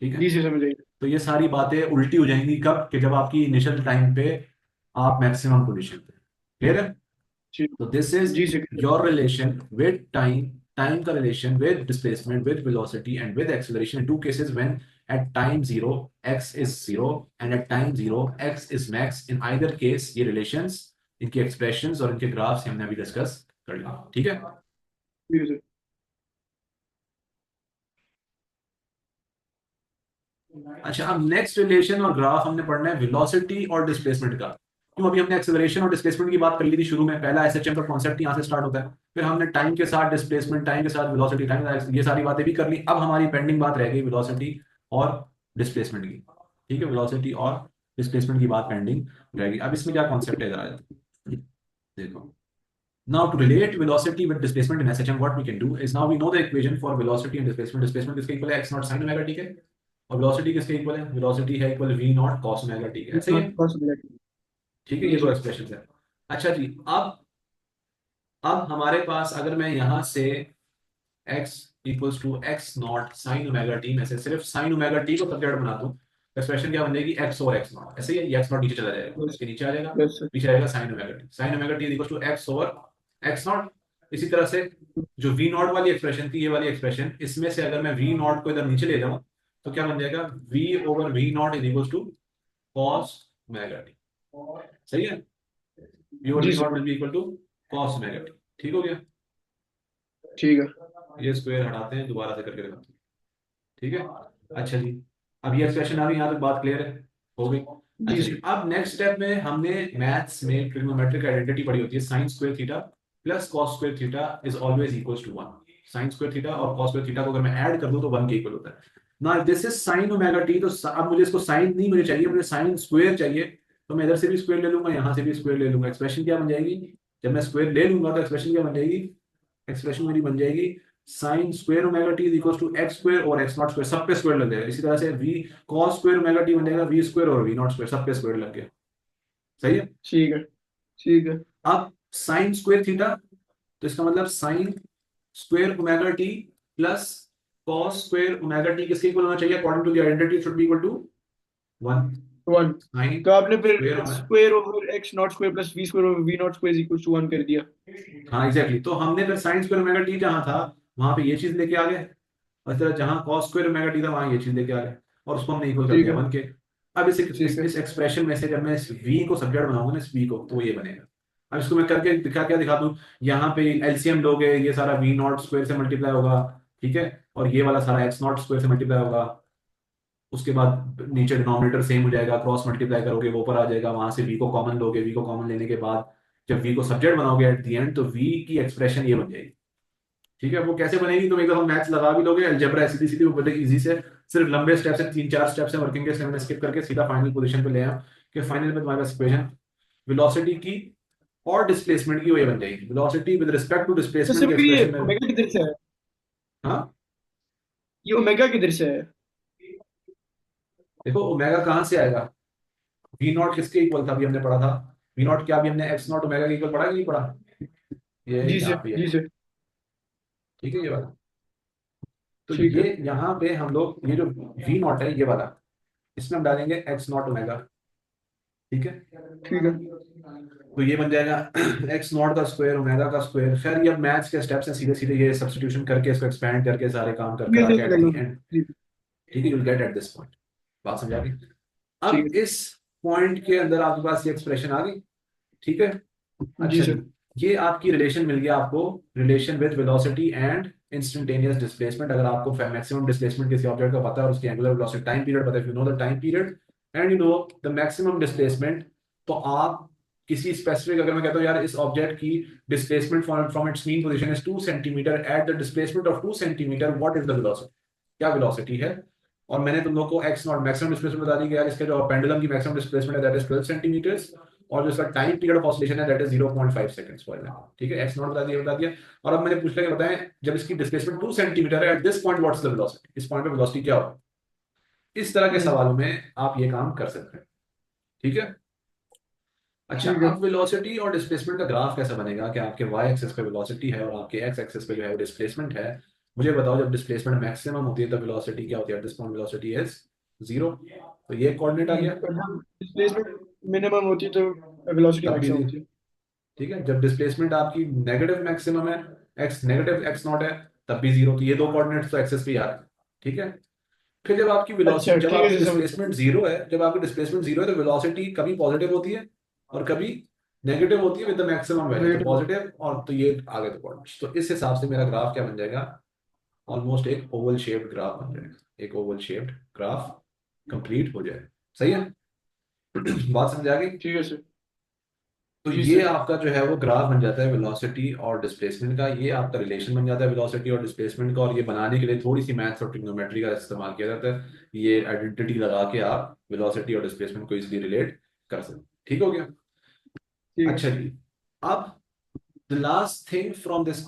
ठीक है। जी सर समझ आइए। तो ये सारी बातें उल्टी हो जाएंगी कब? कि जब आपकी इनिशियल टाइम पे आप मैक्सिमम पोजीशन पे। क्लियर है? ठीक। तो दिस इज जी sir. Your relation with time, time का relation with displacement with velocity and with acceleration in two cases when at time zero x is zero and at time zero x is max. In either case ये रिलेशंस, इनके एक्सप्रेशंस और इनके ग्राफ्स हमने अभी डिस्कस कर लिया। ठीक है। ठीक है सर। अच्छा, अब नेक्स्ट रिलेशन और ग्राफ हमने पढ़ना है वेलोसिटी और डिस्प्लेसमेंट का। क्यों? अभी हमने एक्सेलरेशन और डिस्प्लेसमेंट की बात कर ली थी शुरू में, पहला एसएचएम का कॉन्सेप्ट यहाँ से स्टार्ट होता है। फिर हमने टाइम के साथ डिस्प्लेसमेंट, टाइम के साथ वेलोसिटी, टाइम के साथ ये सारी बातें भी कर ली। अब हमारी पेंडिंग बात रह गई वेलोसिटी और डिस्प्लेसमेंट की। ठीक है, वेलोसिटी और डिस्प्लेसमेंट की बात पेंडिंग रहेगी। अब इसमें क्या कॉन्सेप्ट है जरा देखो। Now to relate velocity with displacement in SHM, what we can do is now we know the equation for velocity and displacement. Displacement किसके इक्वल है? x not sin omega t के। और velocity किसके इक्वल है? velocity है equal v not cos omega t के। ऐसे ही है? ठीक है, जी ये दो सर। एक्सप्रेशन है। अच्छा जी, अब हमारे पास अगर मैं यहां से x equals to x naught sine omega t में से सिर्फ साइन ओमेगा टी को सब्जेक्ट बना दूं, एक्सप्रेशन क्या बन जाएगी? x over x naught. ऐसे ही है, ये x नॉट नीचे चला जाएगा, यस। इसके नीचे आ जाएगा, यस सर। पीछे आएगा sine omega t. Sine omega t equals to x over x naught. इसी तरह से जो v नॉट वाली एक्सप्रेशन थी, ये वाली एक्सप्रेशन, इसमें से अगर मैं v नॉट को इधर नीचे ले जाऊं तो क्या बन जाएगा? v over v naught is equals to cos omega t. सही है? v ओवर जी v sir. Naught will be equal to cos omega t. ठीक हो गया? ठीक है। ये स्क्वायर हटाते हैं, दोबारा से करके दिखाते हैं। ठीक है। अच्छा जी, अब ये एक्सप्रेशन आ गई, यहाँ तक बात क्लियर है? हो गई। जी अच्छा जी, सर। अब नेक्स्ट स्टेप में हमने मैथ्स में ट्रिग्नोमेट्रिक आइडेंटिटी पढ़ी होती है, sine square theta plus cos square theta is always equal to one. Sine square theta और कॉस स्क्वायर थीटा को अगर मैं ऐड कर दूं तो वन के इक्वल होता है ना। This is sine omega t. तो अब मुझे इसको साइन नहीं मुझे चाहिए, मुझे साइन स्क्वायर चाहिए। तो मैं इधर से भी स्क्वायर ले लूंगा, यहाँ से भी स्क्वायर ले लूंगा। एक्सप्रेशन क्या बन जाएगी? जब मैं स्क्वायर ले लूंगा तो एक्सप्रेशन क्या बन जाएगी? एक्सप्रेशन मेरी बन जाएगी sine square omega t is equal to x square और एक्स नॉट स्क्वायर, सब पे स्क्वायर लग जाएगा। इसी तरह से v cos square omega t बन जाएगा वी स्क्वायर और वी नॉट स्क्वायर, सब पे स्क्वायर लग गया। सही है? ठीक है। ठीक है। अब साइन स्क्वायर थीटा, तो इसका मतलब sine square omega t plus cos square omega t किसके इक्वल होना चाहिए? According to the identity should be equal to one. One. Sine तो आपने फिर square, square over x naught square plus v square over v naught square equal to one कर दिया। हाँ एग्जैक्टली। तो हमने फिर साइन स्क्वायर ओमेगा टी जहां था वहां पे ये चीज लेके आ गए, और इस तरह जहां कॉस स्क्वायर ओमेगा टी था वहां ये चीज लेके आ गए, और उसको हमने इक्वल कर ठीक दिया है। वन के। अब ठीक है। इस एक्सप्रेशन में से जब मैं इस v को सब्जेक्ट बनाऊंगा ना, इस v को, तो ये बनेगा। अब इसको मैं करके दिखा क्या दिखा दूं? यहाँ पे एलसीएम लोगे, ये सारा v नॉट स्क्वायर से मल्टीप्लाई होगा, ठीक है, और ये वाला सारा x नॉट स्क्वायर से मल्टीप्लाई होगा। उसके बाद नीचे डिनोमिनेटर सेम हो जाएगा, क्रॉस मल्टीप्लाई करोगे वो ऊपर आ जाएगा, वहां से v को कॉमन लोगे, v को कॉमन लेने के बाद जब v को सब्जेक्ट बनाओगे एट द एंड, तो v की एक्सप्रेशन ये बन जाएगी। ठीक है, वो कैसे बनेगी? तुम एक दफा मैथ्स लगा भी लोगे, अलजेब्रा सीधी सीधी वो बड़े इजी से, सिर्फ लंबे स्टेप से, तीन चार स्टेप से वर्किंग के मैंने स्किप करके सीधा फाइनल पोजीशन पे ले आया कि फाइनल में तुम्हारे पास इक्वेशन वेलोसिटी की और डिस्प्लेसमेंट की वो ये बन जाएगी। वेलोसिटी विद रिस्पेक्ट टू तो डिस्प्लेसमेंट सर के फिर ये एक्सप्रेशन में। ओमेगा किधर से है? हाँ, ये ओमेगा किधर से है? देखो ओमेगा कहाँ से आएगा, वी नॉट किसके इक्वल था अभी हमने पढ़ा था, वी नॉट क्या अभी हमने एक्स नॉट ओमेगा के इक्वल पढ़ा कि नहीं पढ़ा, ये जी यहाँ सर, पे जी है, सर। ठीक है ये वाला। तो ठीक ये है, यहाँ पे हम लोग ये जो वी नॉट है ये वाला, इसमें हम डालेंगे एक्स नॉट ओमेगा, ठीक है। ठीक है। तो ये बन जाएगा एक्स नॉट का स्क्वायर ओमेगा का स्क्वायर। खैर ये अब मैथ्स के स्टेप्स हैं, सीधे सीधे ये सब्स्टिट्यूशन करके इसको एक्सपेंड करके सारे काम कर ये करा के सही एट दी लगेगा। एंड, जी। ठीक है, you will get eight this point. बात समझा गई। ठीक अब है। इस पॉइंट के अंदर आपके पास ये एक्सप्रेशन आ गई, ठीक है। जी अच्छा सर। जी, ये आपकी रिलेशन मिल गया आपको, relation with velocity and instantaneous displacement. अगर आपको मैक्सिमम डिस्प्लेसमेंट किसी ऑब्जेक्ट का पता है और उसकी एंगुलर वेलोसिटी टाइम पीरियड पता है, if you know the time period and you know the maximum displacement, तो आप किसी स्पेसिफिक, अगर मैं कहता हूँ यार इस ऑब्जेक्ट की displacement from its mean position is 2 centimetre, at the displacement of 2 centimetre what is the velocity, क्या वेलोसिटी है। और मैंने तुम लोग को एक्स नॉट मैक्सिमम डिस्प्लेसमेंट बता दी कि यार इसका जो पेंडुलम की मैक्सिमम डिस्प्लेसमेंट है दैट इज 12 सेंटीमीटर्स, और जो इसका टाइम पीरियड ऑफ ऑसिलेशन है that is 0.5 seconds for example, ठीक है। एक्स नॉट बता दिया। और अब मैंने पूछ लिया कि बताएं जब इसकी डिस्प्लेसमेंट 2 सेंटीमीटर है eight this point what's the velocity, इस पॉइंट पे वेलोसिटी क्या होगा। इस तरह के हम्म। सवालों में आप ये काम कर सकते हैं, ठीक है। अच्छा, ठीक है। अब वेलोसिटी और डिस्प्लेसमेंट का ग्राफ कैसा बनेगा कि आपके वाई एक्सिस पे वेलोसिटी है और आपके एक्स एक्सिस पे जो है डिस्प्लेसमेंट है। मुझे बताओ जब डिस्प्लेसमेंट मैक्सिमम होती है तब वेलोसिटी क्या होती है, eight this point velocity is 0। तो ये कोऑर्डिनेट आ गया, और जब डिस्प्लेसमेंट मिनिमम होती है तो वेलोसिटी तब भी मैक्सिमम 0, होती है। ठीक है। जब डिस्प्लेसमेंट आपकी नेगेटिव मैक्सिमम है, एक्स नेगेटिव एक्स नॉट है, तब भी 0। तो ये दो कोऑर्डिनेट्स तो एक्सेस पे याद है, ठीक है। फिर जब आपकी अच्छा, वेलोसिटी, जब ठीक है आपकी जी, समझ गया। डिस्प्लेसमेंट जीरो है, जब आपकी डिस्प्लेसमेंट जीरो है तो वेलोसिटी कभी पॉजिटिव होती है और कभी नेगेटिव होती है विद द मैक्सिमम वैल्यू, तो नेगेटिव। पॉजिटिव, और तो ये आगे तो कोऑर्डिनेट्स। तो इस हिसाब से मेरा ग्राफ क्या बन जाएगा, ऑलमोस्ट एक ओवल शेप्ड ग्राफ बन जाएगा, एक ओवल शेप्ड ग्राफ कंप्लीट हो जाए, सही है। बात समझ आ गई। ठीक है सर। तो जी ये सर। आपका जो है वो ग्राफ बन जाता है वेलोसिटी और डिस्प्लेसमेंट का, ये आपका रिलेशन बन जाता है वेलोसिटी और डिस्प्लेसमेंट का। और ये बनाने के लिए थोड़ी सी मैथ्स और ट्रिग्नोमेट्री का इस्तेमाल किया जाता है, ये आइडेंटिटी लगा के आप वेलोसिटी और डिस्प्लेसमेंट को इजीली रिलेट कर सकते हैं, ठीक हो गया। ठीक है। अच्छा जी, अब the last thing from this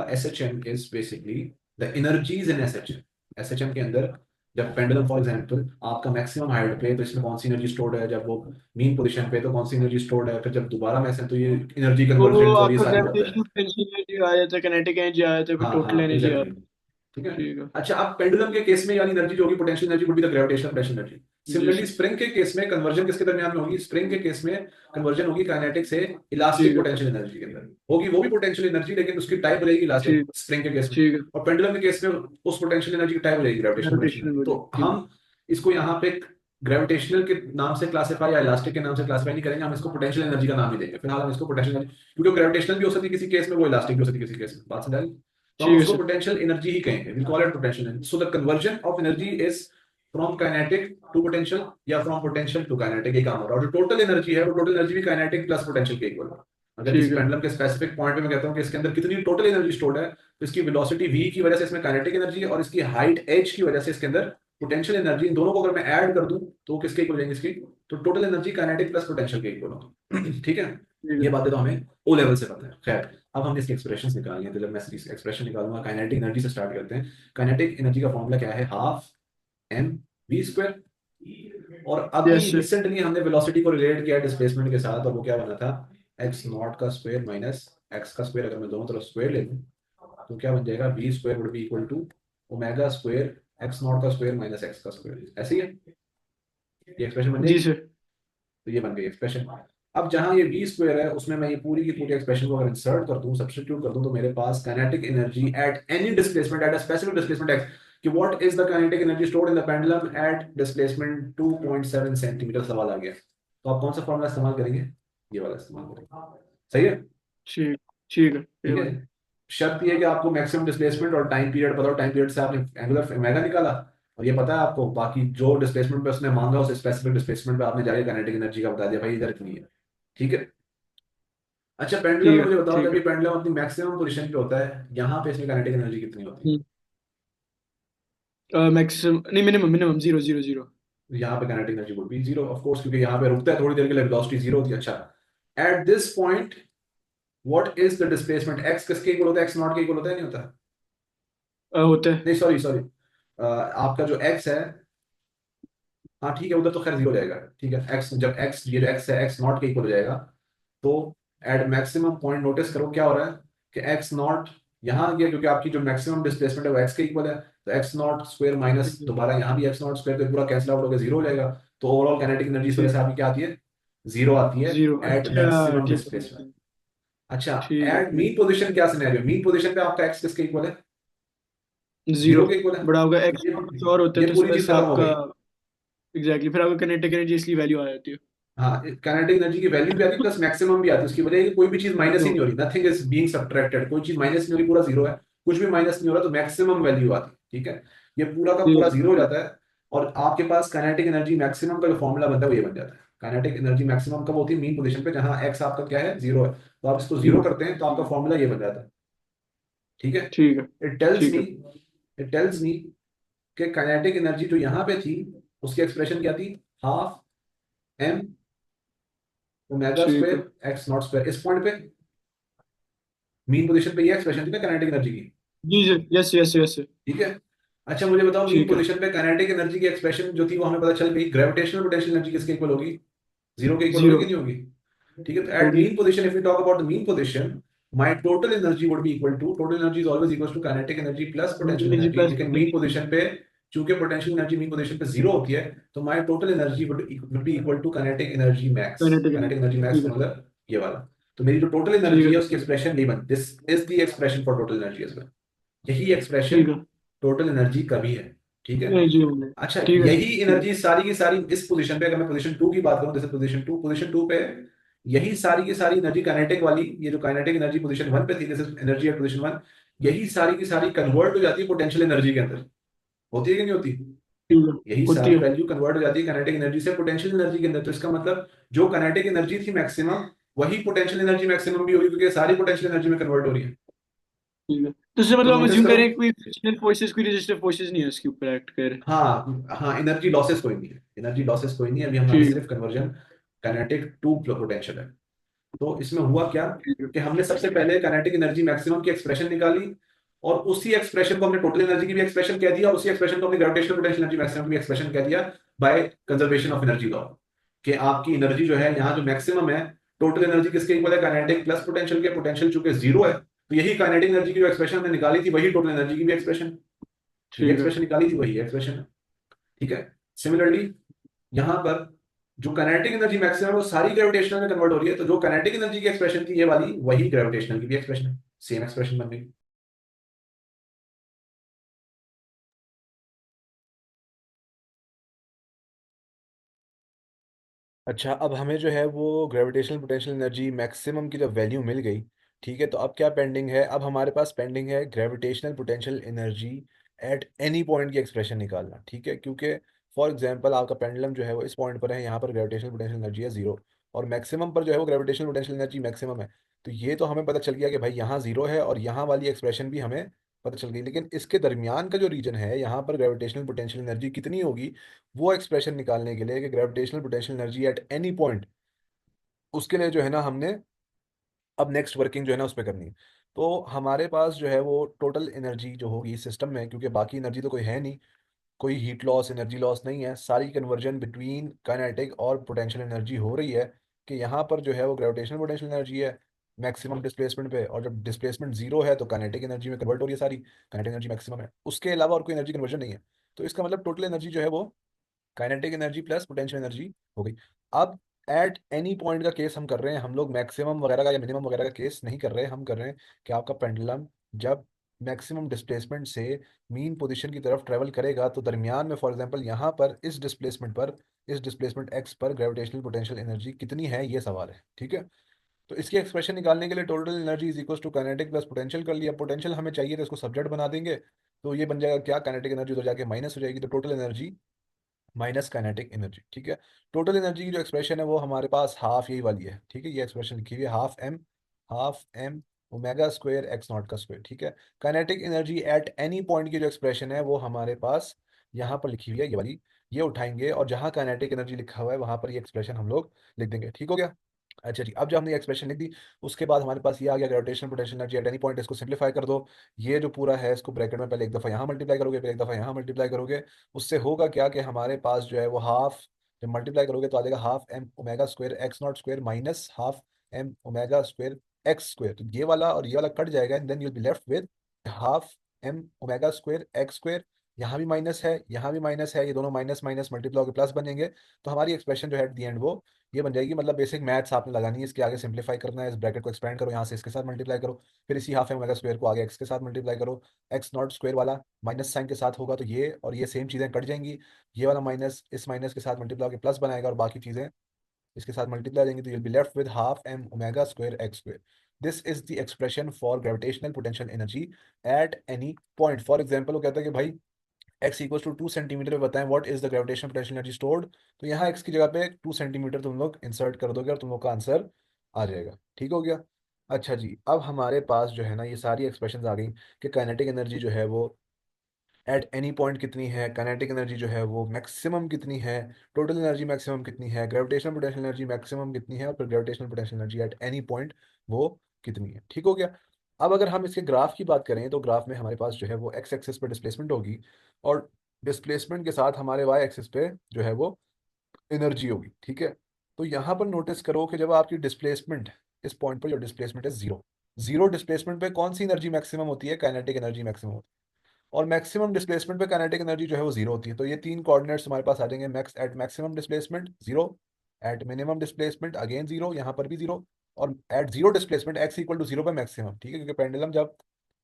SHM is basically the energies in SHM. SHM के अंदर जब पेंडुलम फॉर एग्जांपल आपका मैक्सिमम हाइट पे, तो इसमें कौन सी एनर्जी स्टोर्ड है, जब वो मीन पोजीशन पे तो कौन सी एनर्जी स्टोर्ड है, फिर जब दोबारा में से तो ये एनर्जी वो कन्वर्जेंस और ये आपका सारी बातें हैं। ग्रेविटेशनल पोटेंशियल एनर्जी आ जाता है, काइनेटिक एनर्जी आ जाता है, फिर हाँ टोटल हाँ एनर्जी आ एग्जैक्टली, जाती ठीक है। है। ठीक है। अच्छा, अब पेंडुलम के केस में वाली एनर्जी जो होगी potential energy would be the gravitational potential energy. जी सिमिलरली सर। स्प्रिंग के केस में कन्वर्जन किसके दरमियान में होगी, स्प्रिंग के केस में कन्वर्जन होगी काइनेटिक से इलास्टिक ठीक है। पोटेंशियल एनर्जी के अंदर, होगी वो भी पोटेंशियल एनर्जी लेकिन उसकी टाइप रहेगी इलास्टिक ठीक। स्प्रिंग के केस में। ठीक है। और पेंडुलम के केस में उस पोटेंशियल एनर्जी की टाइप रहेगी ग्रेविटेशनल पोटेंशियल ग्रेविटेशनल एनर्जी। तो वाली, ठीक है। हम इसको यहाँ पे ग्रेविटेशनल के नाम से क्लासिफाई या इलास्टिक के नाम से क्लासिफाई नहीं करेंगे, हम इसको पोटेंशियल एनर्जी का नाम ही देंगे फिलहाल, हम इसको पोटेंशियल एनर्जी, क्योंकि ग्रेविटेशनल भी हो सकती है किसी केस में, वो इलास्टिक भी हो सकती है किसी केस में, बात समझ आई। तो हम ठीक है उसको सर। पोटेंशियल एनर्जी ही कहेंगे, we call it potential energy. So the conversion of energy is from kinetic to potential या फ्रॉम पोटेंशियल टू काइनेटिक, ये काम हो रहा है। और जो टोटल एनर्जी है वो टोटल एनर्जी भी काइनेटिक प्लस पोटेंशियल के इक्वल है। अगर किसी ठीक है। पेंडुलम के स्पेसिफिक पॉइंट पे मैं कहता हूँ कि इसके अंदर कितनी टोटल एनर्जी स्टोर्ड है, तो इसकी वेलोसिटी v की वजह से इसमें काइनेटिक एनर्जी है और इसकी हाइट h की वजह से इसके अंदर पोटेंशियल एनर्जी, इन दोनों को अगर मैं ऐड कर दूं तो वो किसके इक्वल जाएंगे इसकी, तो total energy kinetic plus potential के इक्वल होगी। ठीक है। ठीक है। ये बातें तो हमें ओ लेवल से पता है। खैर, अब हमने इसकी एक्सप्रेशन निकालनी है, तो जब मैं इसकी एक्सप्रेशन निकालूंगा काइनेटिक एनर्जी से स्टार्ट करते हैं। काइनेटिक एनर्जी का फॉर्मूला क्या है, हाफ एम वी स्क्वायर। और अभी यस सर। रिसेंटली हमने वेलोसिटी को रिलेट किया डिस्प्लेसमेंट के साथ, और वो क्या बना था, एक्स नॉट का स्क्वायर माइनस एक्स का स्क्वायर। अगर मैं दोनों तरफ स्क्वायर ले लूं तो क्या बन जाएगा, v square would be equal to omega square x naught का स्क्वायर माइनस एक्स का स्क्वायर, ऐसे ही है, ये एक्सप्रेशन बन जी जाएगी। सर। तो ये बन गई एक्सप्रेशन। अब जहां ये वी स्क्वायर है उसमें मैं ये पूरी की पूरी एक्सप्रेशन को अगर इंसर्ट कर दूं, सब्स्टिट्यूट कर दूं, तो मेरे पास kinetic energy at any displacement at a specific displacement x, कि what is the kinetic energy stored in the pendulum at displacement 2.7 centimetre, सवाल आ गया। तो आप कौन सा फॉर्मूला इस्तेमाल करेंगे, ये वाला इस्तेमाल करेंगे, सही है। ठीक। ठीक है, ये ठीक है। बात। शर्त ये है कि आपको मैक्सिमम डिस्प्लेसमेंट और टाइम पीरियड पता हो, टाइम पीरियड से आपने एंगुलर ओमेगा निकाला और ये पता है आपको, बाकी जो डिस्प्लेसमेंट पे उसने मांगा उस स्पेसिफिक डिस्प्लेसमेंट पे आपने जाके काइनेटिक एनर्जी का बता दिया भाई इधर इतनी है, ठीक है। अच्छा, पेंडुलम ठीक में है। मुझे बताओ, ठीक जब है। ये पेंडुलम अपनी मैक्सिमम पोजीशन पे होता है, यहाँ पे इसमें काइनेटिक एनर्जी कितनी होती है, मैक्सिमम नहीं, मिनिमम, मिनिमम 0 0 0। यहाँ पे kinetic energy would B 0 of course, क्योंकि यहाँ पे रुकता है थोड़ी देर के लिए, वेलोसिटी 0 होती है। अच्छा, eight this point what is the displacement, x किसके इक्वल होता है, एक्स नॉट के इक्वल होता है नहीं होता, होता है। नहीं सॉरी सॉरी, आपका जो एक्स है, हाँ ठीक है, उधर तो खैर जीरो हो जाएगा, ठीक है। एक्स जब एक्स, ये एक्स है, एक्स नॉट के इक्वल हो जाएगा, तो एट मैक्सिमम पॉइंट नोटिस करो क्या हो रहा है कि एक्स नॉट यहाँ आ गया, क्योंकि आपकी जो मैक्सिमम डिस्प्लेसमेंट है वो एक्स के इक्वल है, तो एक्स नॉट स्क्वायर माइनस ठीक है। दोबारा यहाँ भी एक्स नॉट स्क्वायर, तो पूरा कैंसिल आउट होकर जीरो हो जाएगा। तो ओवरऑल काइनेटिक एनर्जी इस वजह से ठीक। आपकी क्या आती है, जीरो आती है जीरो, एट अच्छा मैक्सिमम ठीक डिस्प्लेसमेंट। है। अच्छा, ठीक है एट मीन पोजिशन क्या सिनेरियो, मीन पोजिशन पे आपका एक्स किसके इक्वल है, जीरो। जीरो के इक्वल है। बट आपका तो एक्स ये कुछ और होता है ये तो इस पूरी वजह चीज से खत्म हो आपका, गई। एग्जैक्टली फिर आपका किनेटिक एनर्जी इसलिए वैल्यू आ जाती है। हाँ, काइनेटिक एनर्जी की वैल्यू भी आती है प्लस मैक्सिमम भी आती है, उसकी वजह है कि कोई भी चीज माइनस ही नहीं हो ओके। रही, नथिंग इज बीइंग सब्ट्रैक्टेड, कोई चीज माइनस नहीं हो रही, पूरा जीरो है, कुछ भी माइनस नहीं हो रहा, तो मैक्सिमम वैल्यू आती है, ठीक है। ये पूरा का ठीक पूरा है। जीरो हो जाता है, और आपके पास काइनेटिक एनर्जी मैक्सिमम का जो फॉर्मूला बनता है वो ये बन जाता है। काइनेटिक एनर्जी मैक्सिमम कब होती है, मीन पोजीशन पे, जहां एक्स आपका क्या है, जीरो है, तो आप इसको जीरो जीरो। करते हैं तो आपका फॉर्मूला ये बन जाता है, ठीक है। ठीक है। इट टेल्स ठीक मी है। इट टेल्स मी कि काइनेटिक एनर्जी जो यहाँ पे थी, उसकी एक्सप्रेशन क्या थी, हाफ एम ओमेगा ठीक है। स्क्वायर एक्स नॉट स्क्वायर, इस पॉइंट पे मीन पोजीशन पे ये एक्सप्रेशन थी ना काइनेटिक एनर्जी की, जी जी, यस यस यस। ठीक है। अच्छा मुझे बताओ, मीन ठीक है। पोजीशन पे काइनेटिक एनर्जी की एक्सप्रेशन जो थी वो हमें पता चल गई, ग्रेविटेशनल पोटेंशियल एनर्जी किसके इक्वल होगी, जीरो के इक्वल होगी जीरो कि नहीं होगी, ठीक है। तो एट होगी। Mean position, if we talk about the mean position, my total energy would be equal to, total energy is always equal to kinetic energy plus potential energy energy, plus लेकिन मीन पोटेंशियल पोजीशन पे चूंकि पोटेंशियल एनर्जी मीन पोजीशन पे जीरो होती है, तो my total energy would be equal to kinetic energy max. Kinetic kinetic energy. Energy max ठीक का है। मतलब ये वाला। तो मेरी जो टोटल ठीक एनर्जी है। है उसकी एक्सप्रेशन नहीं बनती, this is the expression for total energy as well, यही एक्सप्रेशन ठीक है। टोटल एनर्जी का भी है, ठीक है। एनर्जी होंगे। अच्छा, ठीक है। यही ठीक है। एनर्जी सारी की सारी इस पोजीशन पे, अगर मैं पोजीशन टू की बात करूं, जैसे पोजीशन टू पे यही सारी की सारी एनर्जी काइनेटिक वाली, ये जो काइनेटिक एनर्जी पोजीशन वन पे थी, जैसे एनर्जी एट पोजीशन वन, यही सारी की सारी कन्वर्ट हो जाती है पोटेंशियल एनर्जी के अंदर, होती है कि नहीं होती, ठीक है। यही होती सारी है। वैल्यू कन्वर्ट हो जाती है काइनेटिक एनर्जी से पोटेंशियल एनर्जी के अंदर। तो इसका मतलब जो काइनेटिक एनर्जी थी मैक्सिमम, वही पोटेंशियल एनर्जी मैक्सिमम भी होगी, क्योंकि ये सारी पोटेंशियल एनर्जी में कन्वर्ट हो रही है। ठीक है, तो इससे तो मतलब हम नोटिस अज्यूम करो, करें कोई फ्रिक्शनल फोर्सेस कोई रेजिस्टिव फोर्सेस नहीं है इसके ऊपर एक्ट कर। हाँ हाँ, एनर्जी लॉसेस कोई नहीं है, एनर्जी लॉसेस कोई नहीं है, अभी हमारी ठीक। सिर्फ कन्वर्जन काइनेटिक टू पोटेंशियल है। तो इसमें हुआ क्या ठीक है। कि हमने सबसे पहले काइनेटिक एनर्जी मैक्सिमम की एक्सप्रेशन निकाली, और उसी एक्सप्रेशन को हमने टोटल एनर्जी की भी एक्सप्रेशन कह दिया, और उसी एक्सप्रेशन को हमने ग्रेविटेशनल पोटेंशियल एनर्जी मैक्सिमम की भी एक्सप्रेशन कह दिया, by conservation of energy law, कि आपकी एनर्जी जो है यहाँ जो मैक्सिमम है, टोटल एनर्जी किसके इक्वल है, काइनेटिक प्लस पोटेंशियल के, पोटेंशियल चूंकि जीरो है, तो यही काइनेटिक एनर्जी की जो एक्सप्रेशन हमने निकाली थी वही टोटल एनर्जी की भी एक्सप्रेशन, ये ठीक है। एक्सप्रेशन निकाली थी वही एक्सप्रेशन है, ठीक है। सिमिलरली यहां पर जो काइनेटिक एनर्जी मैक्सिमम है वो सारी ग्रेविटेशनल में कन्वर्ट हो रही है, तो जो काइनेटिक एनर्जी की एक्सप्रेशन थी ये वाली, वही ग्रेविटेशनल की भी एक्सप्रेशन है, सेम एक्सप्रेशन बन गई। अच्छा, अब हमें जो है वो ग्रेविटेशनल पोटेंशियल एनर्जी मैक्सिमम की जब वैल्यू मिल गई, ठीक है, तो अब क्या पेंडिंग है, अब हमारे पास पेंडिंग है gravitational potential energy at any point की एक्सप्रेशन निकालना, ठीक है, क्योंकि फॉर एग्जांपल आपका पेंडुलम जो है वो इस पॉइंट पर है, यहाँ पर ग्रेविटेशनल पोटेंशियल एनर्जी है जीरो, और मैक्सिमम पर जो है वो ग्रेविटेशनल पोटेंशियल एनर्जी मैक्सिमम है। तो ये तो हमें पता चल गया कि भाई यहाँ जीरो है, और यहाँ वाली एक्सप्रेशन भी हमें पता चल गई, लेकिन इसके दरमियान का जो रीजन है यहाँ पर ग्रेविटेशनल पोटेंशियल एनर्जी कितनी होगी, वो एक्सप्रेशन निकालने के लिए कि gravitational potential energy at any point, उसके लिए जो है ना हमने अब नेक्स्ट वर्किंग जो है ना उस पर करनी है। तो हमारे पास जो है वो टोटल एनर्जी जो होगी सिस्टम में, क्योंकि बाकी एनर्जी तो कोई है नहीं, कोई हीट लॉस एनर्जी लॉस नहीं है, सारी कन्वर्जन बिटवीन काइनेटिक और पोटेंशियल एनर्जी हो रही है, कि यहाँ पर जो है वो ग्रेविटेशनल पोटेंशियल एनर्जी है मैक्सिमम डिस्प्लेसमेंट पे, और जब डिस्प्लेसमेंट जीरो है तो काइनेटिक एनर्जी में कन्वर्ट हो रही है सारी, काइनेटिक एनर्जी मैक्सिमम है, उसके अलावा और कोई एनर्जी कन्वर्जन नहीं है। तो इसका मतलब टोटल एनर्जी जो है वो kinetic energy plus potential energy हो गई। अब एट एनी पॉइंट का केस हम कर रहे हैं, हम लोग मैक्सिमम वगैरह का या मिनिमम वगैरह का केस नहीं कर रहे हैं, हम कर रहे हैं कि आपका पेंडुलम जब मैक्सिमम डिस्प्लेसमेंट से मीन पोजीशन की तरफ ट्रेवल करेगा, तो दरमियान में फॉर एग्जांपल यहाँ पर इस डिस्प्लेसमेंट एक्स पर ग्रेविटेशनल पोटेंशियल एनर्जी कितनी है, ये सवाल है, ठीक है। तो इसकी एक्सप्रेशन निकालने के लिए total energy is equal to kinetic plus potential कर लिया, पोटेंशियल हमें चाहिए तो इसको सब्जेक्ट बना देंगे, तो ये बन जाएगा क्या, काइनेटिक एनर्जी उधर जाके माइनस हो जाएगी, तो total energy minus kinetic energy, ठीक है। टोटल एनर्जी की जो एक्सप्रेशन है वो हमारे पास हाफ यही वाली है, ठीक है, ये एक्सप्रेशन लिखी हुई है half m omega square x naught का स्क्वायर, ठीक है। Kinetic energy at any point की जो एक्सप्रेशन है वो हमारे पास यहाँ पर लिखी हुई है, ये वाली, ये उठाएंगे और जहाँ काइनेटिक एनर्जी लिखा हुआ है वहां पर ये एक्सप्रेशन हम लोग लिख देंगे, ठीक हो गया। अच्छा जी, अब जब हमने एक्सप्रेशन लिख दी, उसके बाद हमारे पास ये आ गया gravitational potential energy at any point. इसको सिंप्लीफाई कर दो। ये जो पूरा है इसको ब्रैकेट में पहले एक दफ़ा यहाँ मल्टीप्लाई करोगे, फिर एक दफ़ा यहाँ मल्टीप्लाई करोगे। उससे होगा क्या कि हमारे पास जो है वो हाफ, जब मल्टीप्लाई करोगे तो आ जाएगा half m omega square x naught square minus half m omega square x square. तो ये वाला और ये वाला कट जाएगा, and then you'll be left with half m omega square x square. यहाँ भी माइनस है, यहाँ भी माइनस है, ये दोनों माइनस माइनस मल्टीप्लाई होकर प्लस बनेंगे। तो हमारी एक्सप्रेशन जो है एट दी एंड वो ये बन जाएगी। मतलब बेसिक मैथ्स आपने लगानी है, इसके आगे सिंप्लीफाई करना है, इस ब्रैकेट को एक्सपेंड करो, यहाँ से इसके साथ मल्टीप्लाई करो, फिर इसी हाफ ओमेगा स्क्वायर को आगे एक्स के साथ मल्टीप्लाई करो। एक्स नॉट स्क्वायर वाला माइनस साइन के साथ होगा, तो ये और ये सेम चीज़ें कट जाएंगी। ये वाला माइनस इस माइनस के साथ मल्टीप्लाई होकर प्लस बनाएगा, और बाकी चीज़ें इसके साथ मल्टीप्लाई देंगे, तो you'll be left with half m omega square x square. This is the expression for gravitational potential energy at any point. For example वो कहता है कि भाई एक्स इक्वल टू 2 सेंटीमीटर में बताएं what is the gravitational potential energy stored. तो यहाँ एक्स की जगह पे 2 सेंटीमीटर तुम लोग इंसर्ट कर दोगे और तुम लोग का आंसर आ जाएगा। ठीक हो गया। अच्छा जी, अब हमारे पास जो है ना ये सारी एक्सप्रेशंस आ गई कि काइनेटिक एनर्जी जो है वो एट एनी पॉइंट कितनी है, काइनेटिक एनर्जी जो है वो मैक्सिमम कितनी है, टोटल एनर्जी मैक्सिमम कितनी है, ग्रेविटेशनल पोटेंशियल एनर्जी मैक्सिमम कितनी है, और फिर gravitational potential energy at any point वो कितनी है। ठीक हो गया। अब अगर हम इसके ग्राफ की बात करें तो ग्राफ में हमारे पास जो है वो एक्स एक्सिस पे डिस्प्लेसमेंट होगी, और डिस्प्लेसमेंट के साथ हमारे वाई एक्सिस पे जो है वो एनर्जी होगी। ठीक है। तो यहाँ पर नोटिस करो कि जब आपकी डिस्प्लेसमेंट, इस पॉइंट पर जो डिस्प्लेसमेंट है जीरो, जीरो डिस्प्लेसमेंट पे कौन सी एनर्जी मैक्सिमम होती है, काइनेटिक एनर्जी मैक्सिमम। और मैक्सिमम डिस्प्लेसमेंट पे काइनेटिक एनर्जी जो है वो जीरो होती है। तो ये तीन कोऑर्डिनेट्स हमारे पास आ जाएंगे, max at maximum displacement zero, at minimum displacement again zero, यहाँ पर भी जीरो, और at zero displacement x equal to zero पे मैक्सिमम। ठीक है, क्योंकि पेंडुलम जब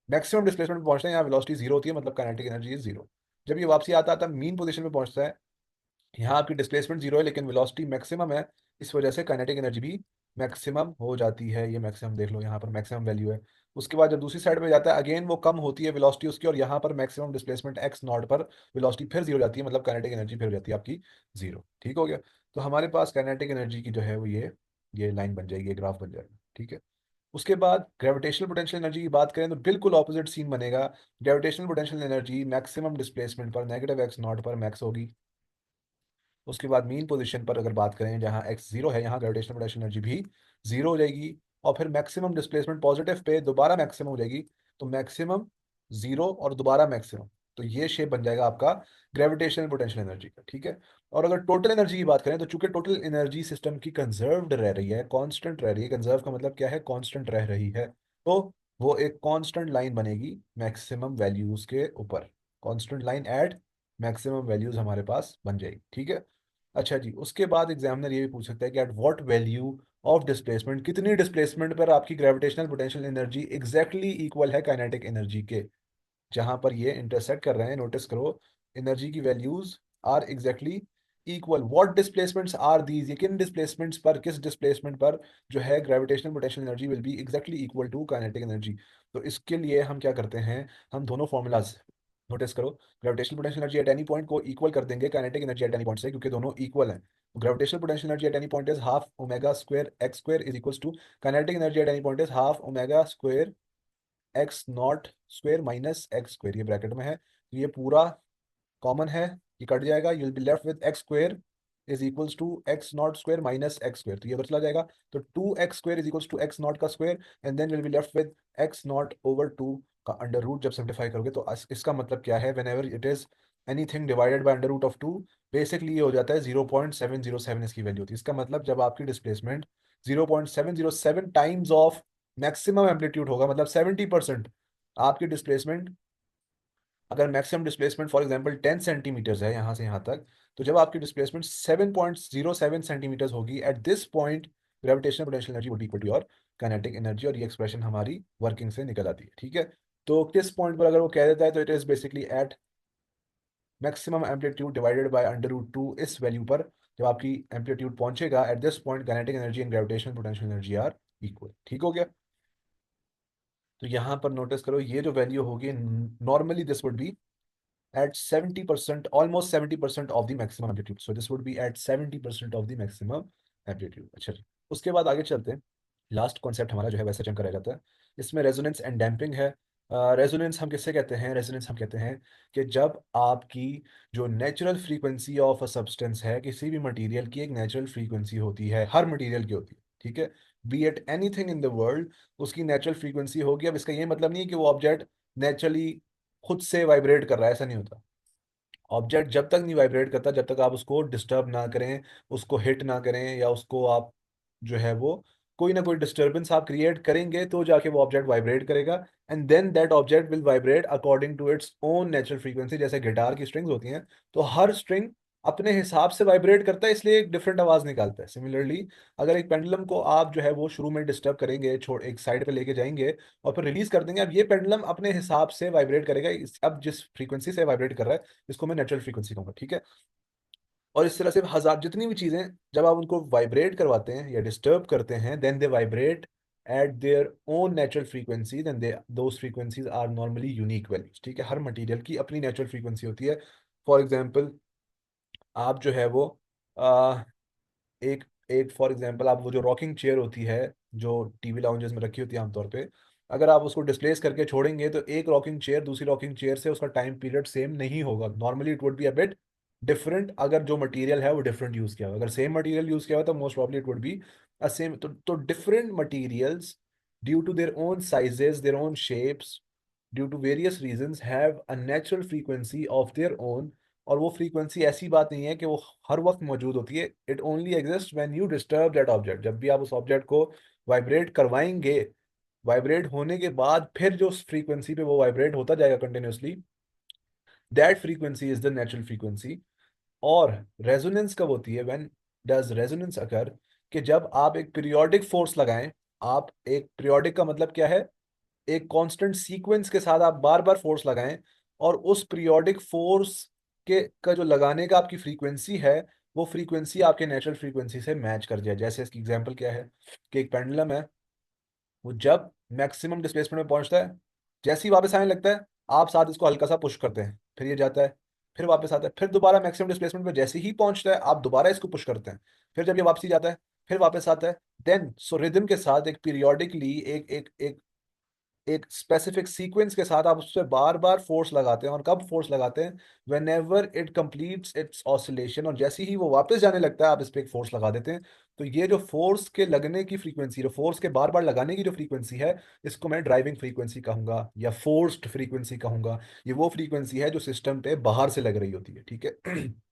मैक्सिमम डिस्प्लेसमेंट पहुंचता है यहाँ वेलोसिटी जीरो होती है, मतलब काइनेटिक एनर्जी इज जीरो। जब ये वापसी आता आता मीन पोजीशन में पहुंचता है, यहाँ आपकी डिस्प्लेसमेंट जीरो है लेकिन वेलोसिटी मैक्सिमम है, इस वजह से काइनेटिक एनर्जी भी मैक्सिमम हो जाती है। ये मैक्सिमम देख लो, यहाँ पर मैक्सिमम वैल्यू है। उसके बाद जब दूसरी साइड पे जाता है अगेन वो कम होती है वेलोसिटी उसकी, और यहाँ पर मैक्सिमम डिस्प्लेसमेंट एक्स नॉट पर वेलोसिटी फिर जीरो जाती है, मतलब काइनेटिक एनर्जी फिर हो जाती है आपकी जीरो। ठीक हो गया। तो हमारे पास काइनेटिक एनर्जी की जो है वो ये लाइन बन जाएगी, ये ग्राफ बन जाएगा। ठीक है। उसके बाद ग्रेविटेशनल पोटेंशियल एनर्जी की बात करें तो बिल्कुल ऑपोजिट सीन बनेगा। Gravitational potential energy maximum displacement पर नेगेटिव एक्स नॉट पर मैक्स होगी। उसके बाद मीन पोजीशन पर अगर बात करें जहाँ एक्स जीरो है, यहाँ ग्रेविटेशनल पोटेंशियल एनर्जी भी जीरो हो जाएगी, और फिर मैक्सिमम डिस्प्लेसमेंट पॉजिटिव पे दोबारा मैक्सिमम हो जाएगी। तो मैक्सिमम जीरो और दोबारा मैक्सिमम, तो ये शेप बन जाएगा आपका ग्रेविटेशनल पोटेंशियल एनर्जी का। ठीक है। और अगर टोटल एनर्जी की बात करें तो चूंकि टोटल एनर्जी सिस्टम की कंजर्व्ड रह रही है, कांस्टेंट रह रही है, कंजर्व का मतलब क्या है, कांस्टेंट रह रही है, तो वो एक कांस्टेंट लाइन बनेगी मैक्सिमम वैल्यूज के ऊपर। Constant line at maximum values हमारे पास बन जाएगी। ठीक है। अच्छा जी, उसके बाद एग्जामिनर ये भी पूछ सकता है कि at what value of displacement, कितनी डिस्प्लेसमेंट पर आपकी gravitational potential energy exactly equal है काइनेटिक एनर्जी के। जहां पर ये इंटरसेक्ट कर रहे हैं, नोटिस करो, एनर्जी की values are exactly equal. What displacements are these, ये किन डिस्प्लेसमेंट्स पर, किस डिस्प्लेसमेंट पर जो है gravitational potential energy will be exactly equal to kinetic energy. तो इसके लिए हम क्या करते हैं, हम दोनों फॉर्मूलाज नोटिस करो, gravitational potential energy at any point को इक्वल कर देंगे kinetic energy at any point से, क्योंकि दोनों इक्वल हैं। Gravitational potential energy at any point is half omega square x square is equal to kinetic energy at any point is half omega square x naught square minus x square. ये ब्रैकेट में है तो ये पूरा कॉमन है, ये कट जाएगा, you will be left with x square is equals to x naught square minus x square. तो ये उधर चला जाएगा, तो 2x square is equals to x naught का square, and then will be left with x naught over 2 का अंडर रूट। जब सिंप्लीफाई करोगे तो इसका मतलब क्या है, whenever it is anything divided by under root of 2, basically ये हो जाता है 0.707 इसकी वैल्यू होती है। इसका मतलब जब आपकी displacement 0.707 times of maximum amplitude होगा, मतलब 70%। आपकी डिस्प्लेसमेंट, अगर maximum displacement for example 10 centimetres है यहाँ से यहाँ तक, तो जब आपकी डिस्प्लेसमेंट 7.07 सेंटीमीटर्स होगी at this point, gravitational potential energy would equal to your kinetic energy, और ये एक्सप्रेशन हमारी वर्किंग से निकल आती है। ठीक है। तो किस पॉइंट पर अगर वो कह देता है तो it is basically at maximum amplitude divided by under root 2, इस वैल्यू पर जब आपकी एम्पलीट्यूड पहुंचेगा at this point, kinetic energy and gravitational potential energy are equal. ठीक हो गया। तो यहाँ पर नोटिस करो ये जो वैल्यू होगी, normally this would be at 70%, almost 70% of the maximum amplitude. So this would be at 70% of the maximum amplitude. अच्छा जी, उसके बाद आगे चलते हैं। लास्ट कॉन्सेप्ट हमारा जो है वैसे चमका रह जाता है, इसमें रेजोनेंस एंड डैम्पिंग है। रेजोनेंस हम किससे कहते हैं, रेजोनेंस हम कहते हैं कि जब आपकी जो natural frequency of a substance है, किसी भी मटेरियल की एक नेचुरल फ्रीक्वेंसी होती है, हर मटेरियल की होती है। ठीक है, be at anything in the world, उसकी नेचुरल फ्रीक्वेंसी होगी। अब इसका ये मतलब नहीं है कि वो ऑब्जेक्ट नेचुरली खुद से वाइब्रेट कर रहा है, ऐसा नहीं होता। ऑब्जेक्ट जब तक नहीं वाइब्रेट करता, जब तक आप उसको डिस्टर्ब ना करें, उसको हिट ना करें, या उसको आप जो है वो कोई ना कोई डिस्टरबेंस आप क्रिएट करेंगे, तो जाके वो ऑब्जेक्ट वाइब्रेट करेगा। And then that object will vibrate according to its own natural frequency. जैसे गिटार की स्ट्रिंग्स होती हैं, तो हर स्ट्रिंग अपने हिसाब से वाइब्रेट करता है, इसलिए एक डिफरेंट आवाज निकालता है। सिमिलरली अगर एक पेंडुलम को आप जो है वो शुरू में डिस्टर्ब करेंगे, छोड़ एक साइड पे लेके जाएंगे और फिर रिलीज कर देंगे, अब ये पेंडुलम अपने हिसाब से वाइब्रेट करेगा। अब जिस फ्रीक्वेंसी से वाइब्रेट कर रहा है, इसको मैं नेचुरल फ्रीक्वेंसी कहूंगा, ठीक है। और इस तरह से हजार जितनी भी चीजें, जब आप उनको वाइब्रेट करवाते हैं या डिस्टर्ब करते हैं, then they vibrate at their own natural frequency, then they those frequencies are normally unique values, ठीक है। हर मटेरियल की अपनी नेचुरल फ्रीक्वेंसी होती है। फॉर एग्जांपल आप जो है वो आ, एक एक फॉर एग्जांपल आप वो जो रॉकिंग चेयर होती है, जो टीवी लाउंजेस में रखी होती है आमतौर पे, अगर आप उसको डिस्प्लेस करके छोड़ेंगे, तो एक रॉकिंग चेयर दूसरी रॉकिंग चेयर से उसका टाइम पीरियड सेम नहीं होगा। Normally it would be a bit different, अगर जो मटेरियल है वो डिफरेंट यूज किया हो। अगर सेम मटेरियल यूज किया हो तो most probably it would be a same. तो different materials, due to their own sizes, their own shapes, due to various reasons, have a natural frequency of their own. और वो फ्रीक्वेंसी ऐसी बात नहीं है कि वो हर वक्त मौजूद होती है। It only exist when you disturb that object. जब भी आप उस ऑब्जेक्ट को वाइब्रेट करवाएंगे, वाइब्रेट होने के बाद फिर जो फ्रीक्वेंसी पे वो वाइब्रेट होता जाएगा continuously, that frequency is the natural frequency. और रेजोनेंस कब होती है, व्हेन डज रेजोनेंस अकर, कि जब आप एक पीरियोडिक फोर्स लगाएं। आप एक पीरियोडिक का मतलब क्या है, एक कांस्टेंट सीक्वेंस के साथ आप बार बार फोर्स लगाएं, और उस पीरियोडिक फोर्स के का जो लगाने का आपकी फ्रीक्वेंसी है, वो फ्रीक्वेंसी आपके नेचुरल फ्रीक्वेंसी से मैच कर जाए। जैसे इसकी एग्जांपल क्या है, कि एक पेंडुलम है, वो जब मैक्सिमम डिस्प्लेसमेंट में पहुंचता है, जैसे ही वापस आने लगता है, आप साथ इसको हल्का सा पुश करते हैं, फिर ये जाता है, फिर वापस आता है, फिर दोबारा मैक्सिमम डिस्प्लेसमेंट पे जैसे ही पहुंचता है, आप दोबारा इसको पुश करते हैं, फिर जब ये वापसी जाता है, फिर वापस आता है। देन सो रिदम के साथ एक पीरियोडिकली एक स्पेसिफिक सीक्वेंस के साथ आप उससे बार बार फोर्स लगाते हैं। और कब फोर्स लगाते हैं, when ever it completes it's oscillation. और जैसे ही वो वापस जाने लगता है, आप इस पे एक फोर्स लगा देते हैं। तो ये जो फोर्स के लगने की फ्रीक्वेंसी, जो फोर्स के बार बार लगाने की जो फ्रीक्वेंसी है, इसको मैं ड्राइविंग फ्रीक्वेंसी कहूंगा या फोर्स्ड फ्रीक्वेंसी कहूंगा। ये वो फ्रीक्वेंसी है जो सिस्टम पे बाहर से लग रही होती है, ठीक है।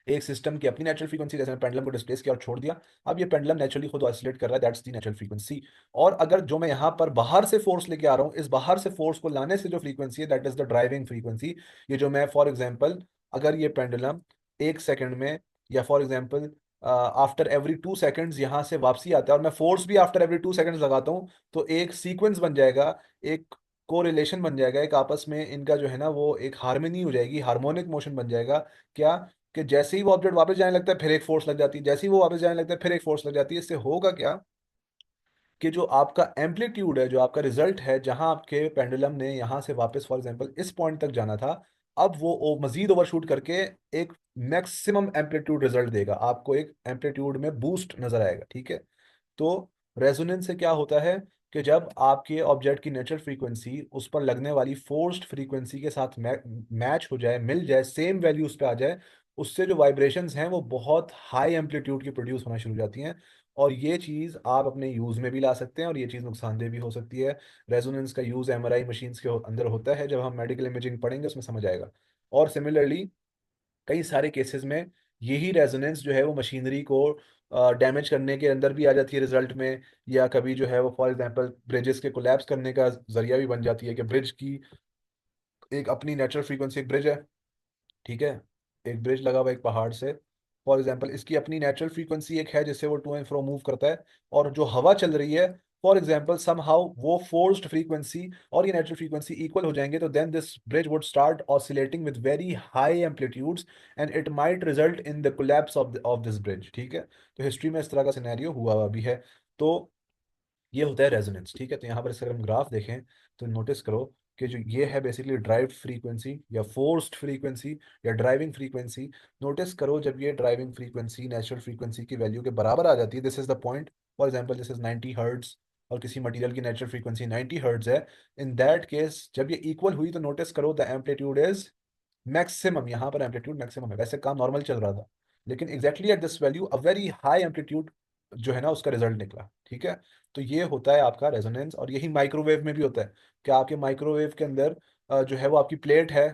एक सिस्टम की अपनी नेचुरल फ्रीक्वेंसी, जैसे मैं पेंडुलम को डिस्प्लेस किया और छोड़ दिया, अब ये पेंडुलम नेचुरली खुद ऑसिलेट कर रहा है, दैट्स दी नेचुरल फ्रीक्वेंसी। और अगर जो मैं यहाँ पर बाहर से फोर्स लेके आ रहा हूँ, इस बाहर से फोर्स को लाने से जो फ्रीक्वेंसी है, that is the driving frequency. ये जो मैं फॉर एग्जाम्पल, अगर ये पेंडुलम 1 सेकंड में, या for example after every 2 seconds यहाँ से वापसी आता है, और मैं फोर्स भी आफ्टर एवरी 2 सेकंड्स लगाता हूँ, तो एक सीक्वेंस बन जाएगा, एक कोरिलेशन बन जाएगा, एक आपस में इनका जो है ना वो एक हार्मनी हो जाएगी, हार्मोनिक मोशन बन जाएगा। क्या, कि जैसे ही वो ऑब्जेक्ट वापस जाने लगता है, फिर एक फोर्स लग जाती है, जैसे ही वो वापस जाने लगता है, फिर एक फोर्स लग जाती है। इससे होगा क्या, कि जो आपका एम्पलीट्यूड है, जो आपका रिजल्ट है, जहां आपके पेंडुलम ने यहाँ से वापस फॉर एग्जांपल इस पॉइंट तक जाना था, अब वो मजीद ओवरशूट करके एक मैक्सिमम एम्पलीट्यूड रिजल्ट देगा, आपको एक एम्पलीट्यूड में बूस्ट नजर आएगा, ठीक है। तो रेजोनेंस से क्या होता है, कि जब आपके ऑब्जेक्ट की नेचुरल फ्रीक्वेंसी उस पर लगने वाली फोर्स्ड फ्रीक्वेंसी के साथ मैच हो जाए, मिल जाए, सेम वैल्यू उस पर आ जाए, उससे जो वाइब्रेशंस हैं वो बहुत हाई एम्पलीट्यूड की प्रोड्यूस होना शुरू हो जाती हैं। और ये चीज़ आप अपने यूज़ में भी ला सकते हैं, और ये चीज़ नुकसानदेह भी हो सकती है। रेजोनेंस का यूज़ एमआरआई मशीन्स के अंदर होता है, जब हम मेडिकल इमेजिंग पढ़ेंगे उसमें समझ आएगा। और सिमिलरली कई सारे केसेस में यही रेजोनेंस जो है वो मशीनरी को डैमेज करने के अंदर भी आ जाती है रिजल्ट में, या कभी जो है वो फॉर एग्जांपल ब्रिजेस के कोलैप्स करने का जरिया भी बन जाती है। कि ब्रिज की एक अपनी नेचुरल फ्रीक्वेंसी, एक ब्रिज है, ठीक है, एक ब्रिज लगा हुआ है एक पहाड़ से, फॉर एग्जांपल इसकी अपनी नेचुरल फ्रीक्वेंसी एक है जिससे वो टू एंड फ्रो मूव करता है। और जो हवा चल रही है, फॉर एग्जांपल समहाउ वो फोर्स्ड फ्रीक्वेंसी और ये नेचुरल फ्रीक्वेंसी इक्वल हो जाएंगे, तो then this bridge would start oscillating with very high amplitudes, and it might result in the collapse of this bridge, ठीक है। तो हिस्ट्री में इस तरह का सिनेरियो हुआ हुआ भी है। तो ये होता है रेजोनेंस, ठीक है। तो यहाँ पर इसका अगर हम ग्राफ देखें, तो नोटिस करो कि जो ये है बेसिकली ड्राइव्ड फ्रीक्वेंसी या फोर्स्ड फ्रीक्वेंसी या ड्राइविंग फ्रीक्वेंसी। नोटिस करो जब ये ड्राइविंग फ्रीक्वेंसी नेचुरल फ्रीक्वेंसी की वैल्यू के बराबर आ जाती है, this is the point, for example this is 90 hertz, और किसी मटेरियल की नेचुरल फ्रीक्वेंसी 90 हर्ट्ज है, इन दैट केस जब ये इक्वल हुई, तो नोटिस करो द एम्पलीट्यूड इज मैक्सिमम। यहाँ पर एम्पलीट्यूड मैक्सिमम है, वैसे काम नॉर्मल चल रहा था, लेकिन exactly at this value a very high amplitude जो है ना उसका रिजल्ट निकला। ठीक है, तो ये होता है आपका रेजोनेंस। और यही माइक्रोवेव में भी होता है कि आपके माइक्रोवेव के अंदर जो है वो आपकी प्लेट है,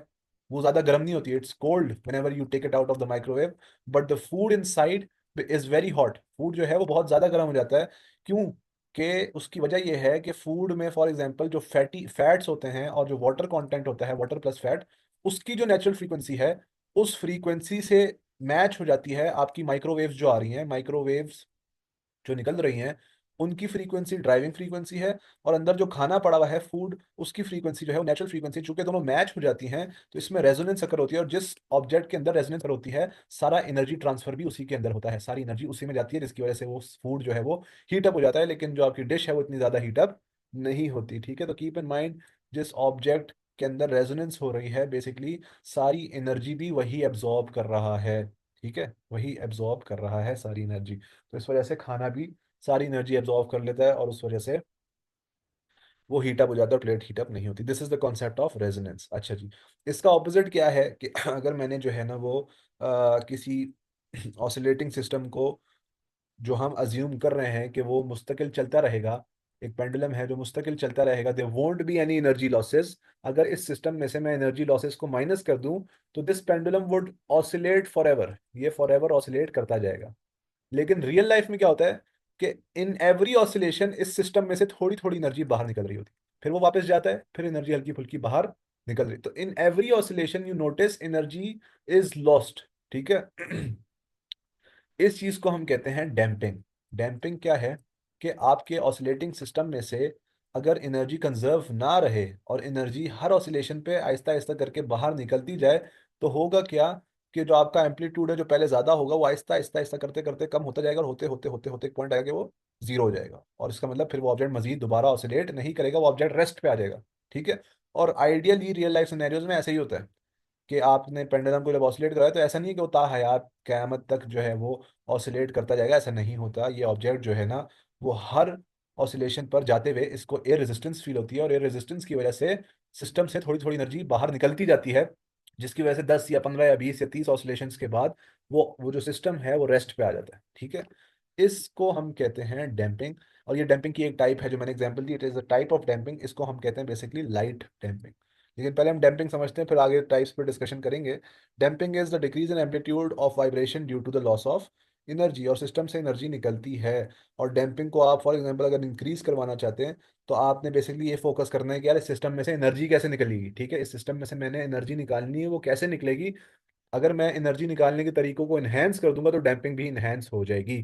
वो ज्यादा गर्म नहीं होती, it's cold whenever you take it out of the microwave, but the food inside is very hot. Food जो है वो बहुत ज्यादा गर्म हो जाता है। क्यों? कि उसकी वजह यह है कि फूड में फॉर एग्जांपल जो फैटी फैट्स होते हैं और जो वाटर कंटेंट होता है, वाटर प्लस फैट, उसकी जो नेचुरल फ्रीक्वेंसी है, उस फ्रीक्वेंसी से मैच हो जाती है आपकी माइक्रोवेव्स जो आ रही हैं, माइक्रोवेव्स जो निकल रही हैं, उनकी फ्रीक्वेंसी ड्राइविंग फ्रीक्वेंसी है। और अंदर जो खाना पड़ा हुआ है फूड, उसकी फ्रीक्वेंसी जो है वो नेचुरल फ्रीक्वेंसी, चूंकि दोनों मैच हो जाती हैं, तो इसमें रेजोनेंस अकर होती है। और जिस ऑब्जेक्ट के अंदर रेजोनेंस होती है, सारा एनर्जी ट्रांसफर भी उसी के अंदर होता है, सारी एनर्जी उसी में जाती है, जिसकी वजह से वो फूड जो है वो हीट अप हो जाता है। लेकिन जो आपकी डिश है वो इतनी ज्यादा हीट अप नहीं होती। ठीक है, तो कीप इन माइंड, जिस ऑब्जेक्ट के अंदर रेजोनेंस हो रही है, बेसिकली सारी एनर्जी भी वही एब्जॉर्ब कर रहा है। ठीक है, वही एब्जॉर्ब कर रहा है सारी एनर्जी। तो इस वजह से खाना भी सारी एनर्जी एब्जॉर्ब कर लेता है, और उस वजह से वो हीट अप हो जाता है, प्लेट हीट अप नहीं होती। This is the concept of resonance. अच्छा जी, इसका ऑपोजिट क्या है कि अगर मैंने जो है ना वो किसी ऑसिलेटिंग सिस्टम को, जो हम अज्यूम कर रहे हैं कि वो मुस्तकिल चलता रहेगा, एक पेंडुलम है जो मुस्तकिल चलता रहेगा, there won't be any energy losses. अगर इस सिस्टम में से मैं एनर्जी लॉसेस को माइनस कर दूं, तो this pendulum would oscillate for ever, ये फॉर एवर ऑसिलेट करता जाएगा। लेकिन रियल लाइफ में क्या होता है कि इन एवरी ऑसिलेशन इस सिस्टम में से थोड़ी थोड़ी एनर्जी बाहर निकल रही होती है, फिर वो वापस जाता है, फिर एनर्जी हल्की फुल्की बाहर निकल रही। तो in every oscillation you notice energy is lost. ठीक है, इस चीज को हम कहते हैं डैम्पिंग। डैम्पिंग क्या है कि आपके ऑसिलेटिंग सिस्टम में से अगर एनर्जी कंजर्व ना रहे और एनर्जी हर ऑसिलेशन पे आहिस्ता आहिस्ता करके बाहर निकलती जाए, तो होगा क्या कि जो आपका एम्पलीट्यूड है जो पहले ज्यादा होगा, वो आहिस्ता आहिस्ता आहिस्ता करते करते कम होता जाएगा, और होते होते होते होते एक पॉइंट आएगा कि वो जीरो हो जाएगा। और इसका मतलब फिर वो ऑब्जेक्ट मजीद दोबारा ऑसिलेट नहीं करेगा, वो ऑब्जेक्ट रेस्ट पे आ जाएगा। ठीक है, और आइडियली रियल लाइफ सिनेरियोज में ऐसे ही होता है कि आपने पेंडुलम को जब ऑसिलेट कराया, तो ऐसा नहीं है कि वो ताहयात क़यामत तक जो है वो ऑसिलेट करता जाएगा, ऐसा नहीं होता। ये ऑब्जेक्ट जो है ना, वो हर ऑसिलेशन पर जाते हुए इसको एयर रेजिस्टेंस फील होती है, और एयर रेजिस्टेंस की वजह से सिस्टम से थोड़ी थोड़ी एनर्जी बाहर निकलती जाती है, जिसकी वजह से 10 या 15 या 20 या 30 ऑसिलेशंस के बाद वो जो सिस्टम है वो रेस्ट पे आ जाता है। ठीक है, इसको हम कहते हैं डैम्पिंग। और ये डैम्पिंग की एक टाइप है, जो मैंने example the, it is a type of damping. इसको हम कहते हैं बेसिकली लाइट डैम्पिंग। लेकिन पहले हम डैम्पिंग समझते हैं, फिर आगे टाइप्स पर डिस्कशन करेंगे। Damping is the decrease in amplitude of vibration due to the loss of energy, और सिस्टम से एनर्जी निकलती है। और डैम्पिंग को आप फॉर एग्जांपल अगर इंक्रीज करवाना चाहते हैं, तो आपने बेसिकली ये फोकस करना है कि यार इस सिस्टम में से एनर्जी कैसे निकलेगी। ठीक है, इस सिस्टम में से मैंने एनर्जी निकालनी है, वो कैसे निकलेगी। अगर मैं एनर्जी निकालने के तरीकों को इन्हेंस कर दूंगा, तो डैम्पिंग भी इन्हेंस हो जाएगी।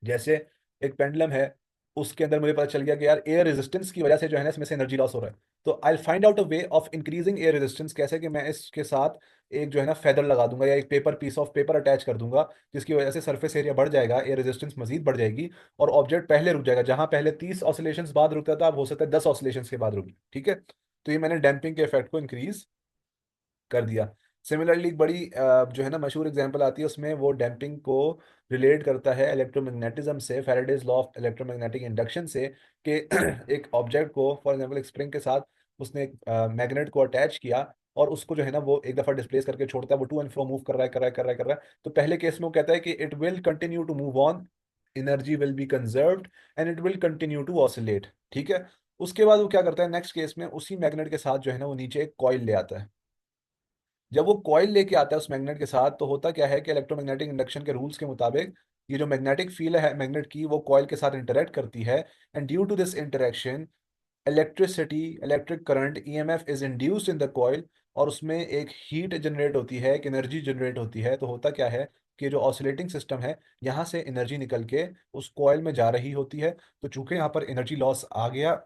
जैसे एक पेंडुलम है, उसके अंदर मुझे पता चल गया कि यार एयर रेजिस्टेंस की वजह से जो है ना इसमें से एनर्जी लॉस हो रहा है, तो I find out a way of increasing air resistance. कैसे कि मैं इसके साथ एक जो है ना फेदर लगा दूंगा, या एक paper piece of paper attach कर दूंगा, जिसकी वजह से सरफेस एरिया बढ़ जाएगा, एयर रेजिस्टेंस मजीद बढ़ जाएगी, और ऑब्जेक्ट पहले रुक जाएगा। जहां पहले 30 ऑसिलेशंस बाद रुकता था, अब हो सकता है 10 ऑसिलेशंस के बाद रुक। ठीक है, तो ये मैंने डैम्पिंग के इफेक्ट को इंक्रीज कर दिया। सिमिलरली एक बड़ी जो है ना मशहूर एग्जांपल आती है, उसमें वो डैम्पिंग को रिलेट करता है इलेक्ट्रोमैग्नेटिज्म से, Faraday's law of electromagnetic induction से। कि एक ऑब्जेक्ट को फॉर एग्जांपल एक स्प्रिंग के साथ उसने एक मैग्नेट को अटैच किया, और उसको जो है ना वो एक दफा डिस्प्लेस करके छोड़ता है, वो टू एंड फ्रो मूव कर रहा है कर रहा है कर रहा है कर रहा है। तो पहले केस में वो कहता है कि it will continue to move on, energy will be conserved, and it will continue to oscillate. ठीक है, उसके बाद वो क्या करता है नेक्स्ट केस में, उसी मैग्नेट के साथ जो है ना वो नीचे एक कॉइल ले आता है। जब वो कॉइल लेके आता है उस मैग्नेट के साथ, तो होता क्या है कि इलेक्ट्रोमैग्नेटिक इंडक्शन के रूल्स के मुताबिक ये जो मैग्नेटिक फील्ड है मैग्नेट की, वो कॉइल के साथ इंटरेक्ट करती है, and due to this interaction electricity, electric current, EMF is induced in the coil, और उसमें एक हीट जनरेट होती है, एक एनर्जी जनरेट होती है। तो होता क्या है कि जो ऑसिलेटिंग सिस्टम है, यहाँ से एनर्जी निकल के उस कॉइल में जा रही होती है। तो चूंकि यहाँ पर एनर्जी लॉस आ गया,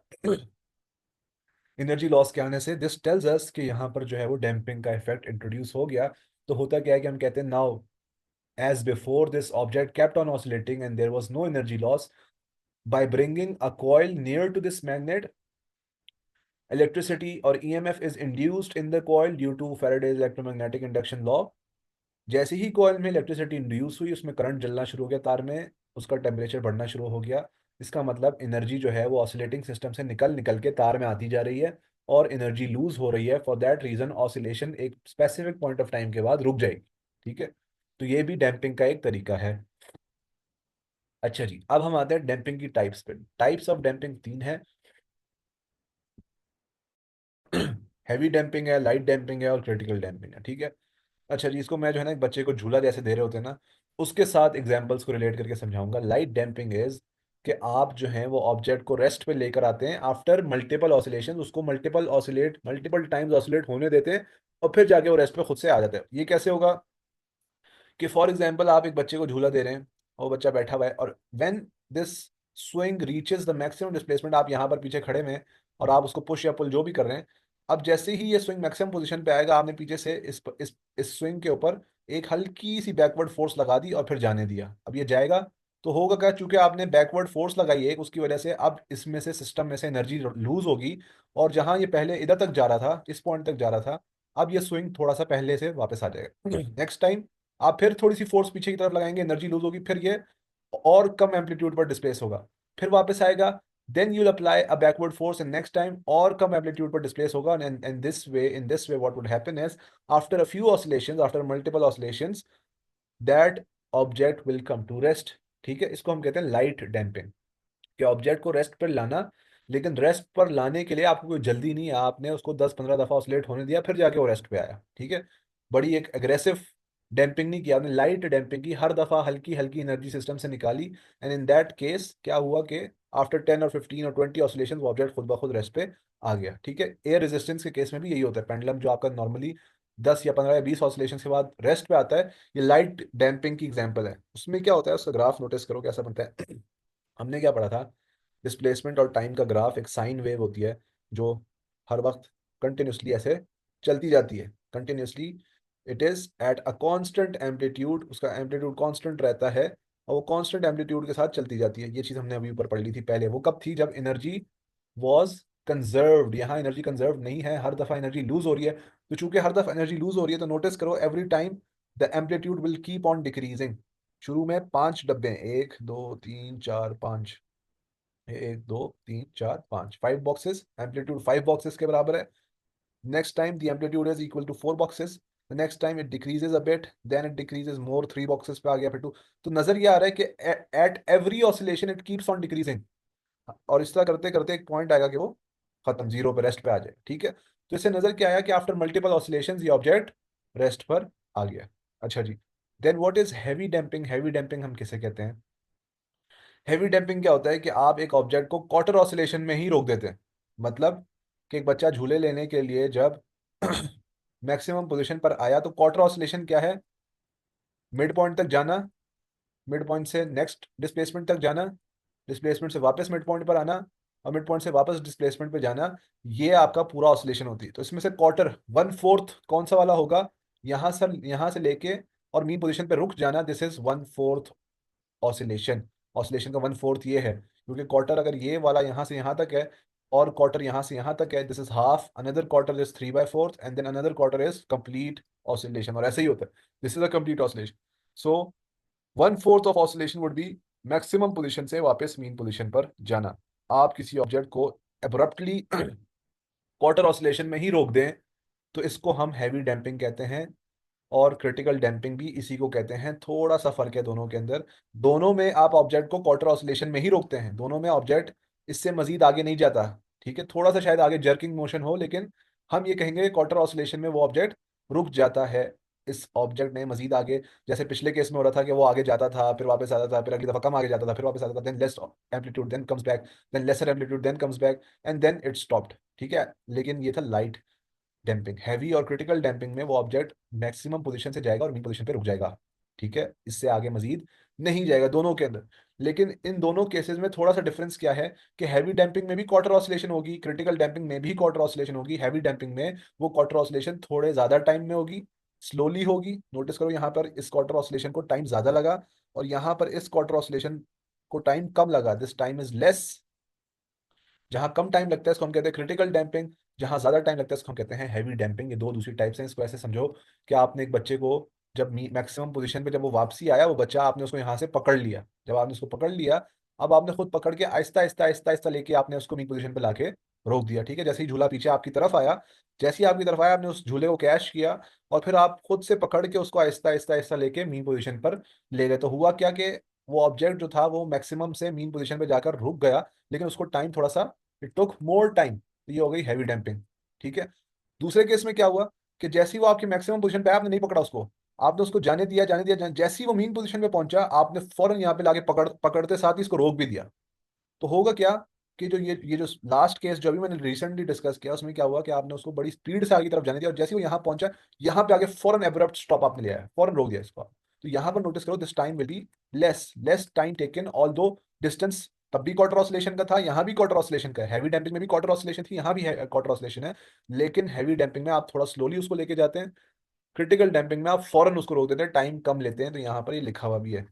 एनर्जी लॉस के आने से दिस टेल्स अस कि यहाँ पर जो है वो डैम्पिंग का इफेक्ट इंट्रोड्यूस हो गया। तो होता क्या है कि हम कहते हैं now as before this object kept on oscillating and there was no energy loss, by bringing a coil near to this magnet, electricity or EMF is induced in the coil due to Faraday's electromagnetic induction law। जैसे ही कॉइल में इलेक्ट्रिसिटी इंड्यूस हुई, उसमें करंट जलना शुरू हो गया, तार में उसका टेम्परेचर बढ़ना शुरू हो गया। इसका मतलब एनर्जी जो है वो ऑसिलेटिंग सिस्टम से निकल निकल के तार में आती जा रही है, और एनर्जी लूज हो रही है। फॉर दैट रीजन ऑसिलेशन एक स्पेसिफिक पॉइंट ऑफ टाइम के बाद रुक जाएगी। ठीक है, तो ये भी डैम्पिंग का एक तरीका है। अच्छा जी, अब हम आते हैं डैम्पिंग की टाइप्स पे। टाइप्स ऑफ डैम्पिंग तीन है। हैवी डैम्पिंग है, लाइट डैम्पिंग है और क्रिटिकल डैम्पिंग है, ठीक है। अच्छा जी, इसको मैं जो है ना एक बच्चे को झूला जैसे दे रहे होते हैं ना, उसके साथ एग्जांपल्स को रिलेट करके समझाऊंगा। लाइट डैम्पिंग इज कि आप जो है वो ऑब्जेक्ट को रेस्ट पे लेकर आते हैं आफ्टर मल्टीपल ऑसिलेशन, उसको मल्टीपल टाइम्स ऑसिलेट होने देते हैं और फिर जाके वो रेस्ट पे खुद से आ जाते हैं। ये कैसे होगा कि फॉर एग्जाम्पल आप एक बच्चे को झूला दे रहे हैं और बच्चा बैठा हुआ है, और when this swing reaches the maximum displacement, आप यहाँ पर पीछे खड़े में और आप उसको पुश या पुल जो भी कर रहे हैं, अब जैसे ही ये स्विंग मैक्सिमम पोजीशन पे आएगा, आपने पीछे से इस स्विंग के ऊपर एक हल्की सी बैकवर्ड फोर्स लगा दी और फिर जाने दिया। अब ये जाएगा तो होगा क्या, चूंकि आपने बैकवर्ड फोर्स लगाई है उसकी वजह से अब इसमें से सिस्टम में से एनर्जी लूज होगी, और जहां ये पहले इधर तक जा रहा था, इस पॉइंट तक जा रहा था, अब ये स्विंग थोड़ा सा पहले से वापस आ जाएगा। नेक्स्ट टाइम आप फिर थोड़ी सी फोर्स पीछे की तरफ लगाएंगे, एनर्जी लूज होगी, फिर ये और कम एम्पलीट्यूड पर डिस्प्लेस होगा, फिर वापस आएगा। Then you apply a backward force and next time और कम एम्पलीट्यूड पर डिस्प्लेस होगा। And this way what would happen is, after a few oscillations, after multiple oscillations, that object will come to rest. ठीक है, इसको हम कहते हैं लाइट डैम्पिंग, कि ऑब्जेक्ट को रेस्ट पर लाना, लेकिन रेस्ट पर लाने के लिए आपको कोई जल्दी नहीं है, आपने उसको 10-15 दफा ऑसिलेट होने दिया फिर जाके वो रेस्ट पे आया। ठीक है, बड़ी एक एग्रेसिव डैम्पिंग नहीं किया आपने, लाइट डैम्पिंग की, हर दफा हल्की हल्की एनर्जी सिस्टम से निकाली। एंड इन दैट केस क्या हुआ कि आफ्टर 10 और 15 और 20 ऑसिलेशन वो ऑब्जेक्ट खुद ब खुद रेस्ट पे आ गया। ठीक है, एयर रेजिस्टेंस के केस में भी यही होता है। पेंडुलम जो आपका नॉर्मली 10 या 15 या 20 ऑसिलेशन के बाद रेस्ट पे आता है, ये लाइट डैम्पिंग की एग्जाम्पल है। उसमें क्या होता है, उसका ग्राफ नोटिस करो कैसा बनता है। हमने क्या पढ़ा था, डिस्प्लेसमेंट और टाइम का ग्राफ एक साइन वेव होती है जो हर वक्त कंटिन्यूसली ऐसे चलती जाती है, continuously. It is at a constant amplitude, उसका एम्पलीट्यूड कांस्टेंट रहता है और वो कांस्टेंट एम्पलीट्यूड के साथ चलती जाती है। ये चीज हमने अभी ऊपर पढ़ ली थी पहले। वो कब थी, जब एनर्जी वॉज कंजर्व्ड। यहाँ एनर्जी कंजर्व नहीं है, हर दफा एनर्जी लूज हो रही है। तो चूंकि हर दफा एनर्जी लूज हो रही है, तो नोटिस करो every time the amplitude will keep on decreasing. शुरू में 5 डब्बे हैं, 1 2 3 4 5, 1 2 3 4 5, 5 बॉक्सेस, एम्पलीट्यूड 5 बॉक्सेस के बराबर है। Next time the amplitude is equal to 4 boxes, next time it decreases a bit, then it decreases more, 3 boxes पे आ गया, फिर 2। तो नजर ये आ रहा है कि at every oscillation it keeps on decreasing, और इस तरह करते करते एक पॉइंट आएगा कि वो खत्म, जीरो पे, रेस्ट पे आ जाए। ठीक है, तो इससे नजर क्या आया कि आफ्टर मल्टीपल ऑसिलेशन ये ऑब्जेक्ट रेस्ट पर आ गया। अच्छा जी, then what is heavy damping? Heavy damping हम किसे कहते हैं? हैवी डैम्पिंग क्या होता है कि आप एक ऑब्जेक्ट को क्वार्टर ऑसिलेशन में ही रोक देते हैं। मतलब कि एक बच्चा झूले लेने के लिए जब मैक्सिमम पोजीशन पर आया, तो क्वार्टर ऑसिलेशन क्या है, मिड पॉइंट तक जाना, मिड पॉइंट से नेक्स्ट डिस्प्लेसमेंट तक जाना, डिस्प्लेसमेंट से वापस मिड पॉइंट पर आना, और मिड पॉइंट से वापस डिस्प्लेसमेंट पे जाना। ये आपका पूरा ऑसिलेशन होती है। तो इसमें से क्वार्टर 1/4 कौन सा वाला होगा, यहाँ से लेके और मीन पोजीशन पे रुक जाना, दिस इज 1/4 ऑसिलेशन। ऑसिलेशन का 1/4 ये है, क्योंकि क्वार्टर अगर ये वाला यहाँ से यहाँ तक है और क्वार्टर यहाँ से यहाँ तक है, this is half, another quarter is 3/4 and then another quarter is complete oscillation, और ऐसे ही होता है। This is a complete oscillation. So 1/4 of oscillation would be maximum position से वापस मीन पोजीशन पर जाना। आप किसी ऑब्जेक्ट को एब्रप्टली क्वार्टर ऑसिलेशन में ही रोक दें, तो इसको हम हैवी डैम्पिंग कहते हैं। और क्रिटिकल डैम्पिंग भी इसी को कहते हैं। थोड़ा सा फर्क है दोनों के अंदर। दोनों में आप ऑब्जेक्ट को क्वार्टर ऑसिलेशन में ही रोकते हैं, दोनों में ऑब्जेक्ट इससे मजीद आगे नहीं जाता। ठीक है, थोड़ा सा शायद आगे जर्किंग मोशन हो, लेकिन हम ये कहेंगे क्वार्टर ऑसिलेशन में वो ऑब्जेक्ट रुक जाता है। इस ऑब्जेक्ट ने मजीद आगे, जैसे पिछले केस में हो रहा था कि वो आगे जाता था फिर वापस आता था, फिर अगली दफा कम आगे जाता था फिर वापस आता था, then less amplitude then comes back, then lesser amplitude then comes back, and then it stopped. ठीक है, लेकिन ये था लाइट डैम्पिंग। हैवी और क्रिटिकल डैम्पिंग में वो ऑब्जेक्ट मैक्सिमम पोजीशन से जाएगा और मीन पोजीशन पे रुक जाएगा। ठीक है, इससे आगे मजीद नहीं जाएगा दोनों के अंदर। लेकिन इन दोनों केसेस में थोड़ा सा डिफरेंस क्या है कि हैवी डैम्पिंग में भी क्वार्टर ऑसिलेशन होगी, क्रिटिकल डैम्पिंग में भी क्वार्टर ऑसिलेशन होगी। हैवी डैम्पिंग में वो क्वार्टर ऑसिलेशन थोड़े ज्यादा टाइम में होगी, स्लोली होगी। नोटिस करो यहाँ पर इस क्वार्टर ऑसिलेशन को टाइम ज्यादा लगा और यहाँ पर इस क्वार्टर ऑसिलेशन को टाइम कम लगा, दिस टाइम इज लेस। जहां कम टाइम लगता है इसको हम कहते हैं क्रिटिकल डैम्पिंग, जहां ज्यादा टाइम लगता है इसको हम कहते हैं हैवी डैम्पिंग। ये दो दूसरी टाइप्स हैं। इसको ऐसे समझो कि आपने एक बच्चे को जब मैक्सिमम पोजीशन पे जब वो वापसी आया, वो बच्चा आपने उसको यहाँ से पकड़ लिया। जब आपने उसको पकड़ लिया, अब आपने खुद पकड़ के आहिस्ता आहिस्ता आहिस्ता आहिस्ता लेके आपने उसको मी पोजीशन पे लाके रोक दिया। ठीक है, जैसे ही झूला पीछे आपकी तरफ आया, जैसे ही आपकी तरफ आया, आपने उस झूले को कैच किया और फिर आप खुद से पकड़ के उसको आहिस्ता आहिस्ता आहिस्ता लेके मी पोजीशन पर ले गए। तो हुआ क्या कि वो ऑब्जेक्ट जो था वो मैक्सिमम से मीन पोजीशन पे जाकर रुक गया, लेकिन उसको टाइम थोड़ा सा, इट टुक मोर टाइम, तो ये हो गई हैवी डैम्पिंग। ठीक है। दूसरे केस में क्या हुआ कि जैसे ही वो आपकी मैक्सिमम पोजीशन पे आया, आपने नहीं पकड़ा उसको, आपने उसको जाने दिया जाने दिया जैसे ही वो मीन पोजीशन पे पहुंचा, आपने फौरन यहाँ पे लाके पकड़ते साथ ही इसको रोक भी दिया। तो होगा क्या कि जो ये जो लास्ट केस जो अभी मैंने रिसेंटली डिस्कस किया, उसमें क्या हुआ कि आपने उसको बड़ी स्पीड से आगे की तरफ जाने दिया, और जैसे ही वो यहाँ पहुंचा, यहाँ पे आगे फौरन एब्रप्ट स्टॉप आपने लिया है, फौरन रोक दिया इसको। तो यहाँ पर नोटिस करो, this time will be less time taken, although distance तब भी क्वार्टर ऑसिलेशन का था, यहाँ भी क्वार्टर ऑसिलेशन का है, हैवी डैम्पिंग में भी क्वार्टर ऑसिलेशन थी, यहाँ भी क्वार्टर ऑसिलेशन है। लेकिन हैवी डैम्पिंग में आप थोड़ा स्लोली उसको लेके जाते हैं, क्रिटिकल डैम्पिंग में आप फौरन उसको रोक देते हैं, टाइम कम लेते हैं। तो यहाँ पर ये लिखा हुआ भी है,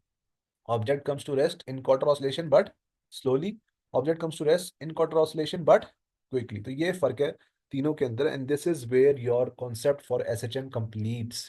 object comes to rest in quarter oscillation but slowly, object comes to rest in quarter oscillation but quickly। तो ये फर्क है तीनों के अंदर, and this is where your concept for SHM completes.